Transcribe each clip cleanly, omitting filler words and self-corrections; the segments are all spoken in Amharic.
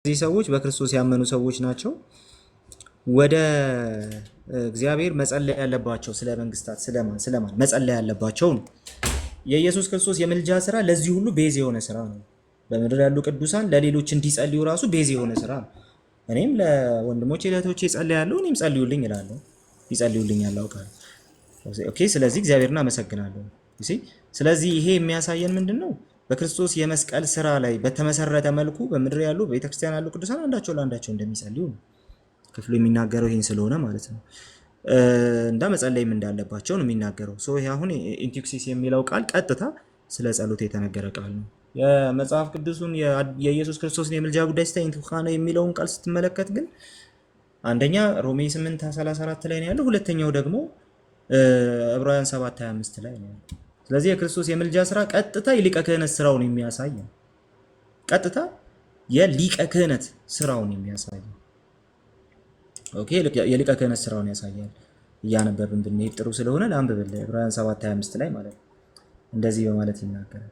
እነዚህ ሰዎች በክርስቶስ ያመኑ ሰዎች ናቸው። ወደ እግዚአብሔር መጸለይ ያለባቸው ስለ መንግስታት ስለማን መጸለይ ያለባቸው ነው። የኢየሱስ ክርስቶስ የምልጃ ስራ ለዚህ ሁሉ ቤዝ የሆነ ስራ ነው። በምድር ያሉ ቅዱሳን ለሌሎች እንዲጸልዩ ራሱ ቤዝ የሆነ ስራ ነው። እኔም ለወንድሞቼ ለእህቶቼ ጸልያለሁ፣ እኔም ጸልዩልኝ እላለሁ፣ ይጸልዩልኛል አውቃለሁ። ኦኬ። ስለዚህ እግዚአብሔርን አመሰግናለሁ። ስለዚህ ይሄ የሚያሳየን ምንድን ነው? በክርስቶስ የመስቀል ስራ ላይ በተመሰረተ መልኩ በምድር ያሉ ቤተክርስቲያን ያሉ ቅዱሳን አንዳቸው ለአንዳቸው እንደሚጸልዩ ነው ክፍሉ የሚናገረው። ይሄን ስለሆነ ማለት ነው እንዳ መጸለይም እንዳለባቸው ነው የሚናገረው። ይሄ አሁን ኢንቲክሲስ የሚለው ቃል ቀጥታ ስለ ጸሎት የተነገረ ቃል ነው። የመጽሐፍ ቅዱሱን የኢየሱስ ክርስቶስን የምልጃ ጉዳይ ስታይ ኢንቲኻነ የሚለውን ቃል ስትመለከት ግን አንደኛ ሮሜ 8:34 ላይ ነው ያለው፣ ሁለተኛው ደግሞ ዕብራውያን 7:25 ላይ ነው ያለው። ስለዚህ የክርስቶስ የምልጃ ስራ ቀጥታ የሊቀ ክህነት ስራውን የሚያሳይ ነው። ቀጥታ የሊቀ ክህነት ስራውን የሚያሳይ ነው። ኦኬ፣ የሊቀ ክህነት ስራውን ያሳያል። እያነበብን ብንሄድ ጥሩ ስለሆነ ለአንብብልህ ዕብራውያን 7:25 ላይ ማለት ነው። እንደዚህ በማለት ይናገራል።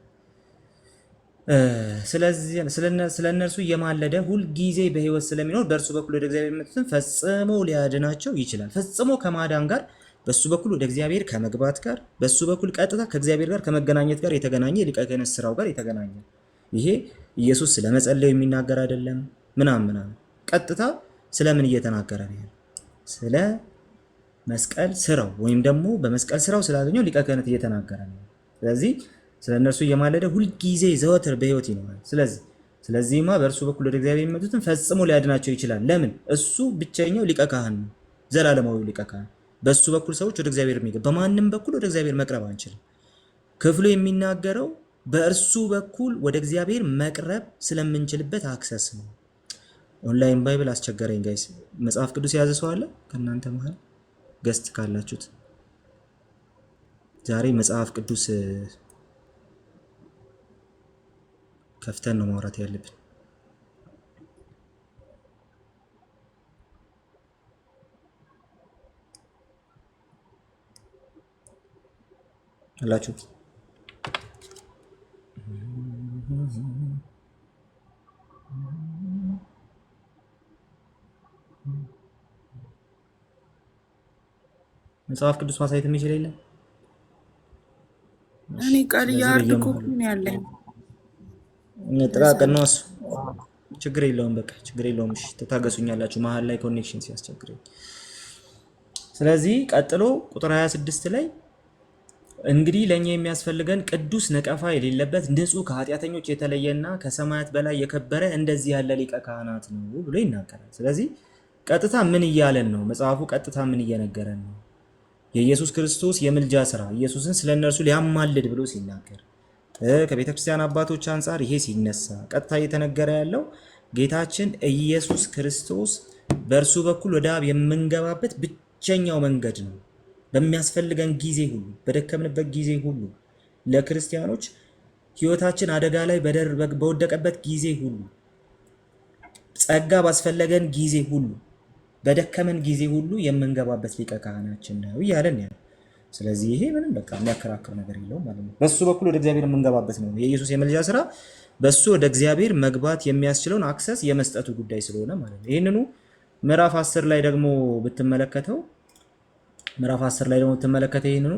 ስለዚህ ስለ እነርሱ እየማለደ ሁልጊዜ በሕይወት ስለሚኖር በእርሱ በኩል ወደ እግዚአብሔር የመጡትን ፈጽሞ ሊያድናቸው ይችላል። ፈጽሞ ከማዳን ጋር በሱ በኩል ወደ እግዚአብሔር ከመግባት ጋር በሱ በኩል ቀጥታ ከእግዚአብሔር ጋር ከመገናኘት ጋር የተገናኘ የሊቀ ክህነት ስራው ጋር የተገናኘ። ይሄ ኢየሱስ ስለመጸለዩ የሚናገር አይደለም ምናምን። ቀጥታ ስለምን እየተናገረ ነው? ስለ መስቀል ስራው ወይም ደግሞ በመስቀል ስራው ስላገኘው ሊቀ ክህነት እየተናገረ ነው። ስለዚህ ስለ እነርሱ እየማለደ ሁልጊዜ ዘወትር በሕይወት ይኖራል። ስለዚህማ በእርሱ በኩል ወደ እግዚአብሔር የሚመጡትን ፈጽሞ ሊያድናቸው ይችላል። ለምን? እሱ ብቸኛው ሊቀ ካህን ነው፣ ዘላለማዊ ሊቀ ካህን። በሱ በኩል ሰዎች ወደ እግዚአብሔር የሚገቡ፣ በማንም በኩል ወደ እግዚአብሔር መቅረብ አንችልም። ክፍሉ የሚናገረው በእርሱ በኩል ወደ እግዚአብሔር መቅረብ ስለምንችልበት አክሰስ ነው። ኦንላይን ባይብል አስቸገረኝ ጋይስ። መጽሐፍ ቅዱስ የያዘ ሰው አለ ከእናንተ መሃል? ገስት ካላችሁት ዛሬ መጽሐፍ ቅዱስ ከፍተን ነው ማውራት ያለብን። አላችሁ? መጽሐፍ ቅዱስ ማሳየት የሚችል የለም። እኔ ቃል ያርኩ ነው ያለኝ ጥራቅን ነው እሱ። ችግር የለውም፣ በቃ ችግር የለውም። እሺ ተታገሱኛላችሁ መሀል ላይ ኮኔክሽን ሲያስቸግረኝ። ስለዚህ ቀጥሎ ቁጥር 26 ላይ እንግዲህ ለኛ የሚያስፈልገን ቅዱስ ነቀፋ የሌለበት ንጹህ ከኃጢአተኞች የተለየና ከሰማያት በላይ የከበረ እንደዚህ ያለ ሊቀ ካህናት ነው ብሎ ይናገራል። ስለዚህ ቀጥታ ምን እያለን ነው? መጽሐፉ ቀጥታ ምን እየነገረን ነው? የኢየሱስ ክርስቶስ የምልጃ ስራ ኢየሱስን ስለ እነርሱ ሊያማልድ ብሎ ሲናገር ከቤተ ክርስቲያን አባቶች አንጻር ይሄ ሲነሳ ቀጥታ እየተነገረ ያለው ጌታችን ኢየሱስ ክርስቶስ በእርሱ በኩል ወደ አብ የምንገባበት ብቸኛው መንገድ ነው። በሚያስፈልገን ጊዜ ሁሉ፣ በደከምንበት ጊዜ ሁሉ፣ ለክርስቲያኖች ህይወታችን አደጋ ላይ በወደቀበት ጊዜ ሁሉ፣ ጸጋ ባስፈለገን ጊዜ ሁሉ፣ በደከመን ጊዜ ሁሉ የምንገባበት ሊቀ ካህናችን ነው እያለን ያለው። ስለዚህ ይሄ ምንም በቃ የሚያከራክር ነገር የለውም ማለት ነው። በሱ በኩል ወደ እግዚአብሔር የምንገባበት ነው። የኢየሱስ የምልጃ ስራ በሱ ወደ እግዚአብሔር መግባት የሚያስችለውን አክሰስ የመስጠቱ ጉዳይ ስለሆነ ማለት ነው። ይህንኑ ምዕራፍ 10 ላይ ደግሞ ብትመለከተው ይህንኑ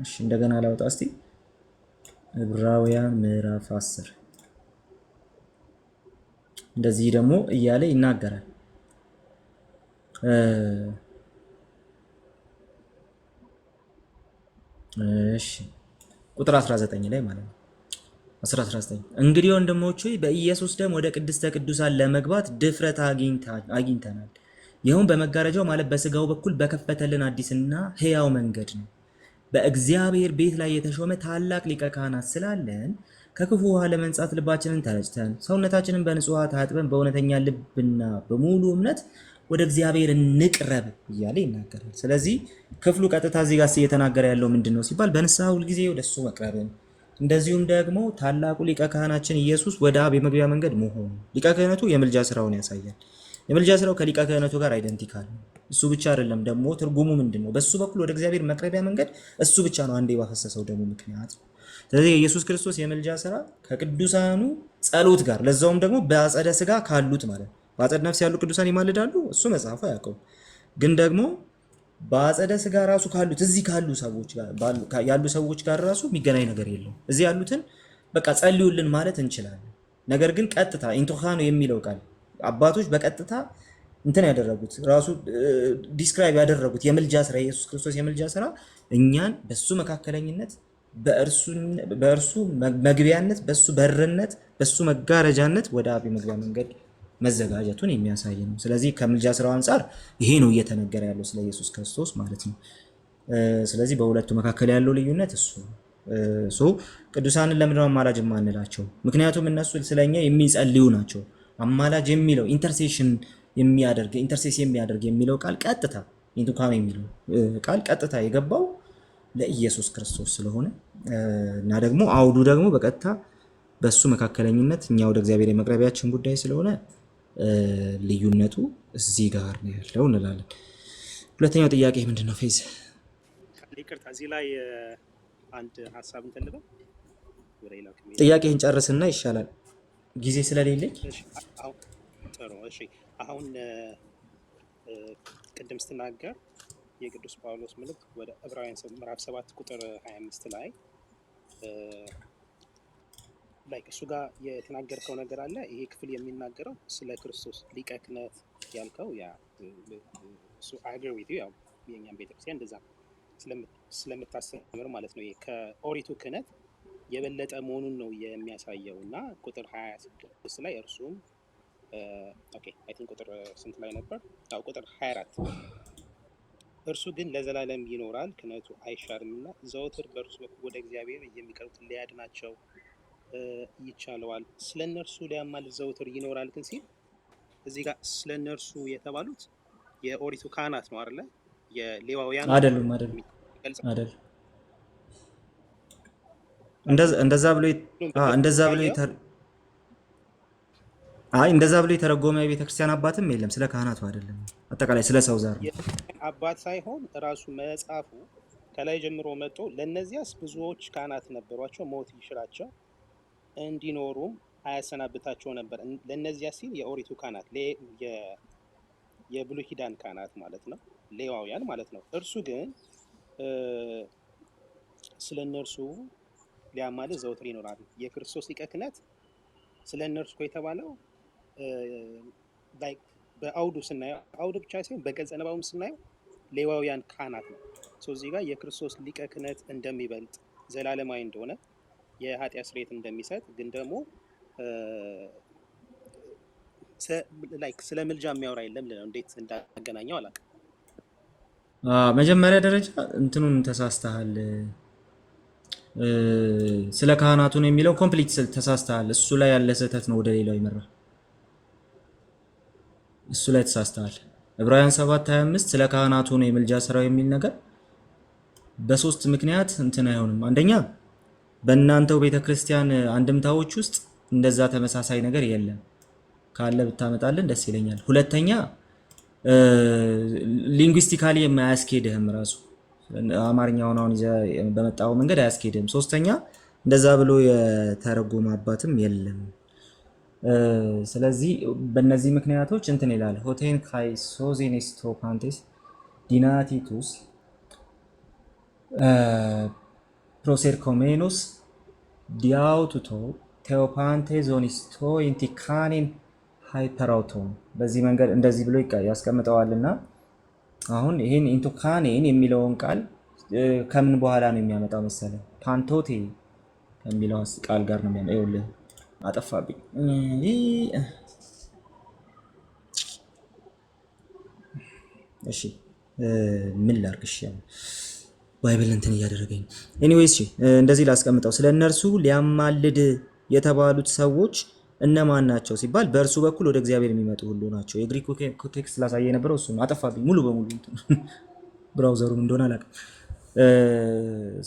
እሺ፣ እንደገና ላውጣ እስቲ። ዕብራውያን ምዕራፍ 10 እንደዚህ ደግሞ እያለ ይናገራል። እሺ ቁጥር 19 ላይ ማለት ነው። 19 እንግዲህ ወንድሞች ሆይ በኢየሱስ ደም ወደ ቅድስተ ቅዱሳን ለመግባት ድፍረት አግኝተናል። ይኸውም በመጋረጃው ማለት በስጋው በኩል በከፈተልን አዲስና ሕያው መንገድ ነው። በእግዚአብሔር ቤት ላይ የተሾመ ታላቅ ሊቀ ካህናት ስላለን ከክፉ ውሃ ለመንጻት ልባችንን ተረጭተን ሰውነታችንን በንጹህ ውሃ ታጥበን በእውነተኛ ልብና በሙሉ እምነት ወደ እግዚአብሔር እንቅረብ እያለ ይናገራል። ስለዚህ ክፍሉ ቀጥታ እዚህ ጋር እየተናገረ ያለው ምንድን ነው ሲባል በንስሐ ሁልጊዜ ወደ እሱ መቅረብን፣ እንደዚሁም ደግሞ ታላቁ ሊቀ ካህናችን ኢየሱስ ወደ አብ የመግቢያ መንገድ መሆኑ። ሊቀ ክህነቱ የምልጃ ስራውን ያሳያል። የምልጃ ስራው ከሊቀ ክህነቱ ጋር አይደንቲካል ነው። እሱ ብቻ አይደለም ደግሞ ትርጉሙ ምንድን ነው? በሱ በኩል ወደ እግዚአብሔር መቅረቢያ መንገድ እሱ ብቻ ነው፣ አንዴ ባፈሰሰው ደሙ ምክንያት። ስለዚህ የኢየሱስ ክርስቶስ የምልጃ ስራ ከቅዱሳኑ ጸሎት ጋር ለዛውም ደግሞ በአጸደ ስጋ ካሉት ማለት ነው። በአጸደ ነፍስ ያሉ ቅዱሳን ይማልዳሉ፣ እሱ መጽሐፉ አያውቀውም። ግን ደግሞ በአጸደ ስጋ ራሱ ካሉት እዚህ ካሉ ሰዎች ጋር ያሉ ሰዎች ጋር ራሱ የሚገናኝ ነገር የለውም። እዚህ ያሉትን በቃ ጸልዩልን ማለት እንችላለን። ነገር ግን ቀጥታ ኢንቶካኖ የሚለው ቃል አባቶች በቀጥታ እንትን ያደረጉት ራሱ ዲስክራይብ ያደረጉት የምልጃ ስራ የኢየሱስ ክርስቶስ የምልጃ ስራ እኛን በሱ መካከለኝነት በእርሱ መግቢያነት በሱ በርነት በሱ መጋረጃነት ወደ አብ መግቢያ መንገድ መዘጋጀቱን የሚያሳይ ነው። ስለዚህ ከምልጃ ስራው አንጻር ይሄ ነው እየተነገረ ያለው ስለ ኢየሱስ ክርስቶስ ማለት ነው። ስለዚህ በሁለቱ መካከል ያለው ልዩነት እሱ ቅዱሳንን ለምንድነው አማላጅ የማንላቸው? ምክንያቱም እነሱ ስለኛ የሚጸልዩ ናቸው። አማላጅ የሚለው ኢንተርሴሽን ኢንተርሴስ የሚያደርግ የሚለው ቃል ቀጥታ ኢንቱካን የሚለው ቃል ቀጥታ የገባው ለኢየሱስ ክርስቶስ ስለሆነ እና ደግሞ አውዱ ደግሞ በቀጥታ በሱ መካከለኝነት እኛ ወደ እግዚአብሔር የመቅረቢያችን ጉዳይ ስለሆነ ልዩነቱ እዚህ ጋር ነው ያለው እንላለን። ሁለተኛው ጥያቄ ምንድነው? ፌዝ ይቅርታ፣ እዚህ ላይ አንድ ሀሳብ እንፈልገው ወደ ሌላ ጥያቄን ጨርስና ይሻላል ጊዜ ስለሌለኝ። ጥሩ እሺ። አሁን ቅድም ስትናገር የቅዱስ ጳውሎስ መልእክት ወደ ዕብራውያን ምዕራፍ 7 ቁጥር 25 ላይ እሱ ጋር የተናገርከው ነገር አለ። ይሄ ክፍል የሚናገረው ስለ ክርስቶስ ሊቀ ክህነት ያልከው እሱ አግሪ ዊዝ ዩ ያው የኛም ቤተክርስቲያን እንደዛ ስለምታስተምር ማለት ነው። ከኦሪቱ ክህነት የበለጠ መሆኑን ነው የሚያሳየው እና ቁጥር 26 ላይ እርሱም ኦኬ አይ ቲንክ ቁጥር ስንት ላይ ነበር? አዎ ቁጥር 24 እርሱ ግን ለዘላለም ይኖራል፣ ክህነቱ አይሻርምና ዘወትር በእርሱ በኩል ወደ እግዚአብሔር የሚቀርቡትን ሊያድናቸው ይቻለዋል። ስለ እነርሱ ሊያማልድ ዘወትር ይኖራል ግን ሲል እዚህ ጋር ስለ እነርሱ የተባሉት የኦሪቱ ካህናት ነው አይደለ? የሌዋውያን አይደሉም። እንደዛ ብሎ የተረጎመ የቤተክርስቲያን አባትም የለም። ስለ ካህናቱ አይደለም፣ አጠቃላይ ስለ ሰው ዘር አባት ሳይሆን ራሱ መጽሐፉ ከላይ ጀምሮ መጥቶ ለእነዚያስ ብዙዎች ካህናት ነበሯቸው፣ ሞት ይሽራቸው እንዲኖሩም አያሰናብታቸው ነበር። ለእነዚያ ሲል የኦሪቱ ካህናት የብሉይ ኪዳን ካህናት ማለት ነው፣ ሌዋውያን ማለት ነው። እርሱ ግን ስለ እነርሱ ሊያማልድ ዘወትር ይኖራል። የክርስቶስ ሊቀ ክህነት ስለ እነርሱ የተባለው በአውዱ ስናየው አውዱ ብቻ ሳይሆን በገጸ ንባቡም ስናየው ሌዋውያን ካህናት ነው። እዚህ ጋር የክርስቶስ ሊቀ ክህነት እንደሚበልጥ ዘላለማዊ እንደሆነ የኃጢአት ስርየት እንደሚሰጥ ግን ደግሞ ስለ ምልጃ የሚያወራ የለም ልነው እንዴት እንዳገናኘው አላውቅም። መጀመሪያ ደረጃ እንትኑን ተሳስተሃል። ስለ ካህናቱ ነው የሚለው ኮምፕሊት ተሳስተሃል። እሱ ላይ ያለ ስህተት ነው ወደ ሌላው ይመራል። እሱ ላይ ተሳስተሃል። ዕብራውያን 7:25 ስለ ካህናቱ ነው የምልጃ ስራው የሚል ነገር በሶስት ምክንያት እንትን አይሆንም። አንደኛ በእናንተው ቤተክርስቲያን አንድምታዎች ውስጥ እንደዛ ተመሳሳይ ነገር የለም፣ ካለ ብታመጣልን ደስ ይለኛል። ሁለተኛ ሊንጉስቲካሊ የማያስኬድህም ራሱ አማርኛውን አሁን በመጣው መንገድ አያስኬድህም። ሶስተኛ እንደዛ ብሎ የተረጎመ አባትም የለም። ስለዚህ በእነዚህ ምክንያቶች እንትን ይላል ሆቴን ካይሶዜኔስቶ ፓንቴስ ዲናቲቱስ ፕሮሴርኮሜኖስ ዲያውቱቶ ቴዎፓንቴ ዞኒስቶ ኢንቲካኔን ሃይፐራውቶም በዚህ መንገድ እንደዚህ ብሎ ያስቀምጠዋልና አሁን ይሄን ኢንቶካኔን የሚለውን ቃል ከምን በኋላ ነው የሚያመጣው መሰለ? ፓንቶቴ ከሚለው ቃል ጋር ነው የሚያመጣው። ይኸውልህ አጠፋብኝ። እሺ ምን ላድርግ? እሺ ባይብል እንትን እያደረገኝ ኤኒዌይስ፣ እንደዚህ ላስቀምጠው። ስለ እነርሱ ሊያማልድ የተባሉት ሰዎች እነማን ናቸው ሲባል በእርሱ በኩል ወደ እግዚአብሔር የሚመጡ ሁሉ ናቸው። የግሪክ ቴክስት ላሳየ የነበረው እሱ ነው። አጠፋብኝ ሙሉ በሙሉ ብራውዘሩም እንደሆነ አላውቅም።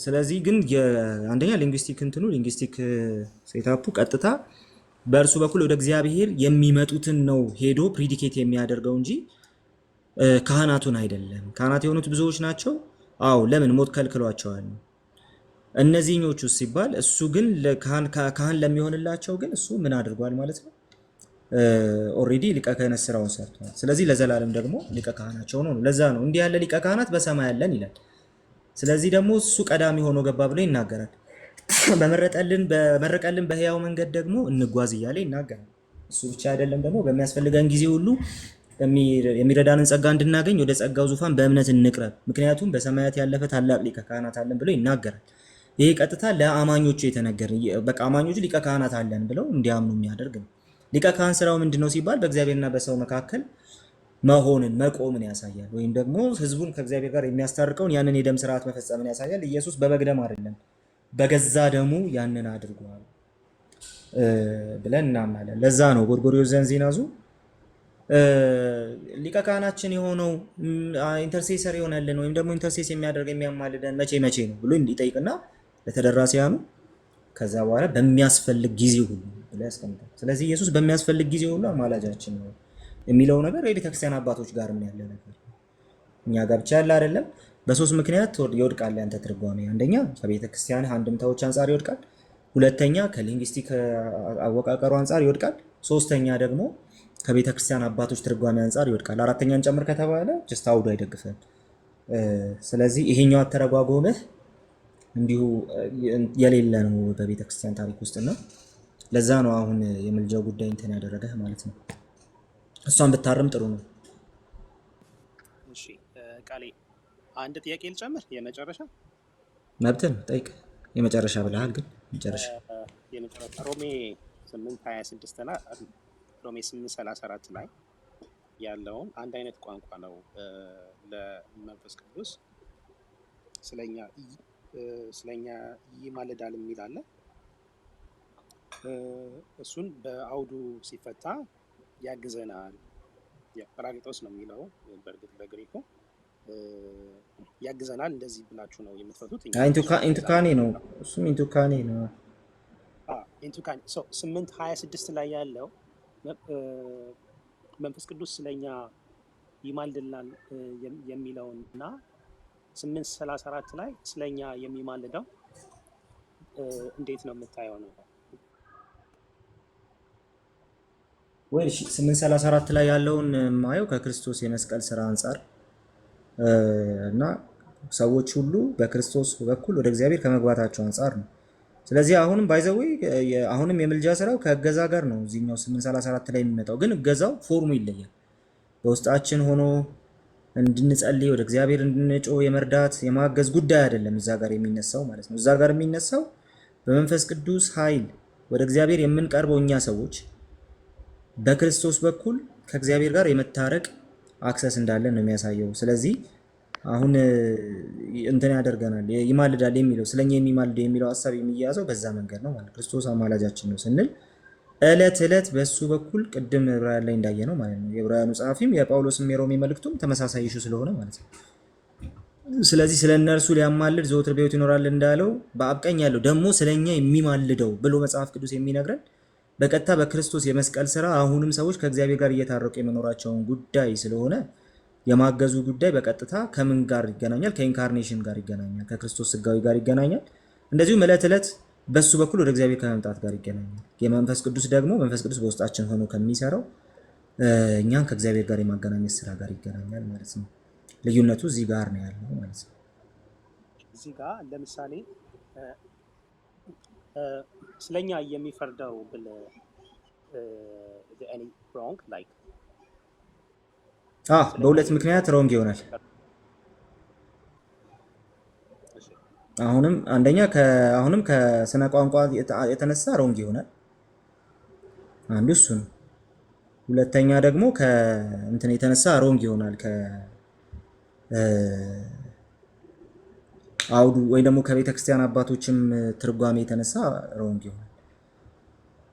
ስለዚህ ግን አንደኛ ሊንግዊስቲክ ሊንግዊስቲክ ሴታፑ ቀጥታ በእርሱ በኩል ወደ እግዚአብሔር የሚመጡትን ነው ሄዶ ፕሪዲኬት የሚያደርገው እንጂ ካህናቱን አይደለም። ካህናት የሆኑት ብዙዎች ናቸው። አዎ ለምን ሞት ከልክሏቸዋል። እነዚህኞቹ ሲባል እሱ ግን ካህን ለሚሆንላቸው ግን እሱ ምን አድርጓል ማለት ነው? ኦልሬዲ ሊቀ ክህነት ስራውን ሰርቷል። ስለዚህ ለዘላለም ደግሞ ሊቀ ካህናቸው ነው። ለዛ ነው እንዲህ ያለ ሊቀ ካህናት በሰማይ ያለን ይላል። ስለዚህ ደግሞ እሱ ቀዳሚ ሆኖ ገባ ብሎ ይናገራል። በመረቀልን በሕያው መንገድ ደግሞ እንጓዝ እያለ ይናገራል። እሱ ብቻ አይደለም ደግሞ በሚያስፈልገን ጊዜ ሁሉ የሚረዳንን ጸጋ እንድናገኝ ወደ ጸጋው ዙፋን በእምነት እንቅረብ፣ ምክንያቱም በሰማያት ያለፈ ታላቅ ሊቀ ካህናት አለን ብሎ ይናገራል። ይሄ ቀጥታ ለአማኞቹ የተነገረ በቃ አማኞቹ ሊቀ ካህናት አለን ብለው እንዲያምኑ የሚያደርግ ነው። ሊቀ ካህን ስራው ምንድነው ሲባል በእግዚአብሔርና በሰው መካከል መቆምን ያሳያል። ወይም ደግሞ ህዝቡን ከእግዚአብሔር ጋር የሚያስታርቀውን ያንን የደም ስርዓት መፈጸምን ያሳያል። ኢየሱስ በበግ ደም አይደለም በገዛ ደሙ ያንን አድርጓል ብለን እናምናለን። ለዛ ነው ጎርጎርዮስ ዘንዚናዙ ሊቀ ካህናችን የሆነው ኢንተርሴሰር የሆነልን ወይም ደግሞ ኢንተርሴስ የሚያደርግ የሚያማልደን መቼ ነው ብሎ እንዲጠይቅና ለተደራሲያኑ ከዛ በኋላ በሚያስፈልግ ጊዜ ሁሉ ብሎ ያስቀምጣል። ስለዚህ ኢየሱስ በሚያስፈልግ ጊዜ ሁሉ አማላጃችን ነው የሚለው ነገር የቤተክርስቲያን አባቶች ጋር ያለ ነገር እኛ ጋር ብቻ ያለ አይደለም። በሶስት ምክንያት ይወድቃል ያንተ ትርጓሜ። አንደኛ ከቤተክርስቲያን አንድምታዎች አንጻር ይወድቃል። ሁለተኛ ከሊንግስቲክ አወቃቀሩ አንጻር ይወድቃል። ሶስተኛ ደግሞ ከቤተክርስቲያን አባቶች ትርጓሜ አንጻር ይወድቃል። አራተኛን ጨምር ከተባለ ጀስት አውዱ አይደግፈን። ስለዚህ ይሄኛው አተረጓጎምህ እንዲሁ የሌለ ነው በቤተክርስቲያን ታሪክ ውስጥና ለዛ ነው አሁን የምልጃው ጉዳይ እንትን ያደረገህ ማለት ነው። እሷን ብታርም ጥሩ ነው። እሺ ቃሌ አንድ ጥያቄ ልጨምር። የመጨረሻ መብትን ጠይቅ። የመጨረሻ ብለሃል ግን መጨረሻ ሮሜ 8:26 እና ሮሜ 8:34 ላይ ያለውን አንድ አይነት ቋንቋ ነው ለመንፈስ ቅዱስ ስለኛ ይማልዳል የሚል አለ። እሱን በአውዱ ሲፈታ ያግዘናል። ጰራቅሊጦስ ነው የሚለው በእርግጥ በግሪኩ ያግዘናል። እንደዚህ ብላችሁ ነው የምትፈቱት? ኢንቱካኔ ነው እሱም ኢንቱካኔ ነው። ኢንቱካኔ 8:26 ላይ ያለው መንፈስ ቅዱስ ስለኛ ይማልድናል የሚለውን እና 8:34 ላይ ስለኛ የሚማልደው እንዴት ነው የምታየው ነው? ወይ 8:34 ላይ ያለውን ማየው ከክርስቶስ የመስቀል ስራ አንጻር እና ሰዎች ሁሉ በክርስቶስ በኩል ወደ እግዚአብሔር ከመግባታቸው አንጻር ነው። ስለዚህ አሁንም ባይዘዌ አሁንም የምልጃ ስራው ከእገዛ ጋር ነው እዚህኛው 8:34 ላይ የሚመጣው፣ ግን እገዛው ፎርሙ ይለያል። በውስጣችን ሆኖ እንድንጸልይ ወደ እግዚአብሔር እንድንጮህ የመርዳት የማገዝ ጉዳይ አይደለም እዛ ጋር የሚነሳው ማለት ነው። እዛ ጋር የሚነሳው በመንፈስ ቅዱስ ኃይል ወደ እግዚአብሔር የምንቀርበው እኛ ሰዎች በክርስቶስ በኩል ከእግዚአብሔር ጋር የመታረቅ አክሰስ እንዳለን ነው የሚያሳየው። ስለዚህ አሁን እንትን ያደርገናል ይማልዳል የሚለው ስለኛ የሚማልደው የሚለው ሐሳብ የሚያያዘው በዛ መንገድ ነው ማለት ክርስቶስ አማላጃችን ነው ስንል ዕለት ዕለት በሱ በኩል ቅድም ዕብራውያን ላይ እንዳየ ነው ማለት ነው። የዕብራውያኑ ጸሐፊም የጳውሎስም የሮሜ መልእክቱም ተመሳሳይ ኢሹ ስለሆነ ማለት ነው። ስለዚህ ስለ እነርሱ ሊያማልድ ዘወትር በሕይወት ይኖራል እንዳለው በአብ ቀኝ ያለው ደግሞ ስለኛ የሚማልደው ብሎ መጽሐፍ ቅዱስ የሚነግረን በቀጥታ በክርስቶስ የመስቀል ስራ አሁንም ሰዎች ከእግዚአብሔር ጋር እየታረቁ የመኖራቸውን ጉዳይ ስለሆነ የማገዙ ጉዳይ በቀጥታ ከምን ጋር ይገናኛል? ከኢንካርኔሽን ጋር ይገናኛል፣ ከክርስቶስ ስጋዊ ጋር ይገናኛል። እንደዚሁም ዕለት ዕለት በሱ በኩል ወደ እግዚአብሔር ከመምጣት ጋር ይገናኛል። የመንፈስ ቅዱስ ደግሞ መንፈስ ቅዱስ በውስጣችን ሆኖ ከሚሰራው እኛን ከእግዚአብሔር ጋር የማገናኘት ስራ ጋር ይገናኛል ማለት ነው። ልዩነቱ እዚህ ጋር ነው ያለው ማለት ነው። እዚህ ጋር ለምሳሌ ስለኛ የሚፈርደው በሁለት ምክንያት ሮንግ ይሆናል። አሁንም ከስነ ቋንቋ የተነሳ ሮንግ ይሆናል። አንዱ እሱ ነው። ሁለተኛ ደግሞ ከእንትን የተነሳ ሮንግ ይሆናል። አውዱ ወይ ደግሞ ከቤተክርስቲያን አባቶችም ትርጓሜ የተነሳ ሮንግ ይሆናል።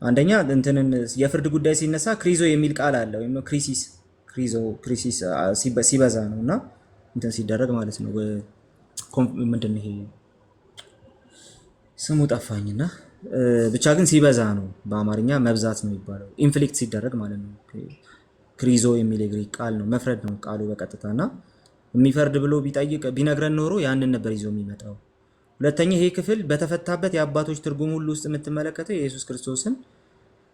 አንደኛ እንትንን የፍርድ ጉዳይ ሲነሳ ክሪዞ የሚል ቃል አለ ወይም ክሪሲስ ሲበዛ ነው እና እንትን ሲደረግ ማለት ነው። ምንድን ይሄ ስሙ ጠፋኝና ብቻ ግን ሲበዛ ነው። በአማርኛ መብዛት ነው የሚባለው። ኢንፍሊክት ሲደረግ ማለት ነው። ክሪዞ የሚል የግሪክ ቃል ነው። መፍረድ ነው ቃሉ በቀጥታና የሚፈርድ ብሎ ቢጠይቅ ቢነግረን ኖሮ ያንን ነበር ይዞ የሚመጣው። ሁለተኛ ይሄ ክፍል በተፈታበት የአባቶች ትርጉም ሁሉ ውስጥ የምትመለከተው የኢየሱስ ክርስቶስን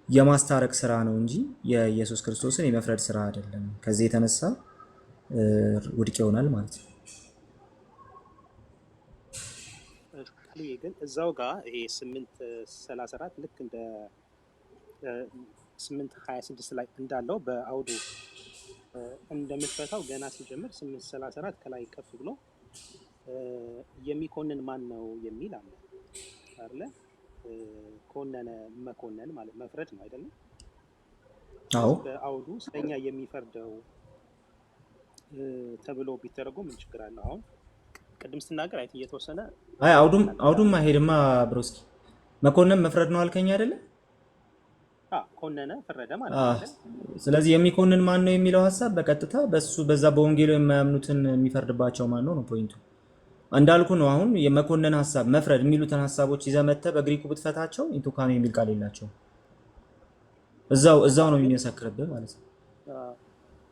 የማስታረቅ ስራ ነው እንጂ የኢየሱስ ክርስቶስን የመፍረድ ስራ አይደለም። ከዚህ የተነሳ ውድቅ ይሆናል ማለት ነው። ግን እዛው ጋር ይሄ 834 ልክ እንደ 826 ላይ እንዳለው በአውዱ እንደምትፈታው ገና ሲጀምር 834 ከላይ ከፍ ብሎ የሚኮንን ማን ነው የሚል አለ አይደለ? ኮነነ መኮነን ማለት መፍረድ ነው አይደለም? አዎ በአውዱ ስለኛ የሚፈርደው ተብሎ ቢተረጎም ምን ችግር አለው? አሁን ቅድም ስትናገር አይት እየተወሰነ አይ አውዱም አይሄድማ ብሮስኪ። መኮነን መፍረድ ነው አልከኝ አይደለ? ኮነነ ፈረደ ማለት ነው። ስለዚህ የሚኮንን ማን ነው የሚለው ሐሳብ በቀጥታ በዛ በወንጌሉ የማያምኑትን የሚፈርድባቸው ማን ነው ነው ፖይንቱ። እንዳልኩ ነው። አሁን የመኮነን ሐሳብ መፍረድ የሚሉትን ሐሳቦች ይዘህ መተህ በግሪኩ ብትፈታቸው ኢንቱካሚ የሚል ቃል የላቸውም። እዛው ነው የሚመሰክርብህ ማለት ነው።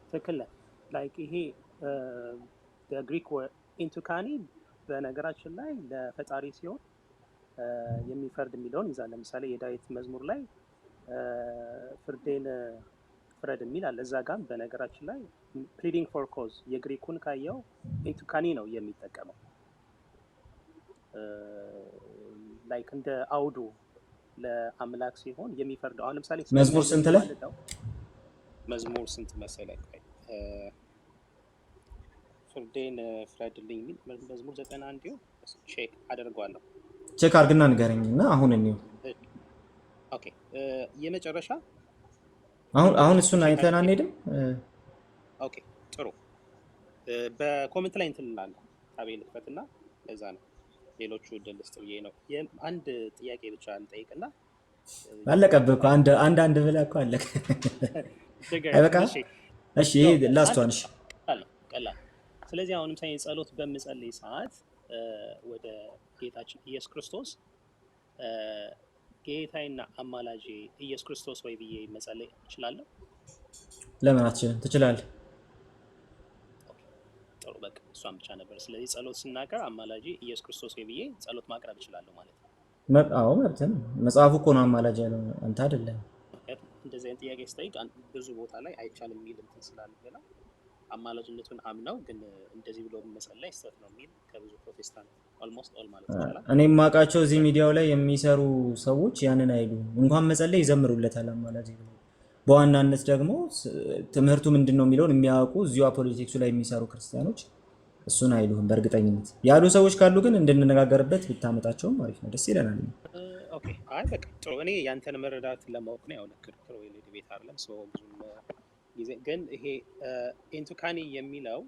ትክክል ላይክ ይሄ በግሪክ ኢንቱካኒ በነገራችን ላይ ለፈጣሪ ሲሆን የሚፈርድ የሚለውን ይዛል። ለምሳሌ የዳዊት መዝሙር ላይ ፍርዴን ፍረድ የሚል አለ። እዛ ጋር በነገራችን ላይ ፕሊዲንግ ፎር ኮዝ የግሪኩን ካየው ኢንቱካኒ ነው የሚጠቀመው። ላይክ እንደ አውዱ ለአምላክ ሲሆን የሚፈርደው አሁን ለምሳሌ መዝሙር ስንት ላይ መዝሙር ስንት መሰለህ? ፍርዴን ፍረድልኝ የሚል መዝሙር 91 ይሁን ቼክ አደርገዋለሁ። ቼክ አድርግና ንገረኝና አሁን እንየው። ኦኬ የመጨረሻ አሁን እሱን አይተን አንሄድም? ኦኬ ጥሩ። በኮሜንት ላይ እንትን እንላለን ታቤል ልክፈትና ለዛ ነው ሌሎቹ ድል ስጥ ብዬ ነው። አንድ ጥያቄ ብቻ እንጠይቅና አለቀብህ እኮ አንድ ብለህ እኮ አለቀ። አይበቃ? እሺ ይሄ ላስት ዋን። እሺ ቀላል። ስለዚህ አሁንም ሳይ ጸሎት በምጸልይ ሰዓት ወደ ጌታችን ኢየሱስ ክርስቶስ ጌታዬና አማላጄ ኢየሱስ ክርስቶስ ወይ ብዬ መጸለይ እችላለሁ? ለምን አትችልም? ትችላለህ። ጥሩ በቃ እሷን ብቻ ነበር። ስለዚህ ጸሎት ስናቀር አማላጄ ኢየሱስ ክርስቶስ ወይ ብዬ ጸሎት ማቅረብ እችላለሁ ማለት ነው። አዎ መብት ነው። መጽሐፉ እኮ ነው አማላጅ ያለው አንተ አይደለም። እንደዚህ አይነት ጥያቄ ስጠይቅ ብዙ ቦታ ላይ አይቻልም የሚል እንትን ስላለ ገና አማላጅነቱን አምነው ግን እንደዚህ ብሎ መጸለይ ስህተት ነው የሚል ከብዙ ፕሮቴስታንት ኦልሞስት ኦል ማለት ይችላል። እኔ የማውቃቸው እዚህ ሚዲያው ላይ የሚሰሩ ሰዎች ያንን አይሉም። እንኳን መጸለይ ይዘምሩለታል አማላጅ ብለው። በዋናነት ደግሞ ትምህርቱ ምንድን ነው የሚለውን የሚያውቁ እዚሁ ፖለቲክሱ ላይ የሚሰሩ ክርስቲያኖች እሱን አይሉም። በእርግጠኝነት ያሉ ሰዎች ካሉ ግን እንድንነጋገርበት ብታመጣቸውም አሪፍ ነው፣ ደስ ይለናል። ኦኬ አይ በቃ ጥሩ። እኔ ያንተን መረዳት ለማወቅ ነው። ያው ክርክር ወይ ዲቤት አይደለም ሰው ብዙም ጊዜ ግን ይሄ ኢንቱካኒ የሚለው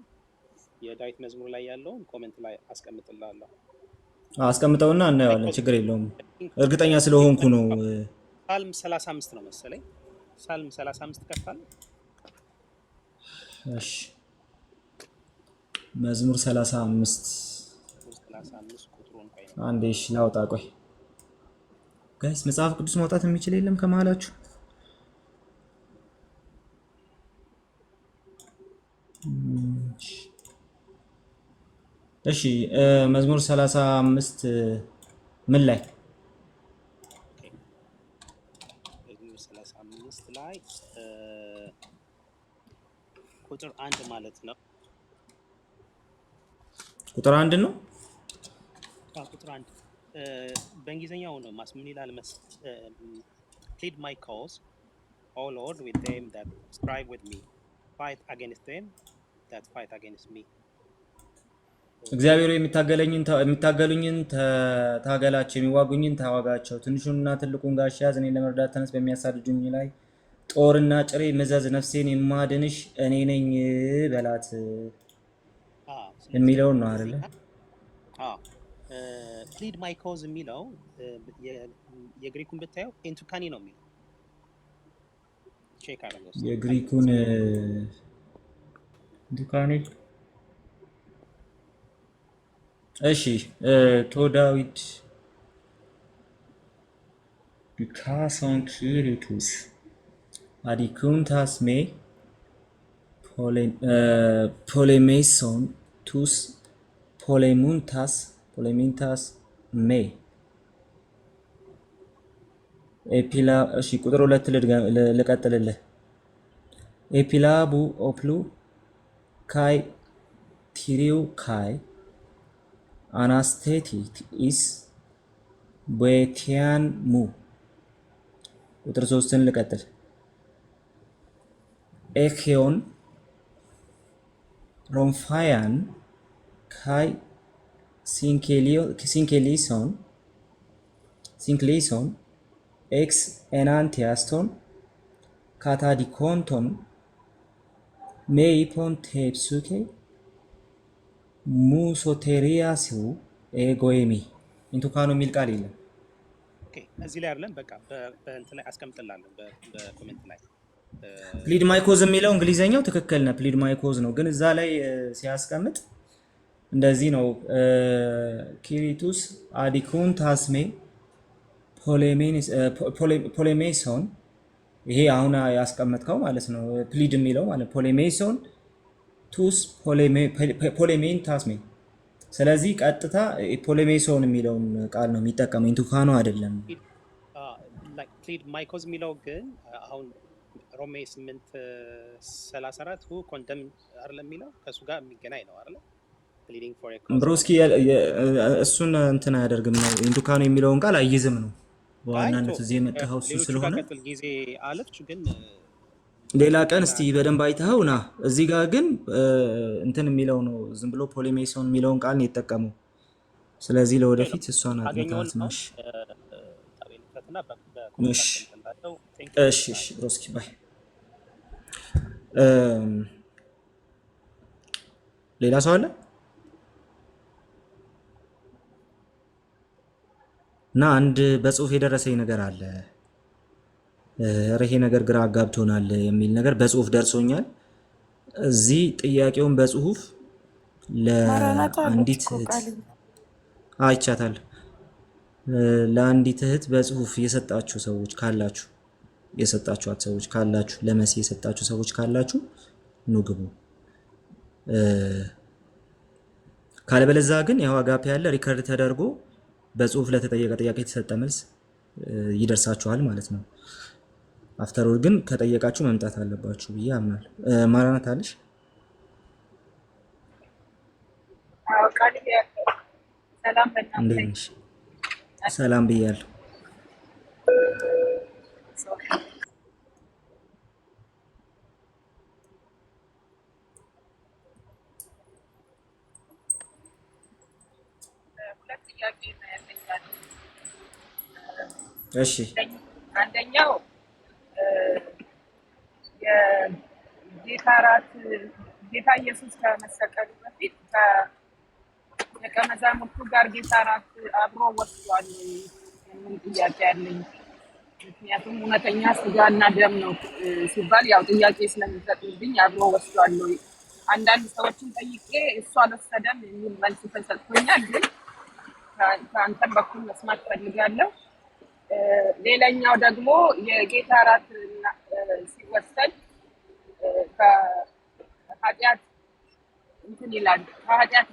የዳዊት መዝሙር ላይ ያለውን ኮሜንት ላይ አስቀምጥልሃለሁ። አስቀምጠውና እናየዋለን። ችግር የለውም። እርግጠኛ ስለሆንኩ ነው። ሳልም 35 ነው መሰለኝ። ሳልም 35 ከፍታል። እሺ መዝሙር 35 ቁጥሩን ቆይ አንዴ እሺ ላውጣ። ቆይ ጋይስ መጽሐፍ ቅዱስ ማውጣት የሚችል የለም ከመሃላችሁ? እሺ መዝሙር 35 ምን ላይ? መዝሙር 35 ላይ ቁጥር 1 ማለት ነው። ቁጥር 1 ነው። ቁጥር 1 በእንግሊዝኛው ነው ምን ይላል plead my cause O Lord with them that strive with me fight against them that fight against me እግዚአብሔር የሚታገሉኝን ታገላቸው፣ የሚዋጉኝን ተዋጋቸው። ትንሹንና ትልቁን ጋሻ ያዝ፣ እኔን ለመርዳት ተነስ። በሚያሳድዱኝ ላይ ጦርና ጭሬ መዘዝ፣ ነፍሴን የማድንሽ እኔ ነኝ በላት የሚለውን ነው አይደለ? ፕሊድ ማይ ኮዝ የሚለው የግሪኩን ብታየው ኢንቱካኒ ነው የሚለው። ቼክ አድርገው የግሪኩን ኢንቱካኒ። እሺ ቶዳዊት ቢካሶን ኪሪቱስ አዲኩንታስ ሜ ፖሌሜሶን ቱስ ፖሌሙንታስ ሜይ ኤፒላ እሺ ቁጥር 2 ልቀጥልልህ ኤፒላቡ ኦፕሉ ካይ ቲሪው ካይ አናስቴቲክ ኢስ ቦቲያን ሙ ቁጥር 3ን ልቀጥል ኤኪዮን ሮምፋያን ካይ ሲንክሊሶን ኤክስ ኤናንቲያስቶን ካታዲኮንቶን ሜይፖን ቴፕሱኬ ሙሶቴሪያሲው ኤጎይሚ ኢንቱካኖ የሚል ቃል የለም። ኦኬ እዚህ ላይ አይደለም በቃ በእንትን ላይ አስቀምጥላለን በኮሜንት ላይ ፕሊድ ማይኮዝ የሚለው እንግሊዘኛው ትክክል ነው ፕሊድ ማይኮዝ ነው ግን እዛ ላይ ሲያስቀምጥ እንደዚህ ነው ኪሪቱስ አዲኩን ታስሜ ፖሌሜሶን ይሄ አሁን ያስቀመጥከው ማለት ነው ፕሊድ የሚለው ማለት ፖሌሜሶን ቱስ ፖሌሜን ታስሜ ስለዚህ ቀጥታ ፖሌሜሶን የሚለውን ቃል ነው የሚጠቀመው ኢንቱካኖ አይደለም ፕሊድ ማይኮዝ የሚለው ግን አሁን ሮሜ 8:34 who condemned አይደለም የሚለው ከሱ ጋር የሚገናኝ ነው አይደል pleading for a cause ብሮስኪ እሱን እንትን አያደርግም ነው ኢንቱካኖ የሚለውን ቃል አይይዝም ነው በዋናነት እዚህ የመጣው እሱ ስለሆነ ጊዜ አለች ግን ሌላ ቀን እስቲ በደንብ አይተኸውና እዚህ ጋር ግን እንትን የሚለው ነው ዝም ብሎ ፖሌሜሶን የሚለውን ቃል ነው የተጠቀመው ስለዚህ ለወደፊት እሷን አጥንታት ነሽ እሺ ብሮስኪ ባይ ሌላ ሰው አለ እና አንድ በጽሁፍ የደረሰኝ ነገር አለ ይሄ ነገር ግራ አጋብቶናል የሚል ነገር በጽሁፍ ደርሶኛል እዚህ ጥያቄውን በጽሁፍ ለአንዲት አይቻታል ለአንዲት እህት በጽሁፍ የሰጣችሁ ሰዎች ካላችሁ የሰጣችኋት ሰዎች ካላችሁ ለመሲ የሰጣችሁ ሰዎች ካላችሁ ኑ ግቡ ካለበለዚያ ግን ያው አጋፔ ያለ ሪከርድ ተደርጎ በጽሁፍ ለተጠየቀ ጥያቄ የተሰጠ መልስ ይደርሳችኋል ማለት ነው አፍተር ኦል ግን ከጠየቃችሁ መምጣት አለባችሁ ብዬ አምናለሁ ማራናት አለሽ ሰላም ብያለሁ እሺ አንደኛው ጌታ ኢየሱስ ከመሰቀሉ በፊት ከደቀ መዛሙርቱ ጋር ጌታ እራት አብሮ ወስዷል የሚል ጥያቄ አለኝ ምክንያቱም እውነተኛ ስጋና ደም ነው ሲባል ያው ጥያቄ ስለሚሰጥብኝ አብሮ ወስዷል አንዳንድ ሰዎችን ጠይቄ እሱ አልወሰደም የሚል መልስ ተሰጥቶኛል ግን ከአንተም በኩል መስማት ፈልጋለሁ ሌላኛው ደግሞ የጌታ እራት ሲወሰድ ከኃጢአት እንትን ይላል ከኃጢአት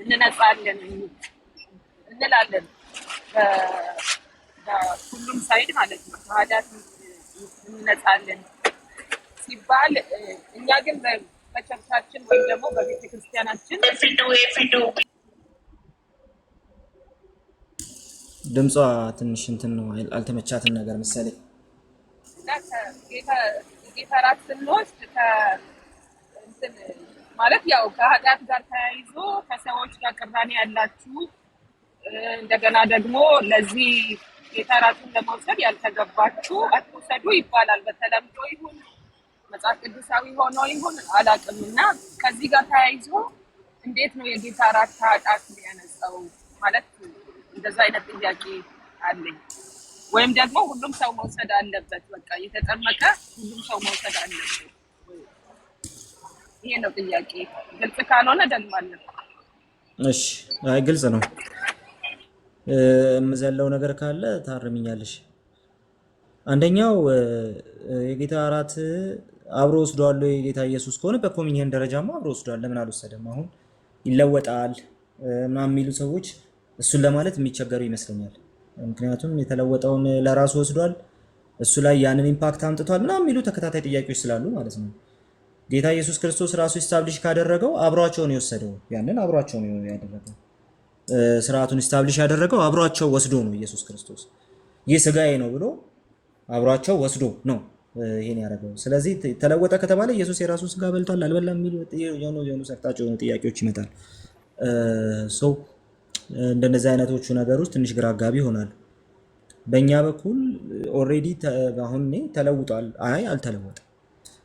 እንነጻለን እንላለን በሁሉም ሳይድ ማለት ነው ከኃጢአት እንነጻለን ሲባል እኛ ግን በቸርቻችን ወይም ደግሞ በቤተክርስቲያናችን ድምጿ ትንሽ እንትን ነው አልተመቻትም ነገር መሰለኝ ጌታ እራት ስንወስድ እንትን ማለት ያው ከኃጢአት ጋር ተያይዞ ከሰዎች ጋር ቅራኔ ያላችሁ እንደገና ደግሞ ለዚህ ጌታ እራትን ለመውሰድ ያልተገባችሁ አትውሰዱ ይባላል በተለምዶ ይሁን መጽሐፍ ቅዱሳዊ ሆኖ ይሁን አላውቅምና ከዚህ ጋር ተያይዞ እንዴት ነው የጌታ እራት ከኃጢአት የሚያነጻው ማለት እንደዛ አይነት ጥያቄ አለኝ ወይም ደግሞ ሁሉም ሰው መውሰድ አለበት በቃ የተጠመቀ ሁሉም ሰው መውሰድ አለበት ይሄ ነው ጥያቄ ግልጽ ካልሆነ ደግማለሁ እሺ አይ ግልጽ ነው የምዘለው ነገር ካለ ታርሚኛለሽ አንደኛው የጌታ እራት አብሮ ወስዷል የጌታ ኢየሱስ ከሆነ በኮሚኒየን ደረጃማ አብሮ ወስዷል ለምን አልወሰደም አሁን ይለወጣል ምናምን የሚሉ ሰዎች እሱን ለማለት የሚቸገሩ ይመስለኛል። ምክንያቱም የተለወጠውን ለራሱ ወስዷል፣ እሱ ላይ ያንን ኢምፓክት አምጥቷል ምናምን የሚሉ ተከታታይ ጥያቄዎች ስላሉ ማለት ነው። ጌታ ኢየሱስ ክርስቶስ ራሱ ኢስታብሊሽ ካደረገው አብሯቸው ነው የወሰደው። ያንን አብሯቸው ነው ያደረገው። ስርዓቱን ኢስታብሊሽ ያደረገው አብሯቸው ወስዶ ነው ኢየሱስ ክርስቶስ። ይህ ስጋዬ ነው ብሎ አብሯቸው ወስዶ ነው ይሄን ያደረገው። ስለዚህ ተለወጠ ከተባለ ኢየሱስ የራሱን ስጋ በልቷል አልበላም የሚሉ የሆኑ ሰቅጣጭ የሆኑ ጥያቄዎች ይመጣል። ሰው እንደነዚህ አይነቶቹ ነገሮች ትንሽ ግራ አጋቢ ይሆናሉ። በእኛ በኩል ኦልሬዲ አሁን ተለውጧል። አይ አልተለወጠም።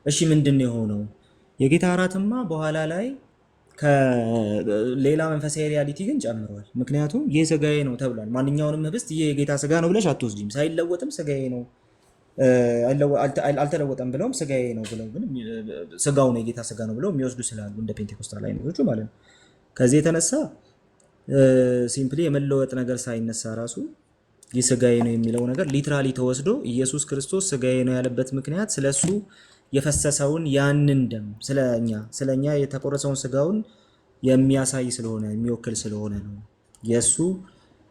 እሺ ምንድን ነው የሆነው? የጌታ እራትማ በኋላ ላይ ከሌላ መንፈሳዊ ሪያሊቲ ግን ጨምሯል። ምክንያቱም ይህ ስጋዬ ነው ተብሏል። ማንኛውንም ህብስት ይህ የጌታ ስጋ ነው ብለሽ አትወስጂም። ሳይለወጥም ስጋዬ ነው አልተለወጠም ብለውም ስጋዬ ነው ብለው ግን ስጋው ነው የጌታ ስጋ ነው ብለው የሚወስዱ ስላሉ እንደ ፔንቴኮስታል አይነቶቹ ማለት ነው። ከዚህ የተነሳ ሲምፕሊ የመለወጥ ነገር ሳይነሳ ራሱ ይህ ስጋዬ ነው የሚለው ነገር ሊትራሊ ተወስዶ ኢየሱስ ክርስቶስ ስጋዬ ነው ያለበት ምክንያት ስለሱ የፈሰሰውን ያንን ደም ስለኛ የተቆረሰውን ስጋውን የሚያሳይ ስለሆነ የሚወክል ስለሆነ ነው። የሱ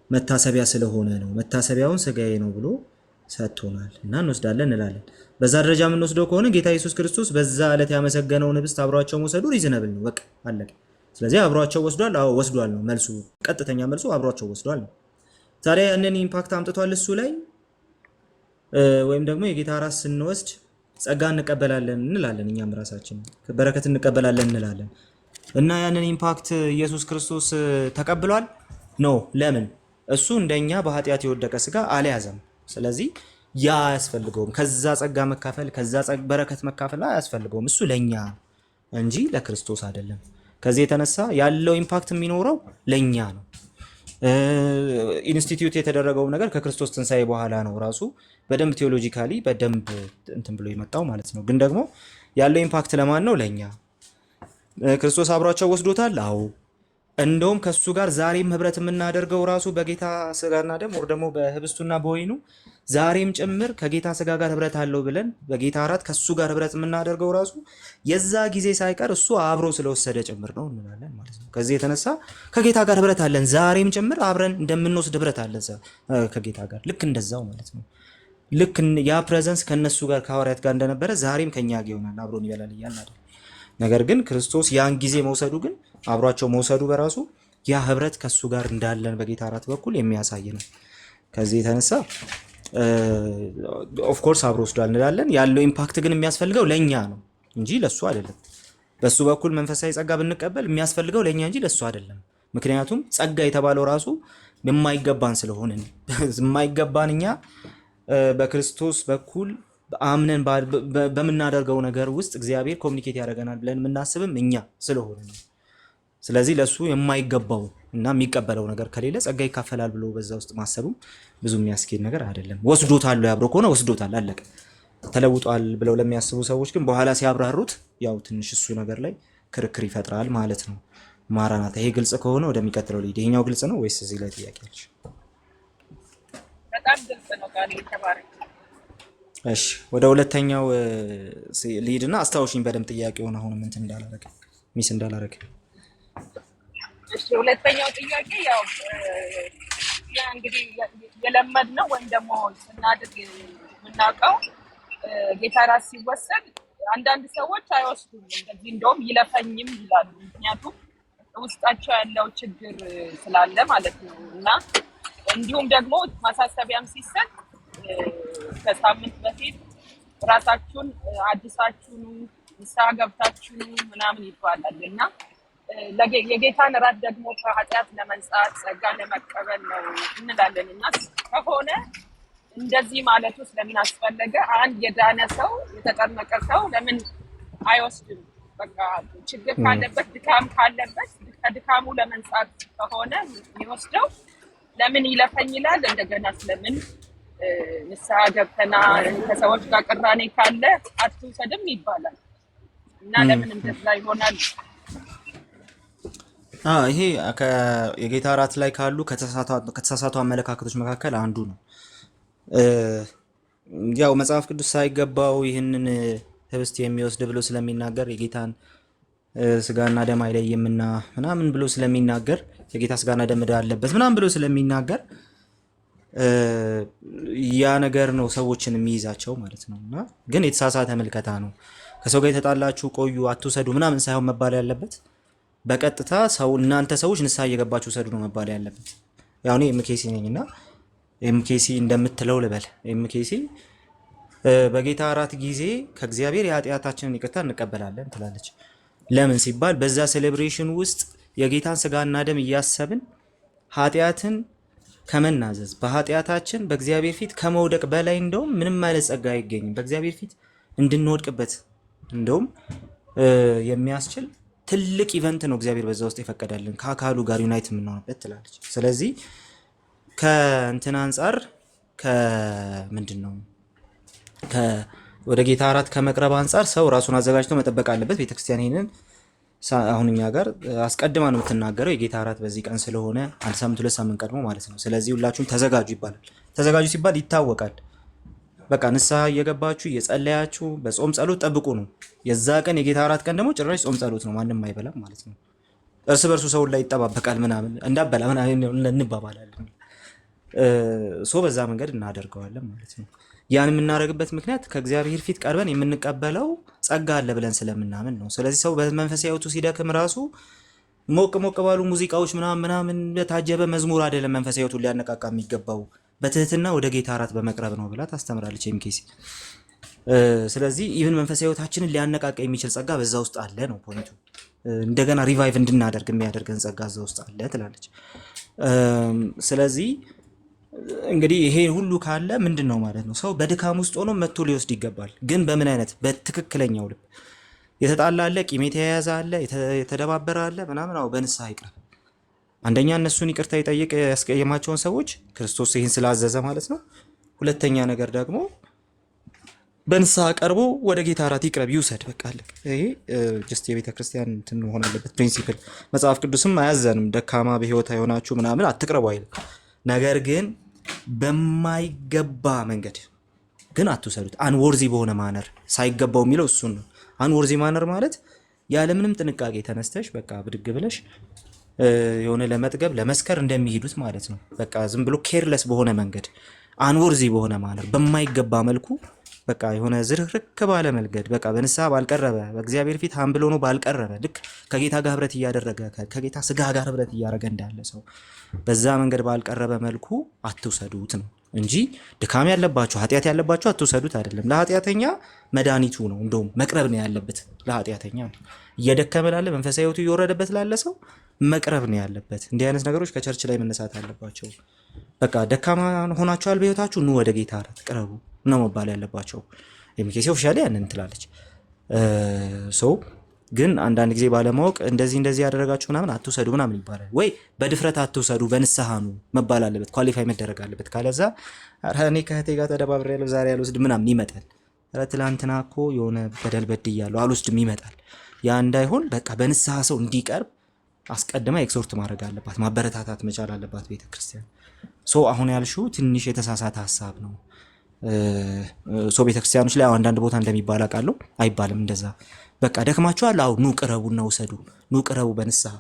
መታሰቢያ ስለሆነ ነው። መታሰቢያውን ስጋዬ ነው ብሎ ሰጥቶናል እና እንወስዳለን እንላለን። በዛ ደረጃ የምንወስደው ከሆነ ጌታ ኢየሱስ ክርስቶስ በዛ ዕለት ያመሰገነውን ህብስት አብሯቸው መውሰዱ ሪዝነብል ነው። በቃ አለቀ። ስለዚህ አብሯቸው ወስዷል። አዎ ወስዷል ነው መልሱ። ቀጥተኛ መልሱ አብሯቸው ወስዷል ነው። ታዲያ ያንን ኢምፓክት አምጥቷል እሱ ላይ ወይም ደግሞ የጌታ ራስ ስንወስድ ጸጋ እንቀበላለን እንላለን። እኛም ራሳችን በረከት እንቀበላለን እንላለን እና ያንን ኢምፓክት ኢየሱስ ክርስቶስ ተቀብሏል ነው። ለምን? እሱ እንደኛ በኃጢአት የወደቀ ስጋ አልያዘም። ስለዚህ ያ አያስፈልገውም። ከዛ ጸጋ መካፈል ከዛ በረከት መካፈል አያስፈልገውም። እሱ ለኛ እንጂ ለክርስቶስ አይደለም። ከዚህ የተነሳ ያለው ኢምፓክት የሚኖረው ለኛ ነው። ኢንስቲትዩት የተደረገው ነገር ከክርስቶስ ትንሣኤ በኋላ ነው። ራሱ በደንብ ቴዎሎጂካሊ በደንብ እንትን ብሎ የመጣው ማለት ነው። ግን ደግሞ ያለው ኢምፓክት ለማን ነው? ለኛ። ክርስቶስ አብሯቸው ወስዶታል። አዎ እንደውም ከሱ ጋር ዛሬም ህብረት የምናደርገው ራሱ በጌታ ስጋና ደም ወር ደግሞ በህብስቱና በወይኑ ዛሬም ጭምር ከጌታ ስጋ ጋር ህብረት አለው ብለን በጌታ እራት ከሱ ጋር ህብረት የምናደርገው ራሱ የዛ ጊዜ ሳይቀር እሱ አብሮ ስለወሰደ ጭምር ነው እንላለን ማለት ነው። ከዚህ የተነሳ ከጌታ ጋር ህብረት አለን። ዛሬም ጭምር አብረን እንደምንወስድ ህብረት አለን ከጌታ ጋር ልክ እንደዛው ማለት ነው። ልክ ያ ፕሬዘንስ ከነሱ ጋር ከሐዋርያት ጋር እንደነበረ ዛሬም ከኛ ጋር ይሆናል፣ አብሮን ይበላል እያልን አይደል። ነገር ግን ክርስቶስ ያን ጊዜ መውሰዱ ግን አብሯቸው መውሰዱ በራሱ ያ ህብረት ከሱ ጋር እንዳለን በጌታ እራት በኩል የሚያሳይ ነው። ከዚህ የተነሳ ኦፍ ኮርስ አብሮ ወስዷል እንላለን። ያለው ኢምፓክት ግን የሚያስፈልገው ለኛ ነው እንጂ ለሱ አይደለም። በሱ በኩል መንፈሳዊ ጸጋ ብንቀበል የሚያስፈልገው ለኛ እንጂ ለሱ አይደለም። ምክንያቱም ጸጋ የተባለው ራሱ የማይገባን ስለሆነ የማይገባን እኛ በክርስቶስ በኩል አምነን በምናደርገው ነገር ውስጥ እግዚአብሔር ኮሚኒኬት ያደርገናል ብለን የምናስብም እኛ ስለሆነ ነው። ስለዚህ ለሱ የማይገባው እና የሚቀበለው ነገር ከሌለ ጸጋ ይካፈላል ብሎ በዛ ውስጥ ማሰቡም ብዙ የሚያስኬድ ነገር አይደለም። ወስዶታል ያብሮ ከሆነ ወስዶታል አለቀ። ተለውጧል ብለው ለሚያስቡ ሰዎች ግን በኋላ ሲያብራሩት ያው ትንሽ እሱ ነገር ላይ ክርክር ይፈጥራል ማለት ነው። ማራናታ ይሄ ግልጽ ከሆነ ወደሚቀጥለው ልሂድ። ይሄኛው ግልጽ ነው ወይስ እዚህ ላይ ጥያቄ አለሽ? በጣም ግልጽ ነው ጋር የተባረከ። እሺ ወደ ሁለተኛው ልሂድና አስታውሽኝ በደምብ ጥያቄውን አሁንም እንትን እንዳላረገ ሚስ እንዳላረገ። እሺ ሁለተኛው ጥያቄ ያው ያ እንግዲህ የለመድነው ወይም ደግሞ ስናድግ የምናውቀው ጌታ ራስ ሲወሰድ አንዳንድ ሰዎች አይወስዱም፣ እንደዚህ እንደውም ይለፈኝም ይላሉ። ምክንያቱም ውስጣቸው ያለው ችግር ስላለ ማለት ነው። እና እንዲሁም ደግሞ ማሳሰቢያም ሲሰጥ ከሳምንት በፊት ራሳችሁን አዲሳችሁ ንስሐ ገብታችሁ ምናምን ይባላል እና የጌታን እራት ደግሞ ከኃጢአት ለመንጻት ጸጋ ለመቀበል ነው እንላለን። እና ከሆነ እንደዚህ ማለቱ ለምን አስፈለገ? አንድ የዳነ ሰው የተጠመቀ ሰው ለምን አይወስድም? በቃ ችግር ካለበት ድካም ካለበት ከድካሙ ለመንጻት ከሆነ የሚወስደው ለምን ይለፈኝ ይላል። እንደገና ስለምን ንስሐ ገብተና ከሰዎች ጋር ቅራኔ ካለ አትውሰድም ይባላል እና ለምን እንደዛ ይሆናል? ይሄ የጌታ እራት ላይ ካሉ ከተሳሳቱ አመለካከቶች መካከል አንዱ ነው። ያው መጽሐፍ ቅዱስ ሳይገባው ይህንን ህብስት የሚወስድ ብሎ ስለሚናገር የጌታን ስጋና ደም አይለይምና ምናምን ብሎ ስለሚናገር የጌታ ስጋና ደም ዕዳ አለበት ምናምን ብሎ ስለሚናገር ያ ነገር ነው ሰዎችን የሚይዛቸው ማለት ነው። እና ግን የተሳሳተ ምልከታ ነው። ከሰው ጋር የተጣላችሁ ቆዩ አትውሰዱ ምናምን ሳይሆን መባል ያለበት በቀጥታ ሰው እናንተ ሰዎች ንስሐ እየገባችሁ ውሰዱ ነው መባል ያለበት። ያው እኔ ኤምኬሲ ነኝና ኤምኬሲ እንደምትለው ልበል። ኤምኬሲ በጌታ እራት ጊዜ ከእግዚአብሔር የኃጢአታችንን ይቅርታ እንቀበላለን ትላለች። ለምን ሲባል በዛ ሴሌብሬሽን ውስጥ የጌታን ስጋና ደም እያሰብን ኃጢአትን ከመናዘዝ በኃጢአታችን በእግዚአብሔር ፊት ከመውደቅ በላይ እንደውም ምንም አይነት ጸጋ አይገኝም። በእግዚአብሔር ፊት እንድንወድቅበት እንደውም የሚያስችል ትልቅ ኢቨንት ነው እግዚአብሔር በዛ ውስጥ የፈቀደልን ከአካሉ ጋር ዩናይት የምንሆንበት ትላለች። ስለዚህ ከእንትን አንጻር ከምንድን ነው ወደ ጌታ እራት ከመቅረብ አንጻር ሰው ራሱን አዘጋጅቶ መጠበቅ አለበት። ቤተክርስቲያን ይሄንን አሁን እኛ ጋር አስቀድማ ነው የምትናገረው። የጌታ እራት በዚህ ቀን ስለሆነ አንድ ሳምንት ሁለት ሳምንት ቀድሞ ማለት ነው። ስለዚህ ሁላችሁም ተዘጋጁ ይባላል። ተዘጋጁ ሲባል ይታወቃል። በቃ ንስሐ እየገባችሁ እየጸለያችሁ በጾም ጸሎት ጠብቁ ነው። የዛ ቀን የጌታ እራት ቀን ደግሞ ጭራሽ ጾም ጸሎት ነው፣ ማንም አይበላም ማለት ነው። እርስ በርሱ ሰው ላይ ይጠባበቃል ምናምን እንዳበላ ምናምን እንባባላለን። በዛ መንገድ እናደርገዋለን ማለት ነው። ያን የምናደርግበት ምክንያት ከእግዚአብሔር ፊት ቀርበን የምንቀበለው ጸጋ አለ ብለን ስለምናምን ነው። ስለዚህ ሰው በመንፈሳዊ ሕይወቱ ሲደክም ራሱ ሞቅ ሞቅ ባሉ ሙዚቃዎች ምናምን በታጀበ መዝሙር አይደለም መንፈሳዊ ሕይወቱን ሊያነቃቃ የሚገባው፣ በትህትና ወደ ጌታ እራት በመቅረብ ነው ብላ ታስተምራለች ኤምኬሲ። ስለዚህ ኢቭን መንፈሳዊ ሕይወታችንን ሊያነቃቃ የሚችል ጸጋ በዛ ውስጥ አለ ነው ፖይንቱ። እንደገና ሪቫይቭ እንድናደርግ የሚያደርገን ጸጋ እዛ ውስጥ አለ ትላለች። ስለዚህ እንግዲህ ይሄ ሁሉ ካለ ምንድን ነው ማለት ነው? ሰው በድካም ውስጥ ሆኖ መጥቶ ሊወስድ ይገባል። ግን በምን አይነት በትክክለኛው ልብ የተጣላ አለ፣ ቂም የተያያዘ አለ፣ የተደባበረ አለ ምናምን፣ አዎ በንስሐ ይቅረብ። አንደኛ እነሱን ይቅርታ ይጠይቅ ያስቀየማቸውን ሰዎች፣ ክርስቶስ ይህን ስላዘዘ ማለት ነው። ሁለተኛ ነገር ደግሞ በንስሐ ቀርቦ ወደ ጌታ እራት ይቅረብ፣ ይውሰድ። በቃ አለ። ይሄ ጀስት የቤተ ክርስቲያን እንትን መሆን አለበት ፕሪንሲፕል። መጽሐፍ ቅዱስም አያዘንም ደካማ በህይወት አይሆናችሁ ምናምን አትቅረቡ አይልም። ነገር ግን በማይገባ መንገድ ግን አትውሰዱት። አንወርዚ በሆነ ማነር ሳይገባው የሚለው እሱን ነው። አንወርዚ ማነር ማለት ያለምንም ጥንቃቄ ተነስተሽ በቃ ብድግ ብለሽ የሆነ ለመጥገብ ለመስከር እንደሚሄዱት ማለት ነው። በቃ ዝም ብሎ ኬርለስ በሆነ መንገድ አንወርዚ በሆነ ማነር በማይገባ መልኩ በቃ የሆነ ዝርክርክ ባለ መንገድ በቃ በንስሐ ባልቀረበ በእግዚአብሔር ፊት ሀምብሎ ነው ባልቀረበ ልክ ከጌታ ጋር ህብረት እያደረገ ከጌታ ስጋ ጋር ህብረት እያደረገ እንዳለ ሰው በዛ መንገድ ባልቀረበ መልኩ አትውሰዱት ነው እንጂ ድካም ያለባችሁ ኃጢአት ያለባችሁ አትውሰዱት አይደለም። ለኃጢአተኛ መድኃኒቱ ነው እንደውም መቅረብ ነው ያለበት። ለኃጢአተኛ እየደከመ ላለ መንፈሳዊ ህይወቱ እየወረደበት ላለ ሰው መቅረብ ነው ያለበት። እንዲህ አይነት ነገሮች ከቸርች ላይ መነሳት አለባቸው። በቃ ደካማ ሆናችኋል በህይወታችሁ ኑ ወደ ጌታ እራት ቅረቡ ነው መባል ያለባቸው። ኤምኬሲ ኦፊሻሊ ያንን ትላለች። ግን አንዳንድ ጊዜ ባለማወቅ እንደዚህ ያደረጋችሁ ምናምን አትውሰዱ ምናምን ይባላል። ወይ በድፍረት አትውሰዱ በንስሐ ነው መባል አለበት፣ ኳሊፋይ መደረግ አለበት። ካለዛ እኔ ከእህቴ ጋር ተደባብሬያለሁ ዛሬ አልወስድም ምናምን ይመጣል። ትላንትና እኮ የሆነ በደል በድያለሁ አልወስድም ይመጣል። ያ እንዳይሆን በቃ በንስሐ ሰው እንዲቀርብ አስቀድማ ኤክሶርት ማድረግ አለባት፣ ማበረታታት መቻል አለባት ቤተክርስቲያን። አሁን ያልሽው ትንሽ የተሳሳተ ሀሳብ ነው። ቤተክርስቲያኖች ላይ አንዳንድ ቦታ እንደሚባል አውቃለሁ። አይባልም እንደዛ። በቃ ደክማችኋል፣ አዎ ኑ ቅረቡና ውሰዱ፣ ኑ ቅረቡ በንስሐ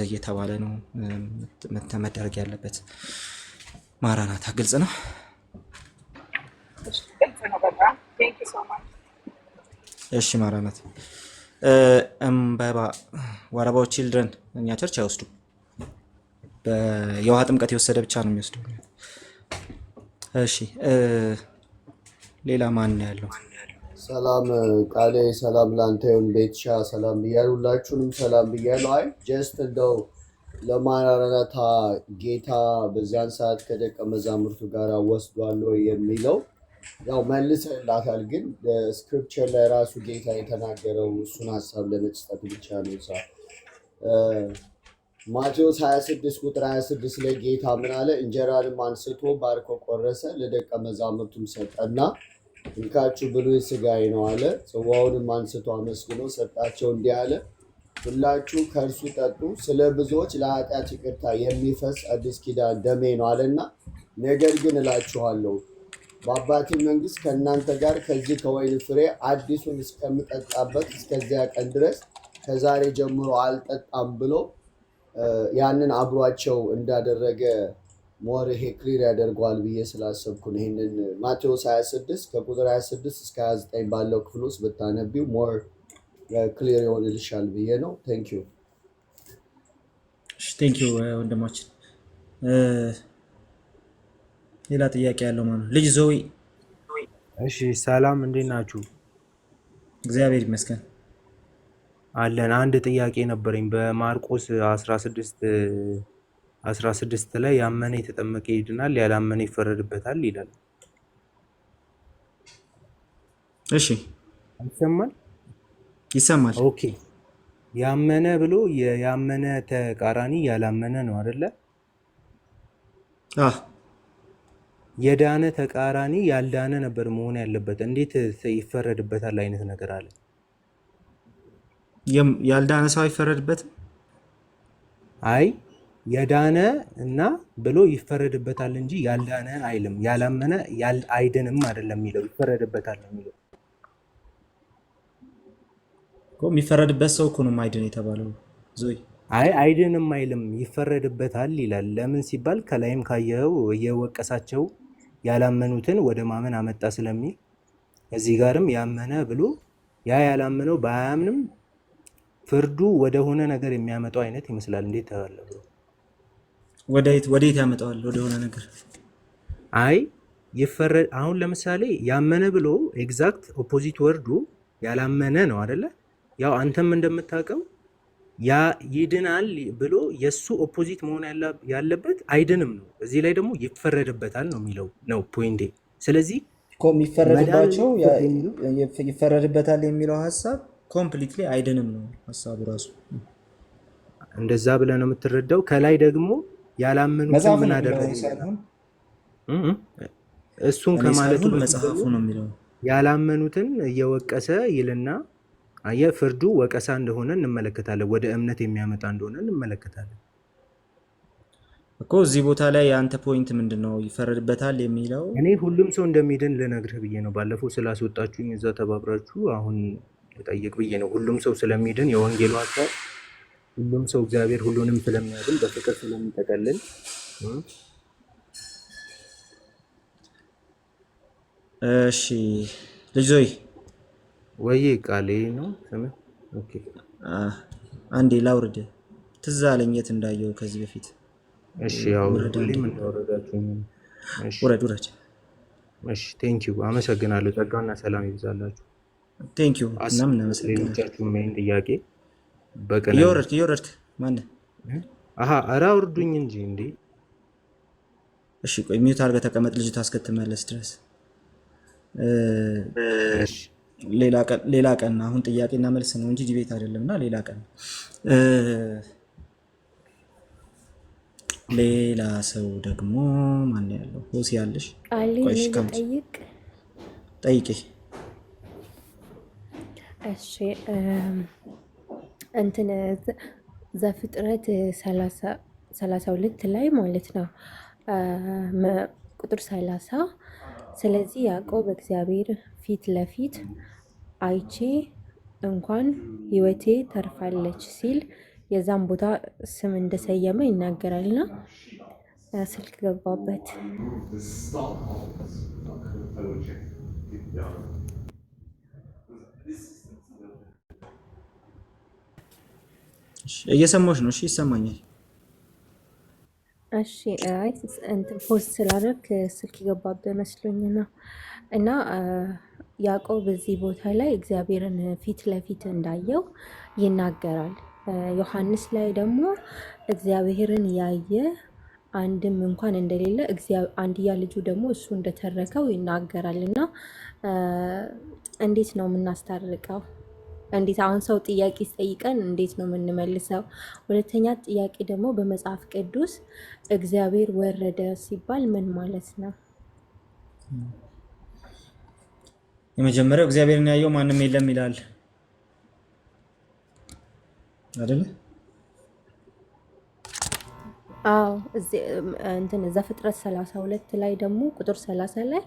እየተባለ ነው መደረግ ያለበት። ማራናታ ግልጽ ነው። እሺ ማራናታ እምበባ ዋራባው ቺልድረን እኛ ቸርች አይወስዱም። የውሃ ጥምቀት የወሰደ ብቻ ነው የሚወስደው። እሺ ሌላ ማን ያለው? ሰላም ቃሌ ሰላም ላንተ ይሁን። ቤትሻ ሰላም ብያለሁ። ሁላችሁንም ሰላም ብያለሁ። አይ ጀስት እንደው ለማራናታ ጌታ በዚያን ሰዓት ከደቀ መዛሙርቱ ጋር ወስዷል የሚለው ያው መልሰላታል። ግን ስክሪፕቸር ላይ ራሱ ጌታ የተናገረው እሱን ሀሳብ ለመስጠት ብቻ ነው። ማቴዎስ 26 ቁጥር 26 ላይ ጌታ ምን አለ? እንጀራንም አንስቶ ባርኮ ቆረሰ፣ ለደቀ መዛሙርቱም ሰጠና እንካችሁ ብሉ ሥጋዬ ነው አለ። ጽዋውንም አንስቶ አመስግኖ ሰጣቸው፣ እንዲህ አለ፣ ሁላችሁ ከእርሱ ጠጡ፣ ስለ ብዙዎች ለኃጢአት ይቅርታ የሚፈስ አዲስ ኪዳን ደሜ ነው አለና፣ ነገር ግን እላችኋለሁ በአባቴ መንግሥት ከእናንተ ጋር ከዚህ ከወይን ፍሬ አዲሱን እስከምጠጣበት እስከዚያ ቀን ድረስ ከዛሬ ጀምሮ አልጠጣም ብሎ ያንን አብሯቸው እንዳደረገ ሞር ይሄ ክሊር ያደርገዋል ብዬ ስላሰብኩ ነው። ይህንን ማቴዎስ 26 ከቁጥር 26 እስከ 29 ባለው ክፍል ውስጥ ብታነቢው ሞር ክሊር ይሆንልሻል ብዬ ነው። ቴንኪዩ ወንድማችን። ሌላ ጥያቄ ያለው ማለት ነው ልጅ ዞዊ። እሺ ሰላም፣ እንዴት ናችሁ? እግዚአብሔር ይመስገን አለን። አንድ ጥያቄ ነበረኝ። በማርቆስ 16 ላይ ያመነ የተጠመቀ ይድናል፣ ያላመነ ይፈረድበታል ይላል። እሺ ይሰማል? ይሰማል። ኦኬ። ያመነ ብሎ ያመነ ተቃራኒ ያላመነ ነው አይደለ? የዳነ ተቃራኒ ያልዳነ ነበር መሆን ያለበት። እንዴት ይፈረድበታል አይነት ነገር አለ። ያልዳነ ሰው አይፈረድበትም? አይ የዳነ እና ብሎ ይፈረድበታል እንጂ ያልዳነ አይልም። ያላመነ አይድንም አይደለም የሚለው፣ ይፈረድበታል ነው የሚለው። የሚፈረድበት ሰው እኮ ነው ማይድን የተባለው። ዞይ አይ አይድንም አይልም፣ ይፈረድበታል ይላል። ለምን ሲባል ከላይም ካየኸው እየወቀሳቸው ያላመኑትን ወደ ማመን አመጣ ስለሚል፣ እዚህ ጋርም ያመነ ብሎ ያ ያላመነው ባያምንም ፍርዱ ወደ ሆነ ነገር የሚያመጣው አይነት ይመስላል። እንዴት ተባለ ብሎ ወዴት ያመጣዋል? ወደ ሆነ ነገር። አይ ይፈረድ። አሁን ለምሳሌ ያመነ ብሎ ኤግዛክት ኦፖዚት ወርዱ ያላመነ ነው አይደለ? ያው አንተም እንደምታውቀው ያ ይድናል ብሎ የሱ ኦፖዚት መሆን ያለበት አይድንም ነው። እዚህ ላይ ደግሞ ይፈረድበታል ነው የሚለው ነው ፖይንቴ። ስለዚህ የሚፈረድባቸው ይፈረድበታል የሚለው ሀሳብ ኮምፕሊትሊ አይድንም ነው ሀሳቡ ራሱ። እንደዛ ብለህ ነው የምትረዳው። ከላይ ደግሞ ያላመኑትን ምን አደረገ? እሱን ከማለቱ መጽሐፉ ነው የሚለው። ያላመኑትን እየወቀሰ ይልና አየህ፣ ፍርዱ ወቀሳ እንደሆነ እንመለከታለን። ወደ እምነት የሚያመጣ እንደሆነ እንመለከታለን እኮ። እዚህ ቦታ ላይ የአንተ ፖይንት ምንድን ነው? ይፈረድበታል የሚለው እኔ ሁሉም ሰው እንደሚድን ልነግርህ ብዬ ነው። ባለፈው ስላስወጣችሁኝ እዛ ተባብራችሁ አሁን ልጠይቅ ብዬ ነው። ሁሉም ሰው ስለሚድን የወንጌሉ ሀሳብ ሁሉም ሰው እግዚአብሔር ሁሉንም ስለሚያድን በፍቅር ስለሚጠቀልል እሺ ልጅ ዞይ ወይ ቃሌ ነው ስምህ? ኦኬ አንዴ ላውርድ። ትዝ አለኝ የት እንዳየው ከዚህ በፊት። እሺ ያው ሁሌም እንዳወረዳችሁኝ። እሺ ውረድ። እሺ ቴንኪው፣ አመሰግናለሁ። ጸጋና ሰላም ይብዛላችሁ። ቴንኪው። እናም እናመሰግናለን። ሜን ጥያቄ በቀን እየወረድክ ማነህ? ኧረ አውርዱኝ እንጂ እንዴ። እሺ ቆይ ሚዩት አድርገህ ተቀመጥ ልጅቷ እስክትመለስ ድረስ። ሌላ ቀን አሁን ጥያቄና መልስ ነው እንጂ ዲቤት አይደለም። እና ሌላ ቀን ሌላ ሰው ደግሞ ማን ያለው? ሆሲ ያለሽ? ጠይቄ። እሺ እንትን ዘፍጥረት 32 ላይ ማለት ነው ቁጥር 30 ስለዚህ ያዕቆብ እግዚአብሔር ፊት ለፊት አይቼ እንኳን ሕይወቴ ተርፋለች ሲል የዛም ቦታ ስም እንደሰየመ ይናገራልና ስልክ ገባበት። እየሰማሁሽ ነው። እሺ ይሰማኛል። እሺ አይ እንትን ፖስት ስላደረክ ስልክ የገባበት መስሎኝ ነው። እና ያዕቆብ በዚህ ቦታ ላይ እግዚአብሔርን ፊት ለፊት እንዳየው ይናገራል። ዮሐንስ ላይ ደግሞ እግዚአብሔርን ያየ አንድም እንኳን እንደሌለ አንድያ ልጁ ደግሞ እሱ እንደተረከው ይናገራል። እና እንዴት ነው የምናስታርቀው? እንዴት አሁን ሰው ጥያቄ ሲጠይቀን እንዴት ነው የምንመልሰው? ሁለተኛ ጥያቄ ደግሞ በመጽሐፍ ቅዱስ እግዚአብሔር ወረደ ሲባል ምን ማለት ነው? የመጀመሪያው እግዚአብሔርን ያየው ማንም የለም ይላል አይደለ? አዎ እንትን ዘፍጥረት 32 ላይ ደግሞ ቁጥር 30 ላይ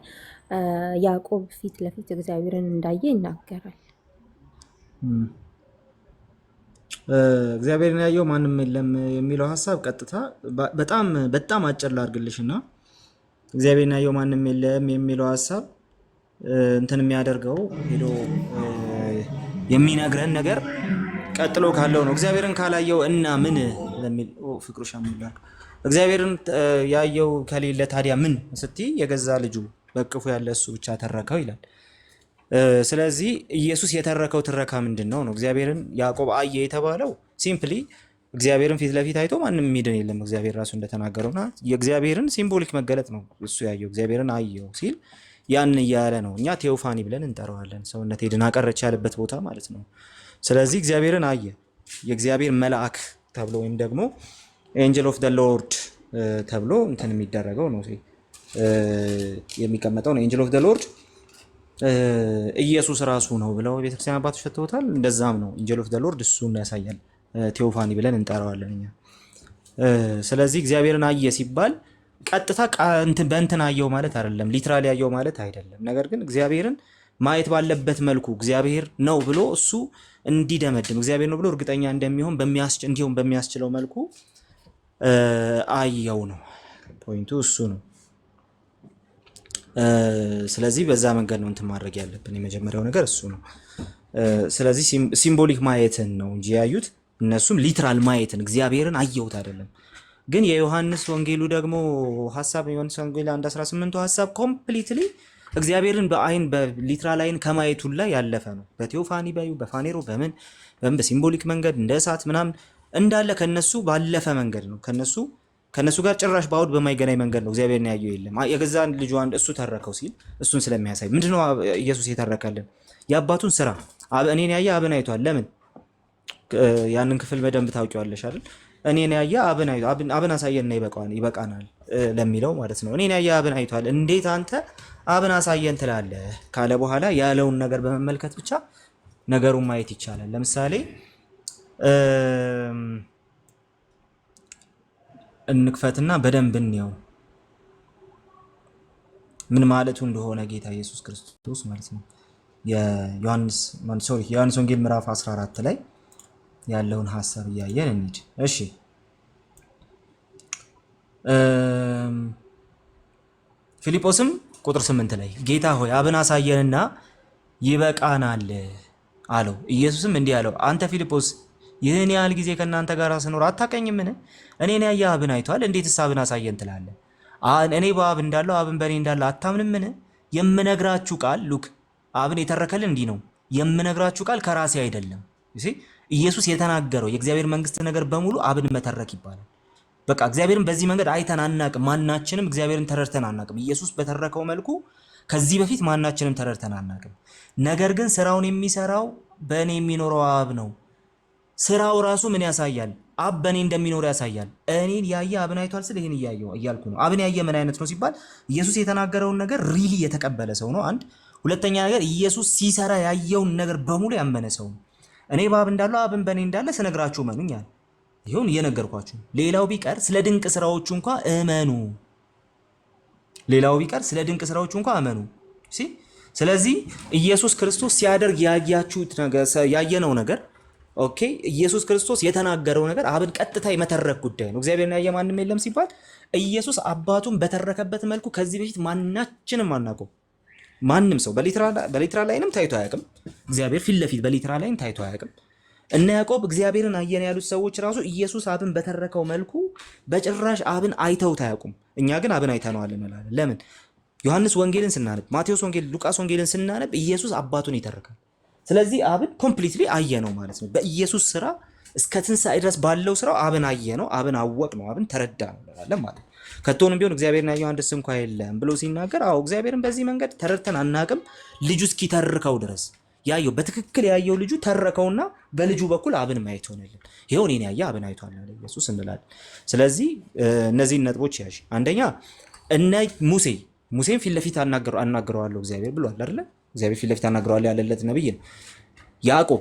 ያዕቆብ ፊት ለፊት እግዚአብሔርን እንዳየ ይናገራል። እግዚአብሔርን ያየው ማንም የለም የሚለው ሀሳብ ቀጥታ በጣም በጣም አጭር ላድርግልሽና እግዚአብሔርን ያየው ማንም የለም የሚለው ሀሳብ እንትን የሚያደርገው ሄዶ የሚነግረን ነገር ቀጥሎ ካለው ነው። እግዚአብሔርን ካላየው እና ምን ለሚል ፍቅሩ ሻምላል እግዚአብሔርን ያየው ከሌለ ታዲያ ምን ስትይ የገዛ ልጁ በቅፉ ያለ እሱ ብቻ ተረከው ይላል። ስለዚህ ኢየሱስ የተረከው ትረካ ምንድነው ነው? እግዚአብሔርን ያዕቆብ አየ የተባለው ሲምፕሊ እግዚአብሔርን ፊት ለፊት አይቶ ማንም የሚድን የለም እግዚአብሔር ራሱ እንደተናገረውና የእግዚአብሔርን ሲምቦሊክ መገለጥ ነው እሱ ያየው። እግዚአብሔርን አየው ሲል ያን እያለ ነው። እኛ ቴዎፋኒ ብለን እንጠራዋለን። ሰውነቴ ድና ቀረች ያለበት ቦታ ማለት ነው። ስለዚህ እግዚአብሔርን አየ የእግዚአብሔር መልአክ ተብሎ ወይም ደግሞ ኤንጀል ኦፍ ዘ ሎርድ ተብሎ እንትን የሚደረገው ነው የሚቀመጠው ነው። ኤንጀል ኦፍ ዘ ሎርድ ኢየሱስ ራሱ ነው ብለው ቤተክርስቲያን አባቶች ፈተውታል። እንደዛም ነው ኤንጀል ኦፍ ዘ ሎርድ እሱን ያሳያል። ቴዎፋኒ ብለን እንጠራዋለን እኛ። ስለዚህ እግዚአብሔርን አየ ሲባል ቀጥታ በእንትን አየው ማለት አይደለም፣ ሊትራሊ አየው ማለት አይደለም። ነገር ግን እግዚአብሔርን ማየት ባለበት መልኩ እግዚአብሔር ነው ብሎ እሱ እንዲደመድም እግዚአብሔር ነው ብሎ እርግጠኛ እንደሚሆን እንዲሁም በሚያስችለው መልኩ አየው ነው ፖይንቱ፣ እሱ ነው። ስለዚህ በዛ መንገድ ነው እንትን ማድረግ ያለብን። የመጀመሪያው ነገር እሱ ነው። ስለዚህ ሲምቦሊክ ማየትን ነው እንጂ ያዩት እነሱም ሊትራል ማየትን እግዚአብሔርን አየውት አይደለም። ግን የዮሐንስ ወንጌሉ ደግሞ ሐሳብ የዮሐንስ ወንጌል 1:18 ሐሳብ ኮምፕሊትሊ እግዚአብሔርን በአይን በሊትራል አይን ከማየቱ ላይ ያለፈ ነው። በቴዎፋኒ ባዩ በፋኔሮ በምን በሲምቦሊክ መንገድ እንደ እሳት ምናምን እንዳለ ከነሱ ባለፈ መንገድ ነው። ከነሱ ጋር ጭራሽ ባውድ በማይገናኝ መንገድ ነው እግዚአብሔርን ያየው የለም። የገዛ ልጁ አንድ እሱ ተረከው ሲል እሱን ስለሚያሳይ ምንድነው ኢየሱስ የተረከልን? የአባቱን ስራ እኔን ያየ አብን አይቷል። ለምን ያንን ክፍል በደንብ ታውቂዋለሽ አይደል? እኔን ያየ አብን አይቷል፣ አብን አሳየንና ይበቃናል ለሚለው ማለት ነው። እኔን ያየ አብን አይቷል፣ እንዴት አንተ አብን አሳየን ትላለህ ካለ በኋላ ያለውን ነገር በመመልከት ብቻ ነገሩን ማየት ይቻላል። ለምሳሌ እንክፈትና በደንብ እንየው ምን ማለቱ እንደሆነ ጌታ ኢየሱስ ክርስቶስ ማለት ነው። የዮሐንስ ወንጌል ምዕራፍ 14 ላይ ያለውን ሐሳብ እያየን እንሂድ። እሺ ፊልጶስም ቁጥር 8 ላይ ጌታ ሆይ አብን አሳየንና ይበቃናል አለው። ኢየሱስም እንዲህ አለው፣ አንተ ፊልጶስ ይህን ያህል ጊዜ ከእናንተ ጋር ስኖር አታውቀኝምን? እኔን ያየ አብን አይቷል፣ እንዴትስ አብን አሳየን ትላለህ? እኔ በአብ እንዳለው አብን በእኔ እንዳለ አታምንምን? የምነግራችሁ ቃል ሉክ አብን የተረከልን እንዲህ ነው። የምነግራችሁ ቃል ከራሴ አይደለም። ኢየሱስ የተናገረው የእግዚአብሔር መንግስት ነገር በሙሉ አብን መተረክ ይባላል። በቃ እግዚአብሔርን በዚህ መንገድ አይተን አናቅም። ማናችንም እግዚአብሔርን ተረድተን አናቅም። ኢየሱስ በተረከው መልኩ ከዚህ በፊት ማናችንም ተረድተን አናቅም። ነገር ግን ስራውን የሚሰራው በእኔ የሚኖረው አብ ነው። ስራው ራሱ ምን ያሳያል? አብ በእኔ እንደሚኖር ያሳያል። እኔን ያየ አብን አይቷል ስል ይህን እያልኩ ነው። አብን ያየ ምን አይነት ነው ሲባል ኢየሱስ የተናገረውን ነገር ሪሊ የተቀበለ ሰው ነው። አንድ ሁለተኛ ነገር ኢየሱስ ሲሰራ ያየውን ነገር በሙሉ ያመነ ሰው ነው። እኔ በአብ እንዳለው አብን በእኔ እንዳለ ስነግራችሁ እመኑኝ አለ። ይሁን እየነገርኳችሁ። ሌላው ቢቀር ስለ ድንቅ ስራዎቹ እንኳ እመኑ። ሌላው ቢቀር ስለ ድንቅ ስራዎቹ እንኳ እመኑ። ስለዚህ ኢየሱስ ክርስቶስ ሲያደርግ ያያችሁት ነገር ያየነው ነገር ኦኬ፣ ኢየሱስ ክርስቶስ የተናገረው ነገር አብን ቀጥታ የመተረክ ጉዳይ ነው። እግዚአብሔርን ያየ ማንም የለም ሲባል ኢየሱስ አባቱን በተረከበት መልኩ ከዚህ በፊት ማናችንም አናውቀው። ማንም ሰው በሊትራል ላይንም ታይቶ አያውቅም። እግዚአብሔር ፊት ለፊት በሊትራል ላይን ታይቶ አያውቅም። እነ ያዕቆብ እግዚአብሔርን አየን ያሉት ሰዎች ራሱ ኢየሱስ አብን በተረከው መልኩ በጭራሽ አብን አይተውት አያውቁም። እኛ ግን አብን አይተነዋል እንላለን። ለምን? ዮሐንስ ወንጌልን ስናነብ፣ ማቴዎስ ወንጌል፣ ሉቃስ ወንጌልን ስናነብ ኢየሱስ አባቱን ይተርካል። ስለዚህ አብን ኮምፕሊትሊ አየ ነው ማለት ነው። በኢየሱስ ስራ እስከ ትንሣኤ ድረስ ባለው ስራው አብን አየ ነው፣ አብን አወቅ ነው፣ አብን ተረዳ ነው እንላለን ማለት ነው። ከቶንም ቢሆን እግዚአብሔርን ያየው አንድስ እንኳ የለም ብሎ ሲናገር እግዚአብሔርን በዚህ መንገድ ተረድተን አናቅም። ልጁ እስኪተርከው ድረስ ያየው በትክክል ያየው ልጁ ተረከውና በልጁ በኩል አብን ማየት ሆነልን። ይሄው እኔን ያየ አብን አይቷል አለ ኢየሱስ እንላለን። ስለዚህ እነዚህን ነጥቦች ያዥ። አንደኛ እነ ሙሴን ፊት ለፊት አናግረዋለሁ እግዚአብሔር ብሏል አይደለ? እግዚአብሔር ፊት ለፊት አናግረዋለሁ ያለለት ነብይ ነው። ያዕቆብ፣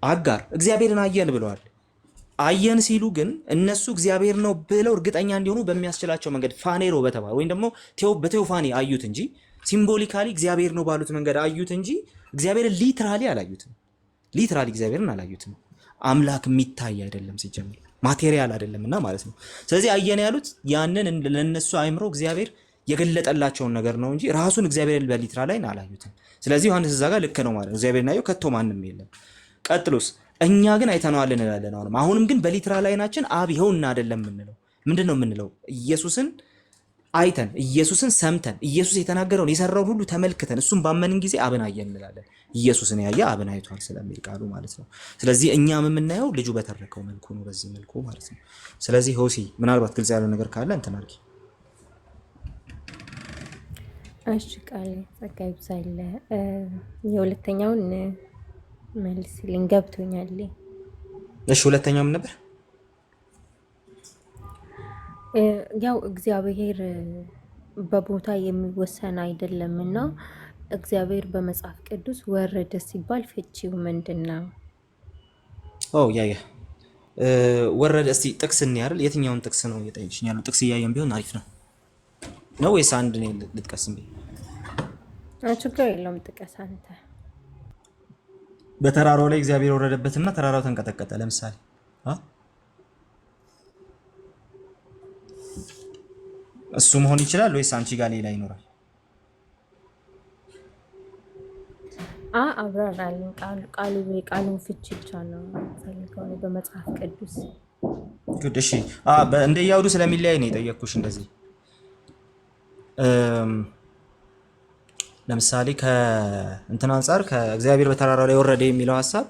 አጋር እግዚአብሔርን አየን ብለዋል። አየን ሲሉ ግን እነሱ እግዚአብሔር ነው ብለው እርግጠኛ እንዲሆኑ በሚያስችላቸው መንገድ ፋኔሮ በተባለ ወይም ደግሞ በቴዎፋኒ አዩት እንጂ ሲምቦሊካሊ እግዚአብሔር ነው ባሉት መንገድ አዩት እንጂ እግዚአብሔርን ሊትራሊ አላዩትም። ሊትራሊ እግዚአብሔርን አላዩትም። አምላክ የሚታይ አይደለም ሲጀምር ማቴሪያል አይደለምና ማለት ነው። ስለዚህ አየን ያሉት ያንን ለነሱ አይምሮ እግዚአብሔር የገለጠላቸውን ነገር ነው እንጂ ራሱን እግዚአብሔር በሊትራ ላይ አላዩትም። ስለዚህ ዮሐንስ እዛ ጋር ልክ ነው ማለት ነው። እግዚአብሔር ናየው ከቶ ማንም የለም። ቀጥሎስ እኛ ግን አይተነዋል እንላለን። አሁንም ግን በሊትራ ላይ ናችን አብ ይኸውና አይደለም የምንለው። ምንድነው የምንለው? ኢየሱስን አይተን ኢየሱስን ሰምተን ኢየሱስ የተናገረውን የሰራውን ሁሉ ተመልክተን እሱን ባመንን ጊዜ አብን አየን እንላለን። ኢየሱስን ያየ አብን አይቷል ስለሚል ቃሉ ማለት ነው። ስለዚህ እኛም የምናየው ልጁ በተረከው መልኩ ነው፣ በዚህ መልኩ ማለት ነው። ስለዚህ ሆሲ ምናልባት ግልጽ ያለው ነገር ካለ እንትን አድርጊ። እሺ ቃል ጸጋ ይብዛል። የሁለተኛውን መልስልኝ ገብቶኛል። እሺ ሁለተኛው ምን ነበር? ያው እግዚአብሔር በቦታ የሚወሰን አይደለምና እግዚአብሔር በመጽሐፍ ቅዱስ ወረደ ሲባል ፍቺው ምንድነው? ያ ወረደ። እስቲ ጥቅስ እንያርል። የትኛውን ጥቅስ ነው እየጠየቅሽኝ ያለው? ጥቅስ እያየን ቢሆን አሪፍ ነው ወይስ አንድ ነው ልጥቀስም? ችግር የለውም ጥቀስ አንተ። በተራራው ላይ እግዚአብሔር ወረደበትና ተራራው ተንቀጠቀጠ ለምሳሌ እሱ መሆን ይችላል ወይስ አንቺ ጋር ሌላ ይኖራል? አብራራልን። ቃሉን ፍቺ ብቻ ነው ፈልገው ነው በመጽሐፍ ቅዱስ። ጉድ እሺ። እንደ ያውዱ ስለሚለያይ ነው የጠየቅኩሽ እንደዚህ። ለምሳሌ ከእንትን አንፃር ከእግዚአብሔር በተራራው ላይ ወረደ የሚለው ሐሳብ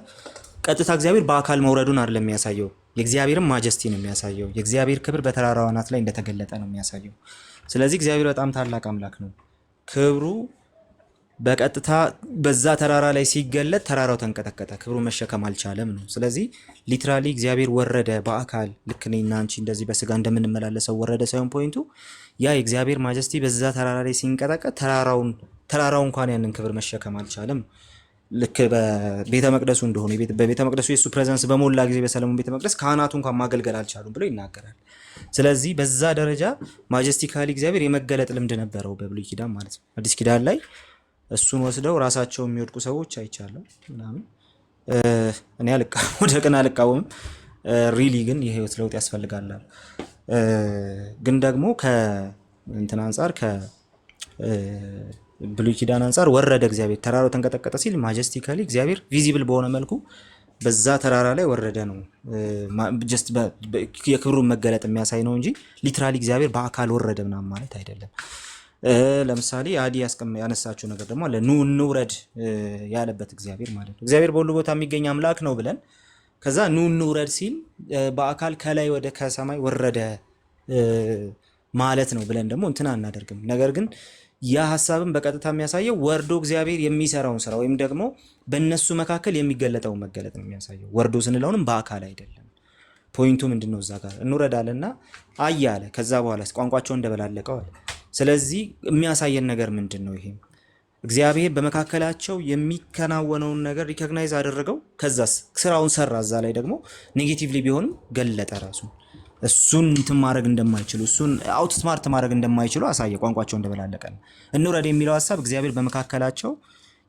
ቀጥታ እግዚአብሔር በአካል መውረዱን አይደለም የሚያሳየው፣ የእግዚአብሔርን ማጀስቲ ነው የሚያሳየው። የእግዚአብሔር ክብር በተራራው አናት ላይ እንደተገለጠ ነው የሚያሳየው። ስለዚህ እግዚአብሔር በጣም ታላቅ አምላክ ነው። ክብሩ በቀጥታ በዛ ተራራ ላይ ሲገለጥ ተራራው ተንቀጠቀጠ፣ ክብሩ መሸከም አልቻለም ነው። ስለዚህ ሊትራሊ እግዚአብሔር ወረደ በአካል ልክ እኔና አንቺ እንደዚህ በስጋ እንደምንመላለሰው ወረደ ሳይሆን ፖይንቱ ያ የእግዚአብሔር ማጀስቲ በዛ ተራራ ላይ ሲንቀጠቀጥ ተራራው እንኳን ያንን ክብር መሸከም አልቻለም። ልክ በቤተ መቅደሱ እንደሆነ በቤተ መቅደሱ የሱ ፕሬዘንስ በሞላ ጊዜ በሰለሞን ቤተ መቅደስ ካህናቱ እንኳን ማገልገል አልቻሉም ብሎ ይናገራል። ስለዚህ በዛ ደረጃ ማጀስቲካሊ እግዚአብሔር የመገለጥ ልምድ ነበረው በብሉይ ኪዳን ማለት ነው። አዲስ ኪዳን ላይ እሱን ወስደው ራሳቸው የሚወድቁ ሰዎች አይቻለሁ ምናምን። እኔ ወደ ቅን አልቃወምም። ሪሊ ግን የህይወት ለውጥ ያስፈልጋል። ግን ደግሞ ከእንትን አንጻር ብሉይ ኪዳን አንጻር ወረደ እግዚአብሔር ተራራው ተንቀጠቀጠ ሲል ማጀስቲካሊ እግዚአብሔር ቪዚብል በሆነ መልኩ በዛ ተራራ ላይ ወረደ ነው። ጀስት የክብሩን መገለጥ የሚያሳይ ነው እንጂ ሊትራሊ እግዚአብሔር በአካል ወረደ ምናምን ማለት አይደለም። ለምሳሌ አዲ ያነሳችው ነገር ደግሞ አለ ኑ እንውረድ ያለበት እግዚአብሔር ማለት ነው። እግዚአብሔር በሁሉ ቦታ የሚገኝ አምላክ ነው ብለን ከዛ ኑ እንውረድ ሲል በአካል ከላይ ወደ ከሰማይ ወረደ ማለት ነው ብለን ደግሞ እንትን አናደርግም። ነገር ግን ያ ሐሳብን በቀጥታ የሚያሳየው ወርዶ እግዚአብሔር የሚሰራውን ስራ ወይም ደግሞ በእነሱ መካከል የሚገለጠውን መገለጥ ነው የሚያሳየው። ወርዶ ስንለውንም በአካል አይደለም። ፖይንቱ ምንድነው? እዛ ጋር እንውረዳለና አያለ ከዛ በኋላ ቋንቋቸው እንደበላለቀው አለ። ስለዚህ የሚያሳየን ነገር ምንድነው? ይሄ እግዚአብሔር በመካከላቸው የሚከናወነውን ነገር ሪኮግናይዝ አደረገው። ከዛስ ስራውን ሰራ። እዛ ላይ ደግሞ ኔጌቲቭሊ ቢሆንም ገለጠ ራሱ እሱን እንትን ማድረግ እንደማይችሉ እሱን አውት ስማርት ማድረግ እንደማይችሉ አሳየ። ቋንቋቸው እንደበላለቀ ነው። እንውረድ የሚለው ሐሳብ እግዚአብሔር በመካከላቸው